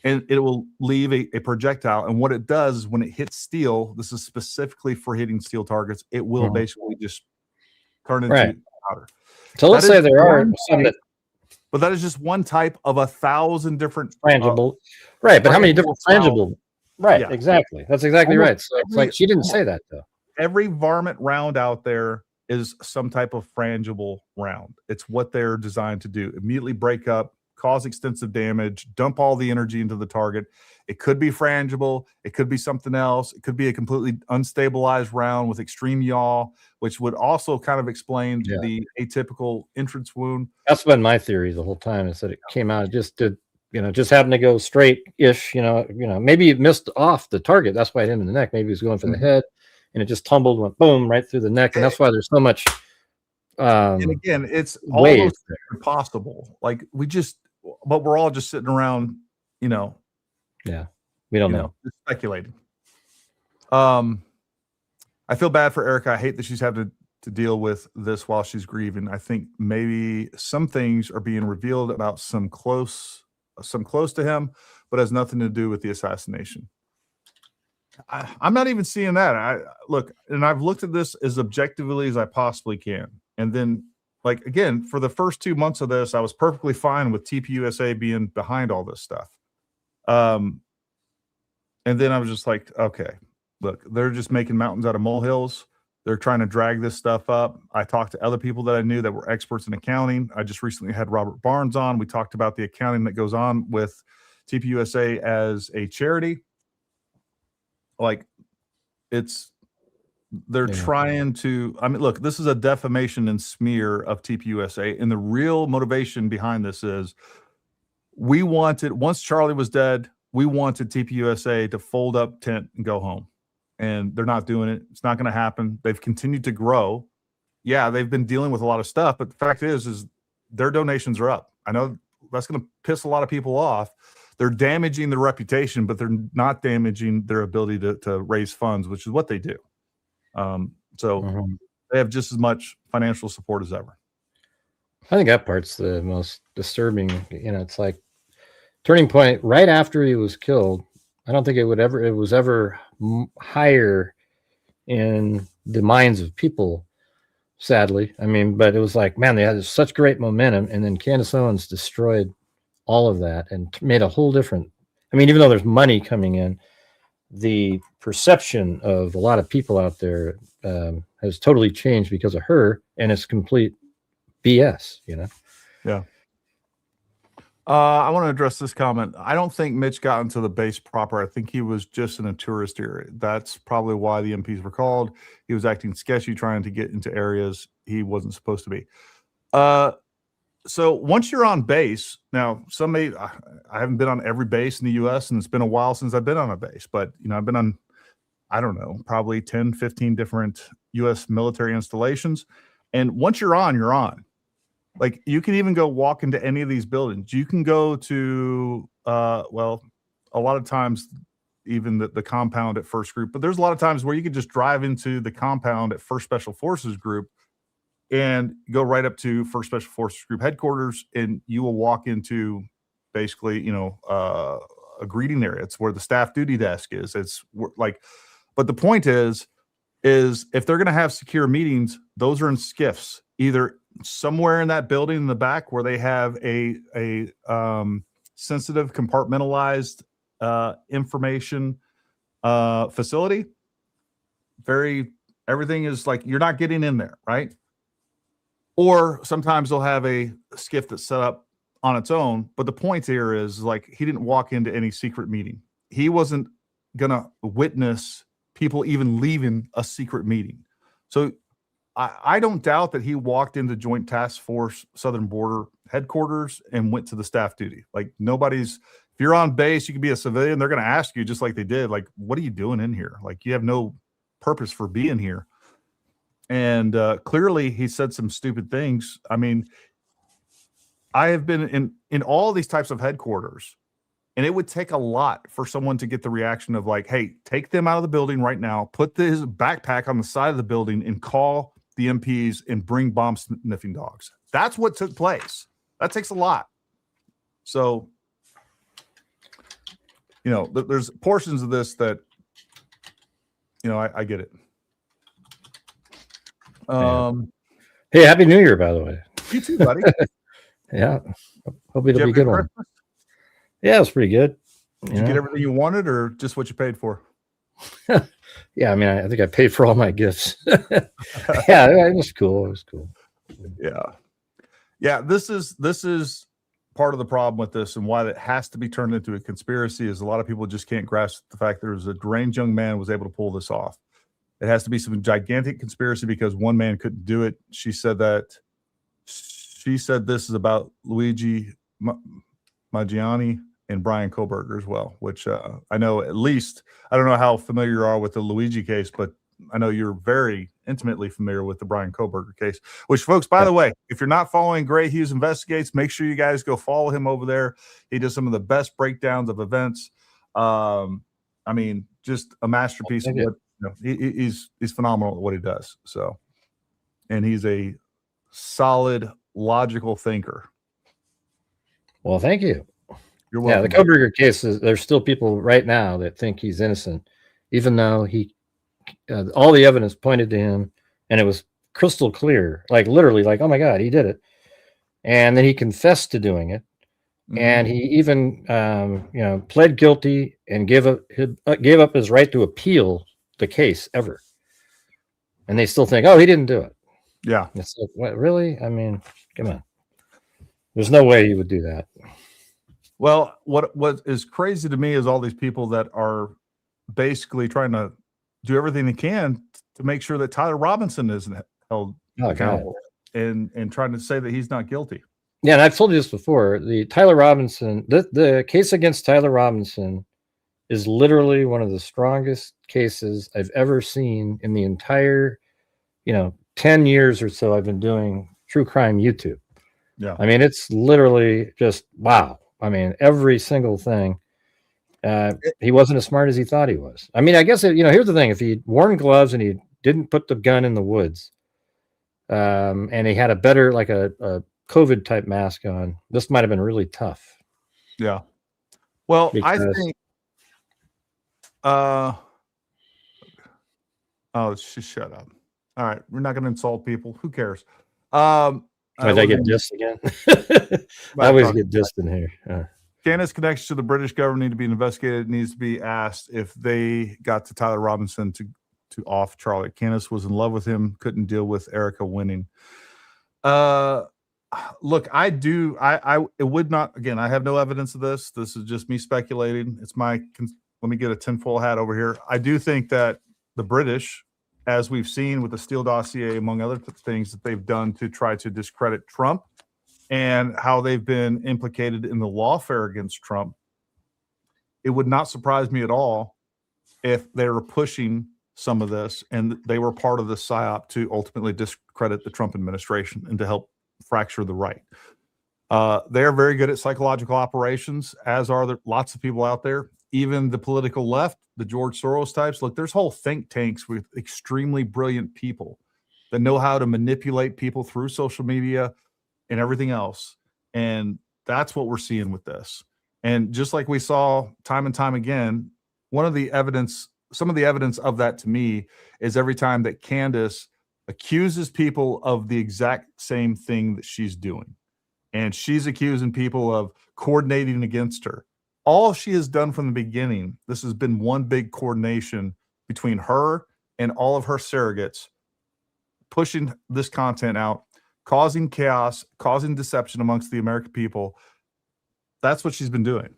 And it will leave a projectile. And what it does is when it hits steel, this is specifically for hitting steel targets, it will basically just turn into powder. So let's say there are some that, but that is just one type of 1,000 different frangible. Right. But how many different frangible? Right. Yeah. Exactly. That's exactly right. So it's like she didn't say that though. Every varmint round out there is some type of frangible round. It's what they're designed to do. Immediately break up, cause extensive damage, dump all the energy into the target. It could be frangible. It could be something else. It could be a completely unstabilized round with extreme yaw, which would also kind of explain the atypical entrance wound. That's been my theory the whole time, is that it came out, just did, just happened to go straight-ish, maybe it missed off the target. That's why it hit him in the neck. Maybe he was going for the head and it just tumbled, went boom, right through the neck. And that's why there's so much, and again, it's almost impossible. Like but we're all just sitting around, we don't know. Just speculating. I feel bad for Erica. I hate that she's having to deal with this while she's grieving. I think maybe some things are being revealed about some close to him, but has nothing to do with the assassination. I'm not even seeing that. I've looked at this as objectively as I possibly can. And then, again, for the first 2 months of this, I was perfectly fine with TPUSA being behind all this stuff. And then I was just like, okay, look, they're just making mountains out of molehills. They're trying to drag this stuff up. I talked to other people that I knew that were experts in accounting. I just recently had Robert Barnes on. We talked about the accounting that goes on with TPUSA as a charity. They're trying to, look, this is a defamation and smear of TPUSA. And the real motivation behind this is once Charlie was dead, we wanted TPUSA to fold up tent and go home. And they're not doing it. It's not going to happen. They've continued to grow. Yeah, they've been dealing with a lot of stuff, but the fact is their donations are up. I know that's going to piss a lot of people off. They're damaging their reputation, but they're not damaging their ability to raise funds, which is what they do. They have just as much financial support as ever. I think that part's the most disturbing. It's like turning point right after he was killed. I don't think it was ever higher in the minds of people, sadly. But it was like, man, they had such great momentum, and then Candace Owens destroyed all of that and made a whole different, even though there's money coming in, the perception of a lot of people out there has totally changed because of her, and it's complete BS, Yeah. I want to address this comment. I don't think Mitch got into the base proper. I think he was just in a tourist area. That's probably why the MPs were called. He was acting sketchy, trying to get into areas he wasn't supposed to be. So once you're on base, now I haven't been on every base in the U.S. and it's been a while since I've been on a base, but I've been on, I don't know, probably 10, 15 different U.S. military installations. And once you're on, you're on. You can even go walk into any of these buildings. You can go to, a lot of times even the compound at First Group, but there's a lot of times where you could just drive into the compound at First Special Forces Group and go right up to First Special Forces Group headquarters, and you will walk into basically, a greeting area. It's where the staff duty desk is. But the point is if they're going to have secure meetings, those are in skiffs, either somewhere in that building in the back where they have a sensitive compartmentalized information facility. Everything is you're not getting in there, right? Or sometimes they'll have a skiff that's set up on its own. But the point here is he didn't walk into any secret meeting. He wasn't gonna witness people even leaving a secret meeting. So I don't doubt that he walked into Joint Task Force Southern Border headquarters and went to the staff duty. If you're on base, you could be a civilian. They're going to ask you just like they did, what are you doing in here? You have no purpose for being here. And clearly he said some stupid things. I have been in all these types of headquarters, And it would take a lot for someone to get the reaction of like, hey, take them out of the building right now, put his backpack on the side of the building and call the MPs and bring bomb sniffing dogs. That's what took place. That takes a lot. So, you know, there's portions of this that, you know, I get it. Hey, Happy New Year, by the way. You too, buddy. Yeah. Hope it'll Did you be a have good a one. Christmas? Yeah, it was pretty good. Did you get everything you wanted or just what you paid for? Yeah, I mean, I think I paid for all my gifts. Yeah, it was cool. It was cool. Yeah. Yeah, this is part of the problem with this, and why it has to be turned into a conspiracy is a lot of people just can't grasp the fact there's a deranged young man was able to pull this off. It has to be some gigantic conspiracy because one man couldn't do it. She said this is about Luigi Maggiani and Brian Koberger as well, which I know at least. I don't know how familiar you are with the Luigi case, but I know you're very intimately familiar with the Brian Koberger case, which, folks, by the way, if you're not following Gray Hughes Investigates, make sure you guys go follow him over there. He does some of the best breakdowns of events. I mean, just a masterpiece of what, you know, he's phenomenal at what he does. So, and he's a solid, logical thinker. Well, thank you. You're welcome. Yeah, the Koberger case is, there's still people right now that think he's innocent, even though he all the evidence pointed to him and it was crystal clear, like literally, like, oh my God, he did it. And then he confessed to doing it. And he even, you know, pled guilty and gave up his right to appeal the case ever. And they still think, oh, he didn't do it. Yeah. It's like, what, really? I mean, come on. There's no way he would do that. Well, what is crazy to me is all these people that are basically trying to do everything they can to make sure that Tyler Robinson isn't held accountable, and trying to say that he's not guilty. Yeah, and I've told you this before. The Tyler Robinson, the case against Tyler Robinson is literally one of the strongest cases I've ever seen in the entire, 10 years or so I've been doing true crime YouTube. Yeah. I mean, it's literally just, wow. I mean, every single thing. He wasn't as smart as he thought he was. I mean, I guess, here's the thing. If he'd worn gloves and he didn't put the gun in the woods, and he had a better, like a COVID type mask on, this might have been really tough. Yeah. Well, I Because- think, just shut up. All right. We're not going to insult people. Who cares? Did I get dissed again? I always get dissed in here. Candace connection to the British government need to be investigated. It needs to be asked if they got to Tyler Robinson to off Charlie. Candace was in love with him, couldn't deal with Erica winning. Look, it would not, again, I have no evidence of this. This is just me speculating. It's let me get a tinfoil hat over here. I do think that the British, as we've seen with the Steele dossier, among other things that they've done to try to discredit Trump, and how they've been implicated in the lawfare against Trump, it would not surprise me at all if they were pushing some of this and they were part of the Psyop to ultimately discredit the Trump administration and to help fracture the right. They are very good at psychological operations, as are there lots of people out there, even the political left, the George Soros types. Look, there's whole think tanks with extremely brilliant people that know how to manipulate people through social media and everything else. And that's what we're seeing with this. And just like we saw time and time again, some of the evidence of that to me is every time that Candace accuses people of the exact same thing that she's doing. And she's accusing people of coordinating against her. All she has done from the beginning, this has been one big coordination between her and all of her surrogates, pushing this content out, causing chaos, causing deception amongst the American people. That's what she's been doing.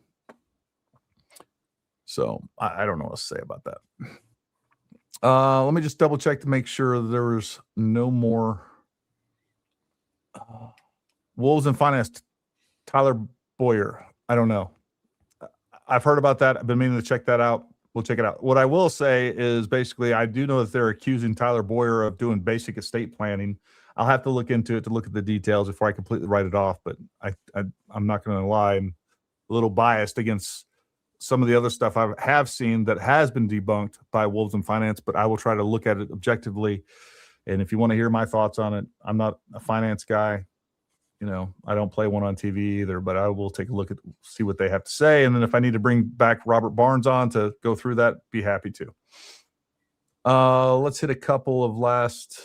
So I don't know what to say about that. Let me just double check to make sure there was no more Wolves in Finance. Tyler Boyer. I don't know. I've heard about that. I've been meaning to check that out. We'll check it out. What I will say is basically I do know that they're accusing Tyler Boyer of doing basic estate planning. I'll have to look into it to look at the details before I completely write it off. But I'm not going to lie. I'm a little biased against some of the other stuff I have seen that has been debunked by Wolves in Finance, but I will try to look at it objectively. And if you want to hear my thoughts on it, I'm not a finance guy. You know, I don't play one on TV either, but I will take a look at, see what they have to say. And then if I need to bring back Robert Barnes on to go through that, be happy to. Let's hit a couple of last,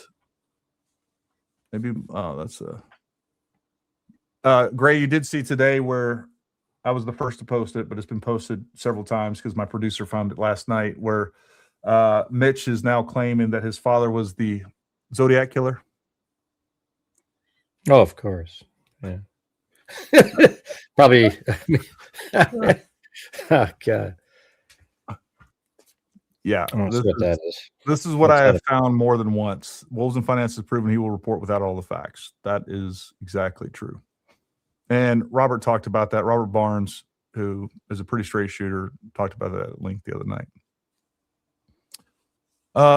maybe, that's Gray, you did see today where I was the first to post it, but it's been posted several times because my producer found it last night, where Mitch is now claiming that his father was the Zodiac killer. Oh, of course. Yeah. Probably. Oh, God. Yeah. This is what What's I have that? found more than once. Wolves in Finance has proven he will report without all the facts. That is exactly true. And Robert talked about that. Robert Barnes, who is a pretty straight shooter, talked about that at length the other night.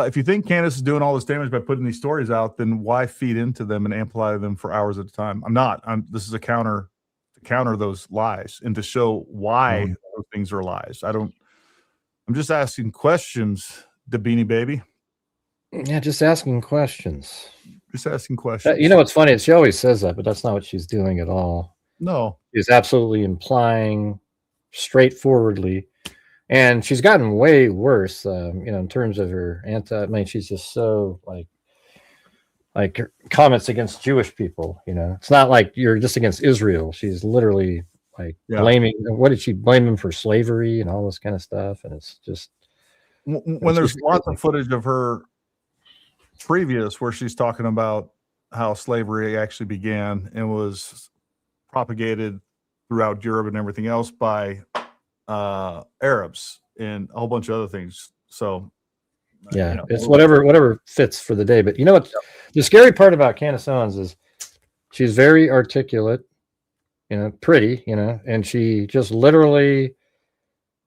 If you think Candace is doing all this damage by putting these stories out, then why feed into them and amplify them for hours at a time? I'm not. This is a counter to counter those lies and to show why those things are lies. I'm just asking questions, the Beanie Baby. Yeah, just asking questions. Just asking questions. You know what's funny? She always says that, but that's not what she's doing at all. No. She's absolutely implying straightforwardly. And she's gotten way worse, in terms of her I mean, she's just so like her comments against Jewish people. It's not like you're just against Israel. She's literally blaming. What did she blame him for? Slavery and all this kind of stuff. And it's just when there's lots of footage of her previous where she's talking about how slavery actually began and was propagated throughout Europe and everything else by Arabs and a whole bunch of other things. So yeah, it's whatever fits for the day. But you know what? The scary part about Candace Owens is she's very articulate, pretty, and she just literally,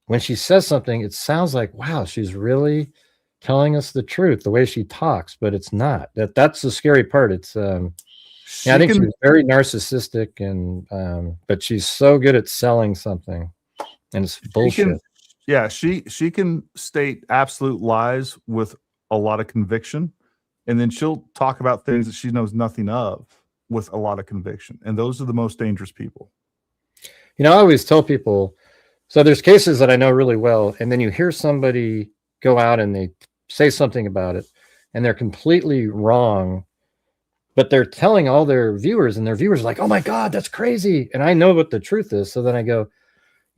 when she says something, it sounds like, wow, she's really telling us the truth the way she talks, but it's not. That's the scary part. It's I think she's very narcissistic, and but she's so good at selling something. And it's bullshit. She can state absolute lies with a lot of conviction, and then she'll talk about things that she knows nothing of with a lot of conviction. And those are the most dangerous people. I always tell people, so there's cases that I know really well, and then you hear somebody go out and they say something about it, and they're completely wrong, but they're telling all their viewers, and their viewers are like, oh my God, that's crazy. And I know what the truth is. So then I go,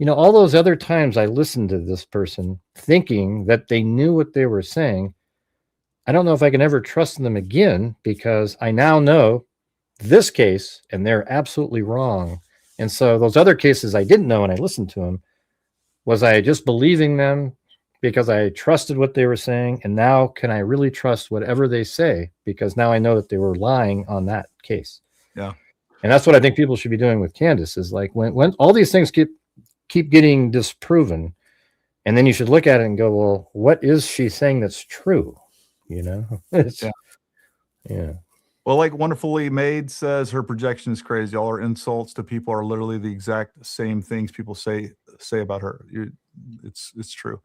all those other times I listened to this person thinking that they knew what they were saying, I don't know if I can ever trust them again, because I now know this case and they're absolutely wrong. And so those other cases I didn't know and I listened to them, was I just believing them because I trusted what they were saying? And now can I really trust whatever they say? Because now I know that they were lying on that case. Yeah. And that's what I think people should be doing with Candace, is like when all these things keep getting disproven, and then you should look at it and go, well, what is she saying that's true? It's, yeah. Well, like Wonderfully Made says, her projection is crazy. All her insults to people are literally the exact same things people say about her. It's true.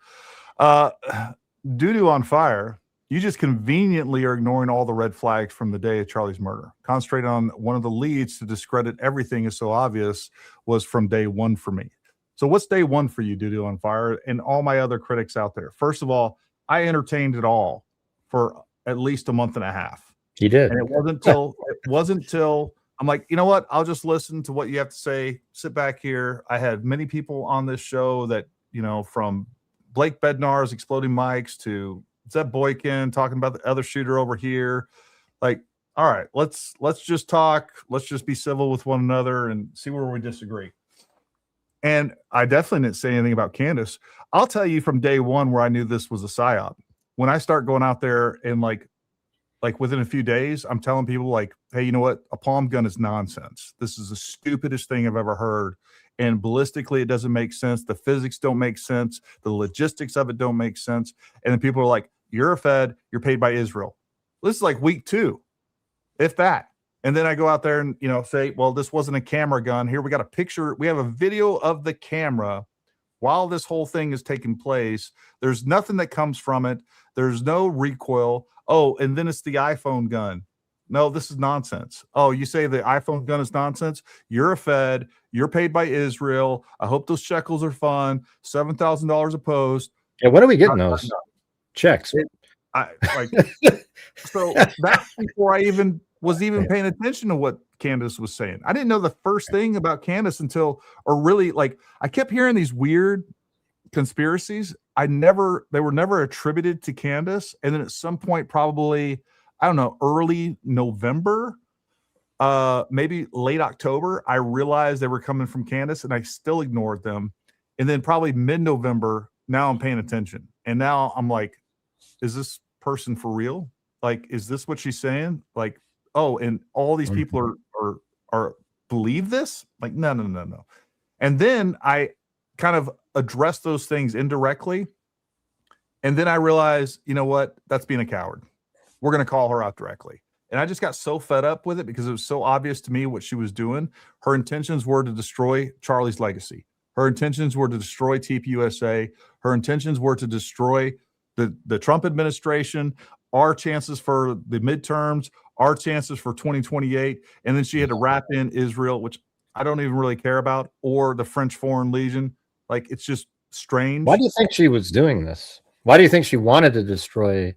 Doo-doo on fire. You just conveniently are ignoring all the red flags from the day of Charlie's murder. Concentrate on one of the leads to discredit everything is so obvious was from day one for me. So what's day one for you, Doo-doo on fire, and all my other critics out there? First of all, I entertained it all for at least a month and a half. You did. And it wasn't till I'm like, you know what? I'll just listen to what you have to say. Sit back here. I had many people on this show that, from Blake Bednar's Exploding Mics to Zeb Boykin talking about the other shooter over here. Like, all right, let's just talk. Let's just be civil with one another and see where we disagree. And I definitely didn't say anything about Candace. I'll tell you from day one where I knew this was a psyop. When I start going out there and like within a few days, I'm telling people like, hey, you know what? A palm gun is nonsense. This is the stupidest thing I've ever heard. And ballistically, it doesn't make sense. The physics don't make sense. The logistics of it don't make sense. And then people are like, you're a Fed. You're paid by Israel. This is like week 2, if that. And then I go out there and, say, well, this wasn't a camera gun. Here we got a picture. We have a video of the camera while this whole thing is taking place, there's nothing that comes from it. There's no recoil. Oh, and then it's the iPhone gun. No, this is nonsense. Oh, you say the iPhone gun is nonsense? You're a Fed. You're paid by Israel. I hope those shekels are fun. $7,000 a post. Yeah, when are we getting those checks? So that's before I was paying attention to what Candace was saying. I didn't know the first thing about Candace until, or really, like, I kept hearing these weird conspiracies. They were never attributed to Candace. And then at some point, probably, I don't know, early November, maybe late October, I realized they were coming from Candace, and I still ignored them. And then probably mid-November, now I'm paying attention. And now I'm like, is this person for real? Like, is this what she's saying? Like, oh, and all these people are believe this? Like, no. And then I kind of address those things indirectly. And then I realized, you know what? That's being a coward. We're going to call her out directly. And I just got so fed up with it because it was so obvious to me what she was doing. Her intentions were to destroy Charlie's legacy. Her intentions were to destroy TPUSA. Her intentions were to destroy the Trump administration, our chances for the midterms, our chances for 2028. And then she had to wrap in Israel, which I don't even really care about, or the French Foreign Legion. Like, it's just strange. Why do you think she was doing this? Why do you think she wanted to destroy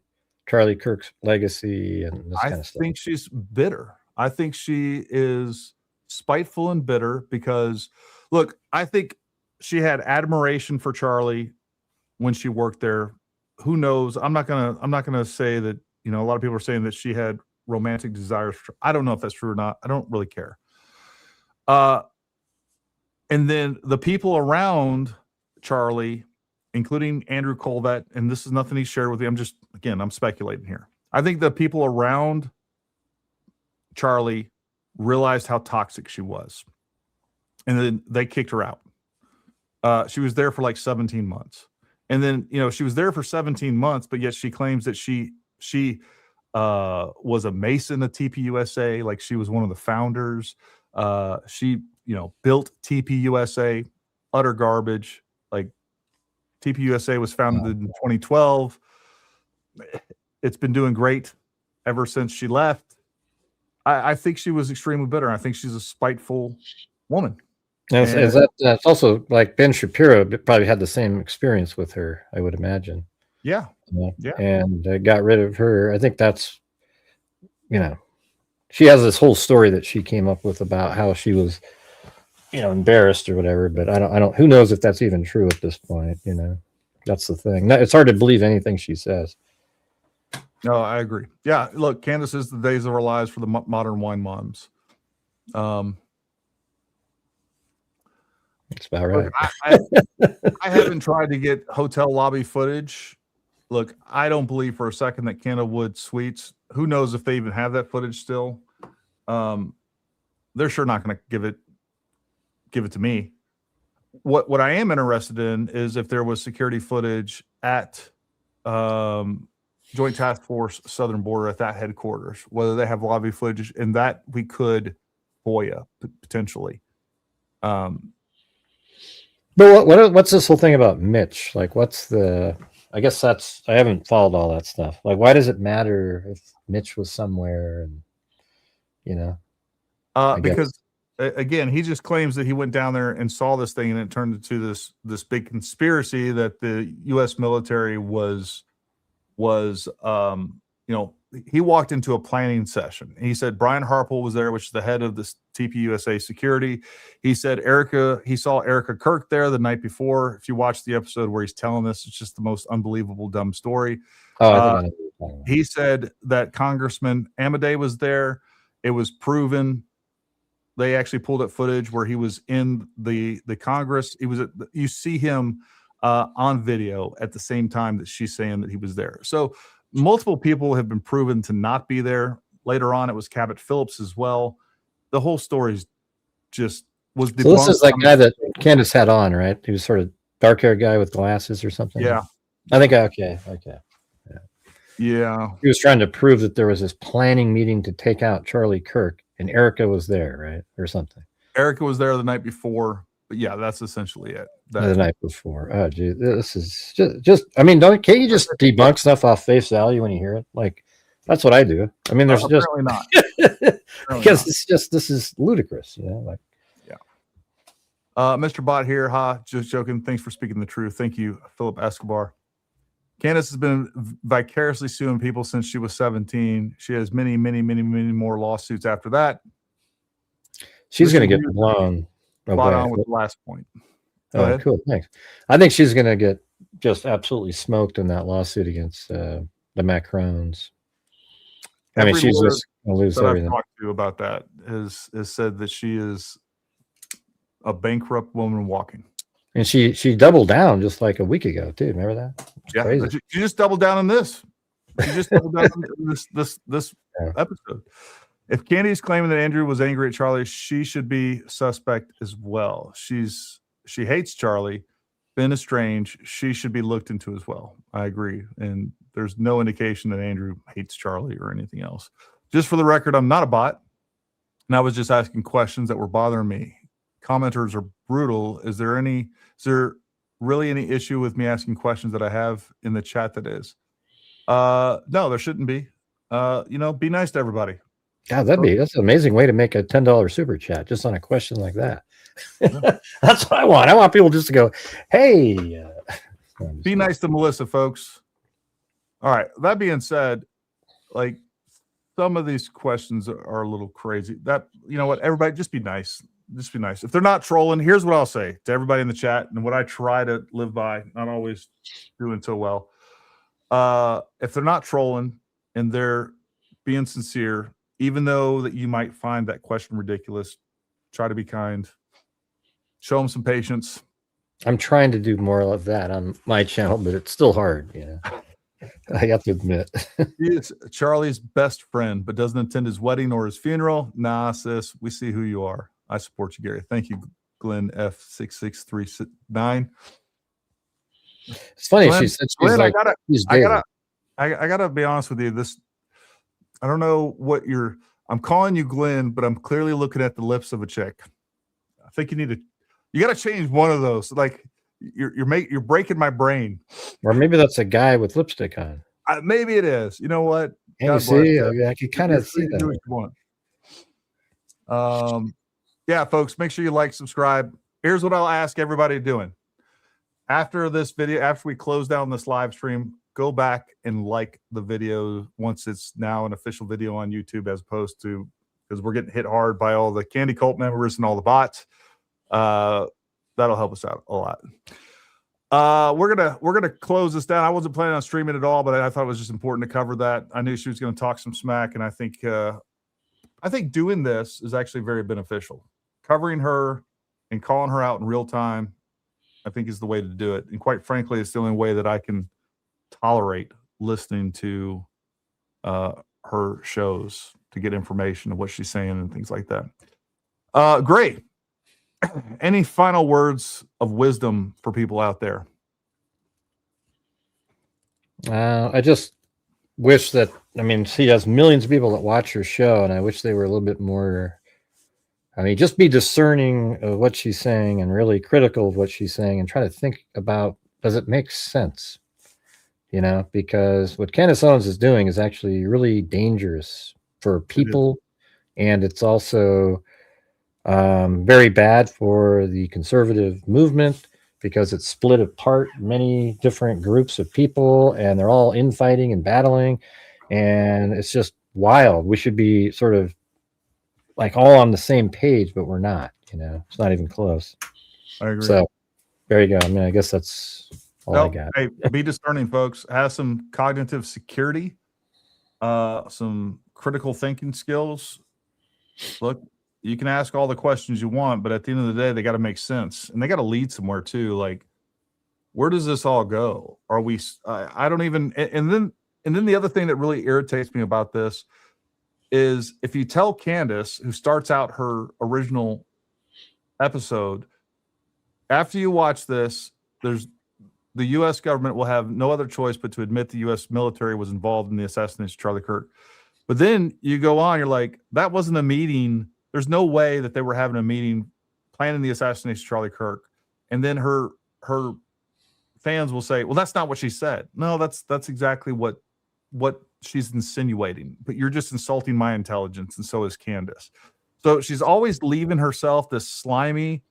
Charlie Kirk's legacy and this kind of stuff? I think she's bitter. I think she is spiteful and bitter because, look, I think she had admiration for Charlie when she worked there. Who knows? I'm not gonna say that, you know, a lot of people are saying that she had romantic desires. I don't know if that's true or not. I don't really care. And then the people around Charlie, including Andrew Colvett, and this is nothing he shared with me. I'm speculating here. I think the people around Charlie realized how toxic she was. And then they kicked her out. She was there for like 17 months. And then, you know, she was there for 17 months, but yet she claims that she was a Mason of TPUSA, like she was one of the founders. She, you know, built TPUSA, utter garbage. Like, TPUSA was founded in 2012. It's been doing great ever since she left. I think she was extremely bitter. I think she's a spiteful woman. That's also like Ben Shapiro probably had the same experience with her, I would imagine. Yeah. And got rid of her. I think that's, you know, she has this whole story that she came up with about how she was, you know, embarrassed or whatever, but I don't, who knows if that's even true at this point, you know, that's the thing. It's hard to believe anything she says. No, I agree. Yeah. Look, Candace is the days of our lives for the modern wine moms. That's about right. Look, I haven't tried to get hotel lobby footage. Look, I don't believe for a second that Candlewood Suites, who knows if they even have that footage still. They're sure not going to give it to me. What I am interested in is if there was security footage at Joint Task Force Southern Border at that headquarters, whether they have lobby footage, and that we could FOIA potentially. But what's this whole thing about Mitch? Like, I guess I haven't followed all that stuff. Like, why does it matter if Mitch was somewhere and, you know? Because again, he just claims that he went down there and saw this thing and it turned into this big conspiracy that the U.S. military was, you know, he walked into a planning session. He said Brian Harpel was there, which is the head of the TPUSA security. He said he saw Erica Kirk there the night before. If you watch the episode where he's telling this, it's just the most unbelievable, dumb story. He said that Congressman Amadei was there. It was proven. They actually pulled up footage where he was in the Congress. You see him on video at the same time that she's saying that he was there. So multiple people have been proven to not be there. Later on, it was Cabot Phillips as well. The whole story was debunked. So this is that guy that Candace had on, right? He was sort of dark-haired guy with glasses or something. Yeah. I think, okay. Yeah. He was trying to prove that there was this planning meeting to take out Charlie Kirk, and Erica was there, right? Or something. Erica was there the night before. But yeah, that's essentially it. The night before. Oh, dude, this is just. I mean, can't you just debunk stuff off face value when you hear it? Like, that's what I do. I mean, there's just apparently not because it's just this is ludicrous. You know, like. Mr. Bot here. Just joking. Thanks for speaking the truth. Thank you, Philip Escobar. Candace has been vicariously suing people since she was 17. She has many more lawsuits after that. She's going to get blown. Spot on with the last point. Go ahead. Cool. Thanks. I think she's going to get just absolutely smoked in that lawsuit against the Macrons. I mean, she's just going to lose everything. I've talked to about that has said that she is a bankrupt woman walking. And she doubled down just like a week ago too. Remember that? Yeah, crazy. She just doubled down on this. She just doubled down on this episode. If Candy's claiming that Andrew was angry at Charlie, she should be suspect as well. She hates Charlie, been estranged. She should be looked into as well. I agree. And there's no indication that Andrew hates Charlie or anything else. Just for the record, I'm not a bot. And I was just asking questions that were bothering me. Commenters are brutal. Is there really any issue with me asking questions that I have in the chat that is? No, there shouldn't be. Be nice to everybody. Yeah, that's an amazing way to make a $10 super chat just on a question like that. That's what I want. I want people just to go, hey. Be nice to Melissa, folks. All right. That being said, like some of these questions are a little crazy. That, you know what, everybody just be nice. Just be nice. If they're not trolling, here's what I'll say to everybody in the chat and what I try to live by, not always doing so well. If they're not trolling and they're being sincere, even though that you might find that question ridiculous, try to be kind. Show them some patience. I'm trying to do more of that on my channel, but it's still hard, I have to admit. He is Charlie's best friend, but doesn't attend his wedding or his funeral. Nah, sis, we see who you are. I support you, Gary. Thank you, Glenn F6639. It's funny. Glenn, she said she's like, I gotta be honest with you. This, I don't know what I'm calling you Glenn, but I'm clearly looking at the lips of a chick. I think you got to change one of those. Like you're breaking my brain. Or maybe that's a guy with lipstick on. Maybe it is. You know what? Hey, see, I can kind of see that. Yeah, folks, make sure you like, subscribe. Here's what I'll ask everybody doing. After this video, after we close down this live stream, go back and like the video once it's now an official video on YouTube, as opposed to, because we're getting hit hard by all the Candy Cult members and all the bots. That'll help us out a lot. We're gonna close this down. I wasn't planning on streaming at all, but I thought it was just important to cover that. I knew she was going to talk some smack, and I think doing this is actually very beneficial. Covering her and calling her out in real time, I think, is the way to do it. And quite frankly, it's the only way that I can tolerate listening to her shows to get information of what she's saying and things like that. Great. Any final words of wisdom for people out there? I just wish that, she has millions of people that watch her show, and I wish they were a little bit more, just be discerning of what she's saying and really critical of what she's saying and try to think about, does it make sense? Because what Candace Owens is doing is actually really dangerous for people, and it's also very bad for the conservative movement because it's split apart many different groups of people, and they're all infighting and battling, and it's just wild. We should be sort of like all on the same page, but we're not. It's not even close. I agree. So there you go. I guess that's all I got. Hey, be discerning, folks. Have some cognitive security, some critical thinking skills. Look, you can ask all the questions you want, but at the end of the day, they got to make sense, and they got to lead somewhere too. Like, where does this all go? Are we? I don't even. And then the other thing that really irritates me about this is if you tell Candace, who starts out her original episode, after you watch this, the U.S. government will have no other choice but to admit the U.S. military was involved in the assassination of Charlie Kirk. But then you go on, you're like, that wasn't a meeting. There's no way that they were having a meeting planning the assassination of Charlie Kirk, and then her fans will say, well, that's not what she said. No, that's exactly what she's insinuating, but you're just insulting my intelligence, and so is Candace. So she's always leaving herself this slimy,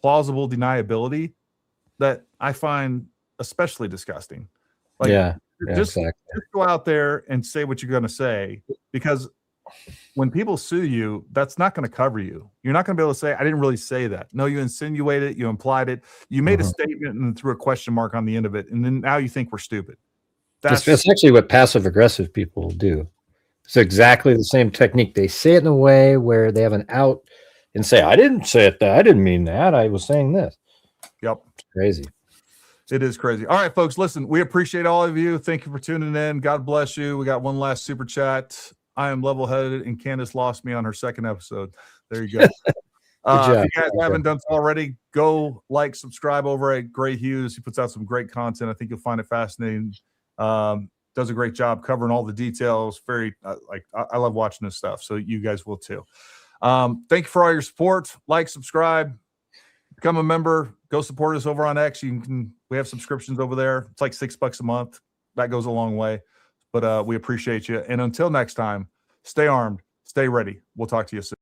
plausible deniability that I find especially disgusting. Like, just go out there and say what you're going to say, because when people sue you, that's not going to cover you. You're not going to be able to say, I didn't really say that. No, you insinuated it, you implied it, you made a statement and threw a question mark on the end of it, and then now you think we're stupid. That's actually what passive aggressive people do. It's exactly the same technique. They say it in a way where they have an out and say, I didn't say it that. I didn't mean that. I was saying this. Yep. It's crazy. It is crazy. All right, folks, listen, we appreciate all of you. Thank you for tuning in. God bless you. We got one last super chat. I am level-headed, and Candace lost me on her second episode. There you go. If you guys haven't done so already, go like, subscribe over at Gray Hughes. He puts out some great content. I think you'll find it fascinating. Does a great job covering all the details. Very I love watching this stuff, so you guys will too. Thank you for all your support. Like, subscribe, become a member. Go support us over on X. We have subscriptions over there. It's like $6 a month. That goes a long way. But we appreciate you. And until next time, stay armed, stay ready. We'll talk to you soon.